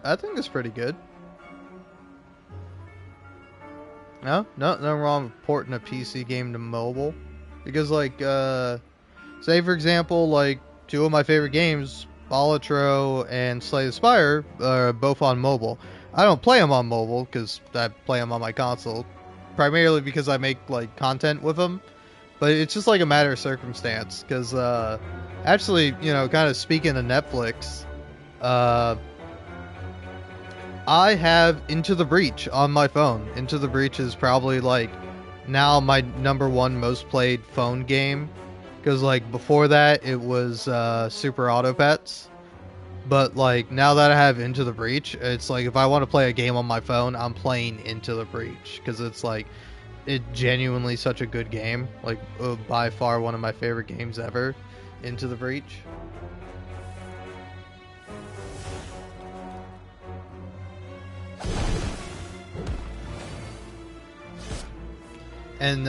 Speaker 1: I think it's pretty good. No, nothing wrong with porting a PC game to mobile. Because, like, say, for example, like, two of my favorite games, Balatro and Slay the Spire, are both on mobile. I don't play them on mobile, because I play them on my console. Primarily because I make, like, content with them. But it's just, like, a matter of circumstance. Because, actually, kind of speaking of Netflix, I have Into the Breach on my phone. Into the Breach is probably like now my #1 most played phone game, because like before that it was Super Auto Pets. But like now that I have Into the Breach, it's like if I want to play a game on my phone, I'm playing Into the Breach, because it's like genuinely such a good game. Like by far one of my favorite games ever, Into the Breach. And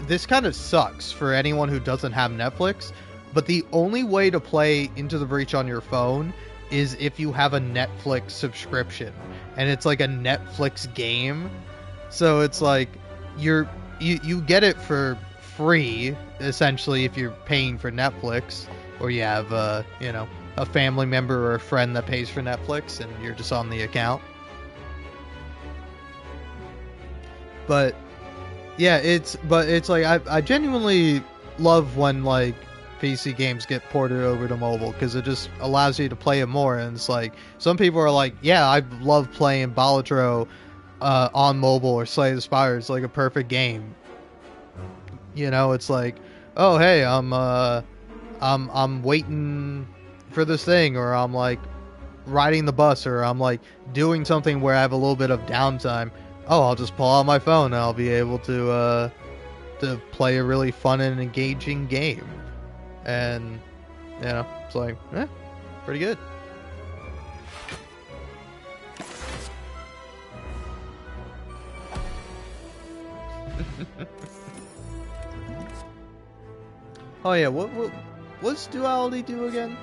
Speaker 1: this kind of sucks for anyone who doesn't have Netflix, but the only way to play Into the Breach on your phone is if you have a Netflix subscription, and it's like a Netflix game. So it's like you get it for free essentially if you're paying for Netflix, or you have a family member or a friend that pays for Netflix and you're just on the account. But yeah, it's like I genuinely love when like PC games get ported over to mobile because it just allows you to play it more. And it's like some people are like, yeah, I love playing Balatro on mobile, or Slay the Spire. It's like a perfect game. You know, it's like, oh hey, I'm waiting for this thing, or I'm like riding the bus, or I'm like doing something where I have a little bit of downtime. Oh, I'll just pull out my phone and I'll be able to play a really fun and engaging game. And you know, it's like, pretty good. Oh yeah, what's duality do again?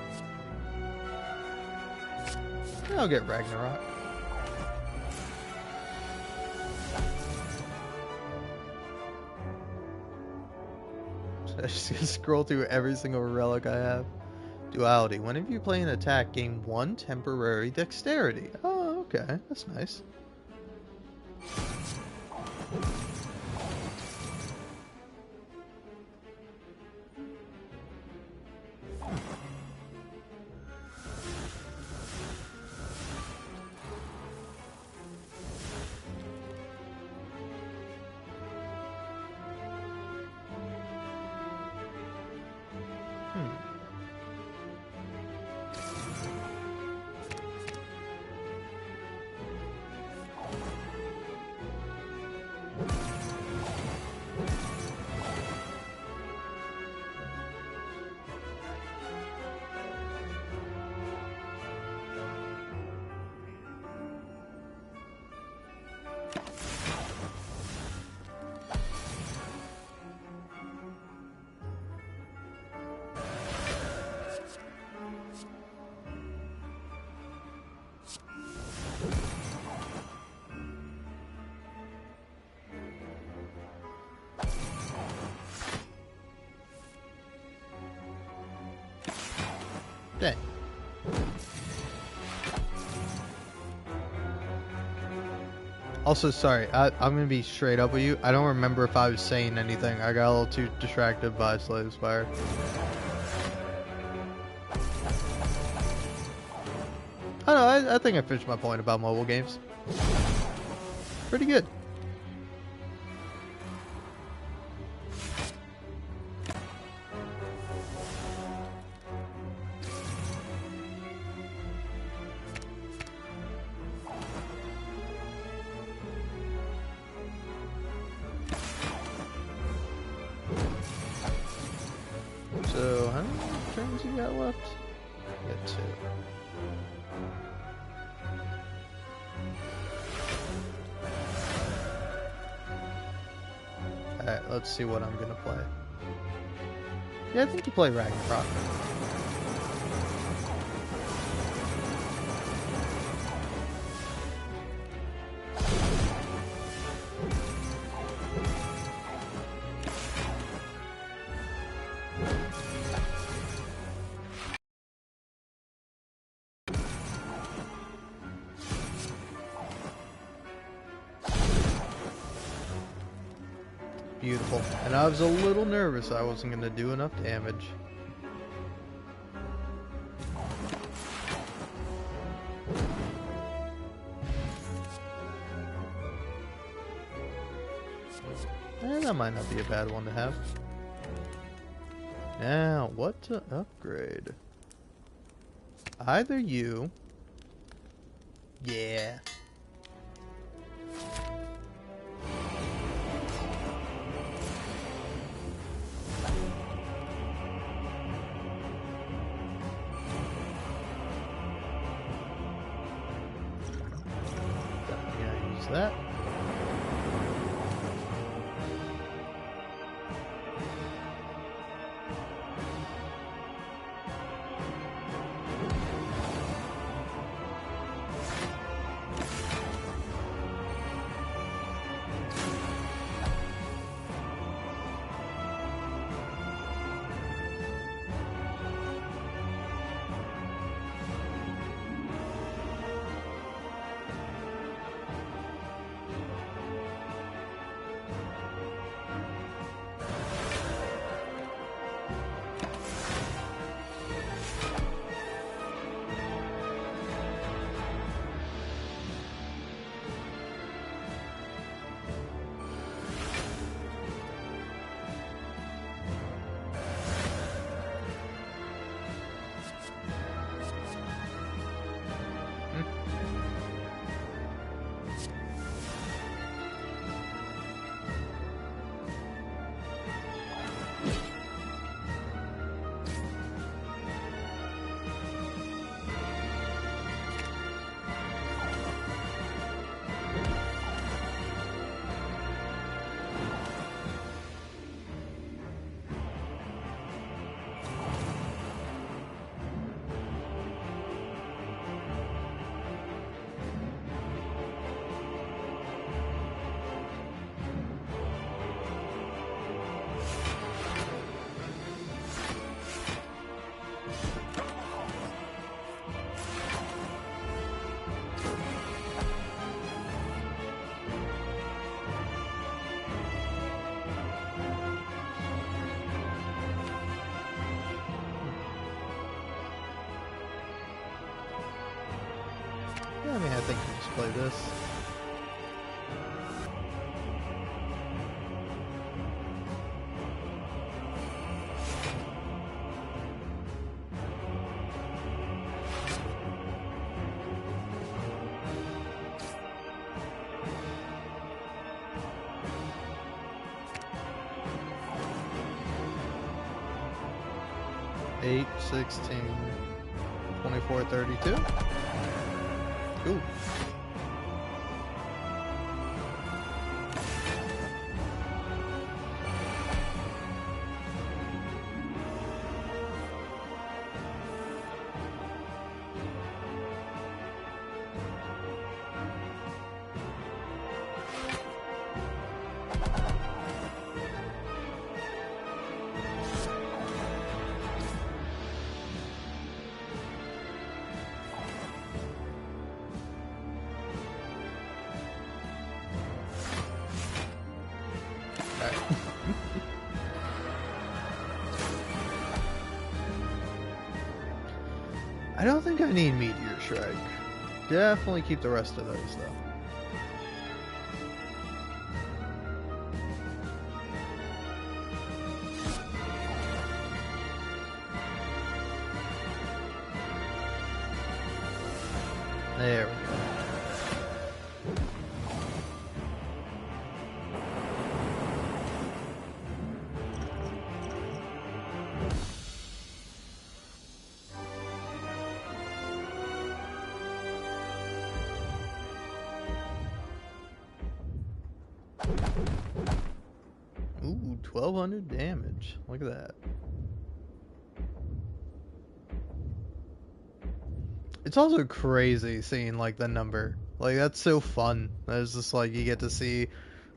Speaker 1: I'll get Ragnarok. I just gonna scroll through every single relic I have. Duality. Whenever you play an attack, gain 1 temporary dexterity. Oh, okay. That's nice. Dang. Also, sorry, I'm gonna be straight up with you. I don't remember if I was saying anything. I got a little too distracted by Slay the Spire. I don't know, I think I finished my point about mobile games. Pretty good. So, how many turns you got left? You got 2. Alright, let's see what I'm gonna play. Yeah, I think you play Ragnarok. Beautiful. And I was a little nervous I wasn't going to do enough damage. That might not be a bad one to have. Now, what to upgrade? Either you... Yeah. That. I mean, I think we just play this. Eight, 16, 24, 32. Ooh. I don't think I need Meteor Strike. Definitely keep the rest of those though. There we go. Ooh, 1200 damage. Look at that. It's also crazy seeing like the number. Like that's so fun. It's just like you get to see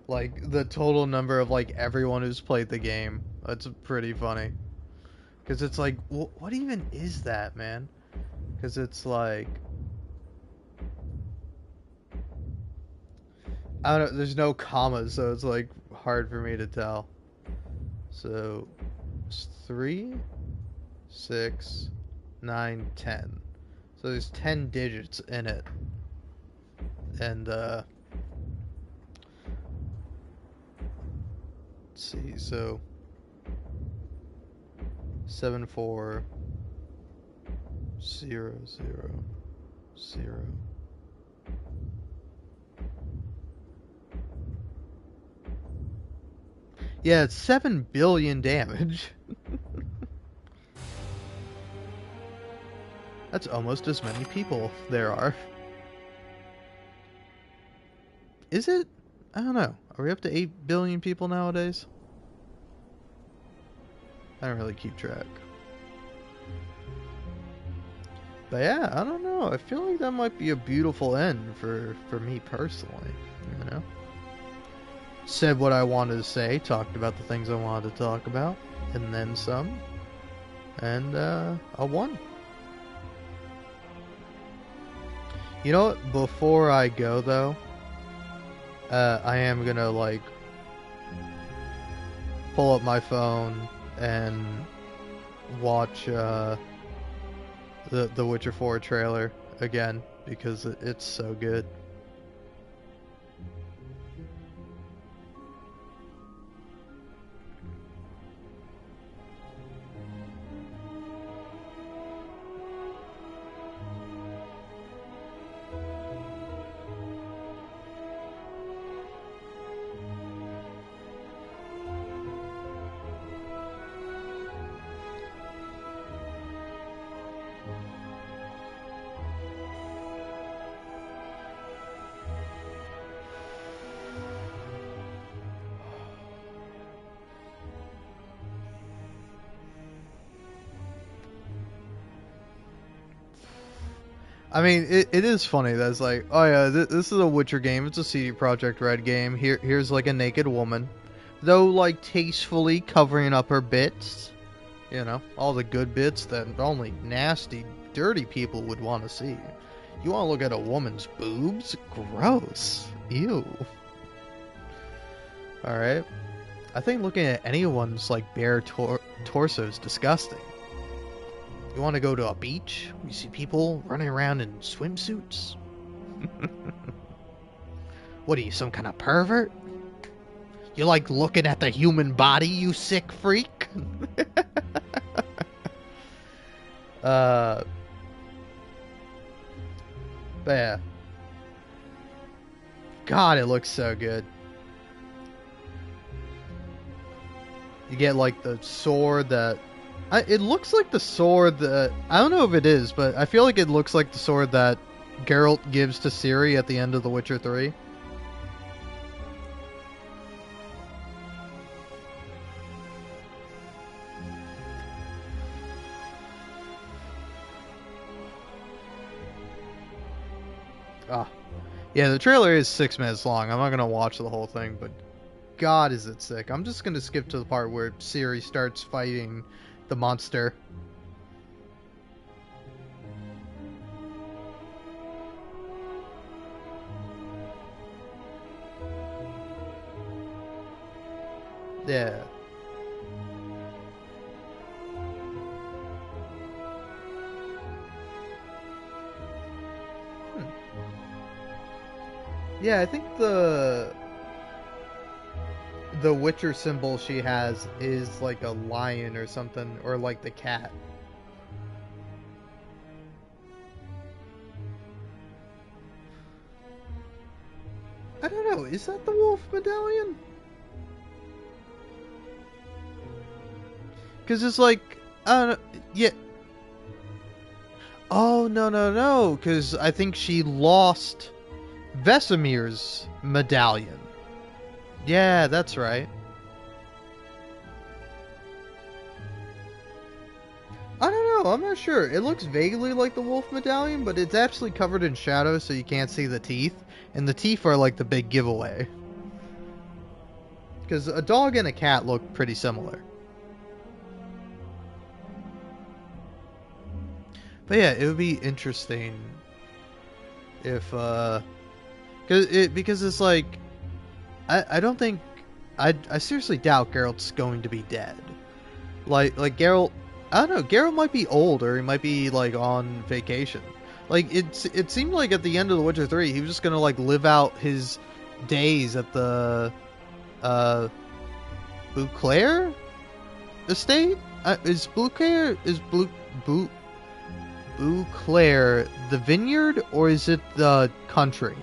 Speaker 1: like the total number of like everyone who's played the game. That's pretty funny. Cuz it's like what even is that, man? Cuz it's like I don't know, there's no commas, so it's like hard for me to tell. So it's 3, 6, 9, 10. So there's 10 digits in it. And let's see, so 74 0 0 0. Yeah, it's 7 billion damage. That's almost as many people there are. Is it? I don't know. Are we up to 8 billion people nowadays? I don't really keep track. But yeah, I don't know. I feel like that might be a beautiful end for me personally, you know? Said what I wanted to say, talked about the things I wanted to talk about, and then some. And I won. You know what? Before I go though, I am gonna like pull up my phone and watch the Witcher 4 trailer again because it's so good. I mean, it is funny that it's like, oh yeah, this is a Witcher game. It's a CD Projekt Red game. Here's like a naked woman, though like tastefully covering up her bits. You know, all the good bits that only nasty, dirty people would want to see. You want to look at a woman's boobs? Gross. Ew. Alright. I think looking at anyone's like bare torso is disgusting. You want to go to a beach? You see people running around in swimsuits? What are you, some kind of pervert? You like looking at the human body, you sick freak? But yeah. God, it looks so good. You get like the sword that it looks like the sword that I don't know if it is, but I feel like it looks like the sword that Geralt gives to Ciri at the end of The Witcher 3. Ah. Yeah, the trailer is 6 minutes long. I'm not gonna watch the whole thing, but God, is it sick. I'm just gonna skip to the part where Ciri starts fighting the monster. Yeah. Hmm. Yeah, I think the Witcher symbol she has is like a lion or something, or like the cat. I don't know. Is that the wolf medallion? Because it's like, I don't know. Yeah. Oh, no, no, no. Because I think she lost Vesemir's medallion. Yeah, that's right. I don't know. I'm not sure. It looks vaguely like the wolf medallion, but it's actually covered in shadow, so you can't see the teeth. And the teeth are like the big giveaway. Because a dog and a cat look pretty similar. But yeah, it would be interesting if, because it's like, I don't think, I seriously doubt Geralt's going to be dead. Like Geralt, I don't know, Geralt might be old, or he might be, like, on vacation. Like, it seemed like at the end of The Witcher 3, he was just gonna, like, live out his days at the, Beauclair estate? Is Beauclair the vineyard, or is it the country?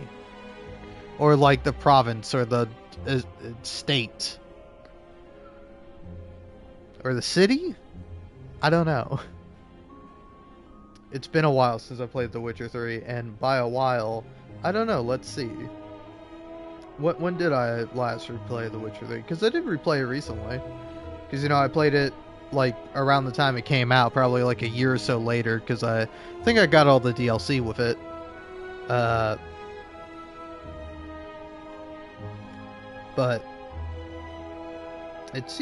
Speaker 1: Or, like, the province, or the state? Or the city? I don't know. It's been a while since I played The Witcher 3, and by a while, I don't know, let's see. When did I last replay The Witcher 3? Because I did replay it recently. Because, you know, I played it, like, around the time it came out, probably like a year or so later, because I think I got all the DLC with it. But it seems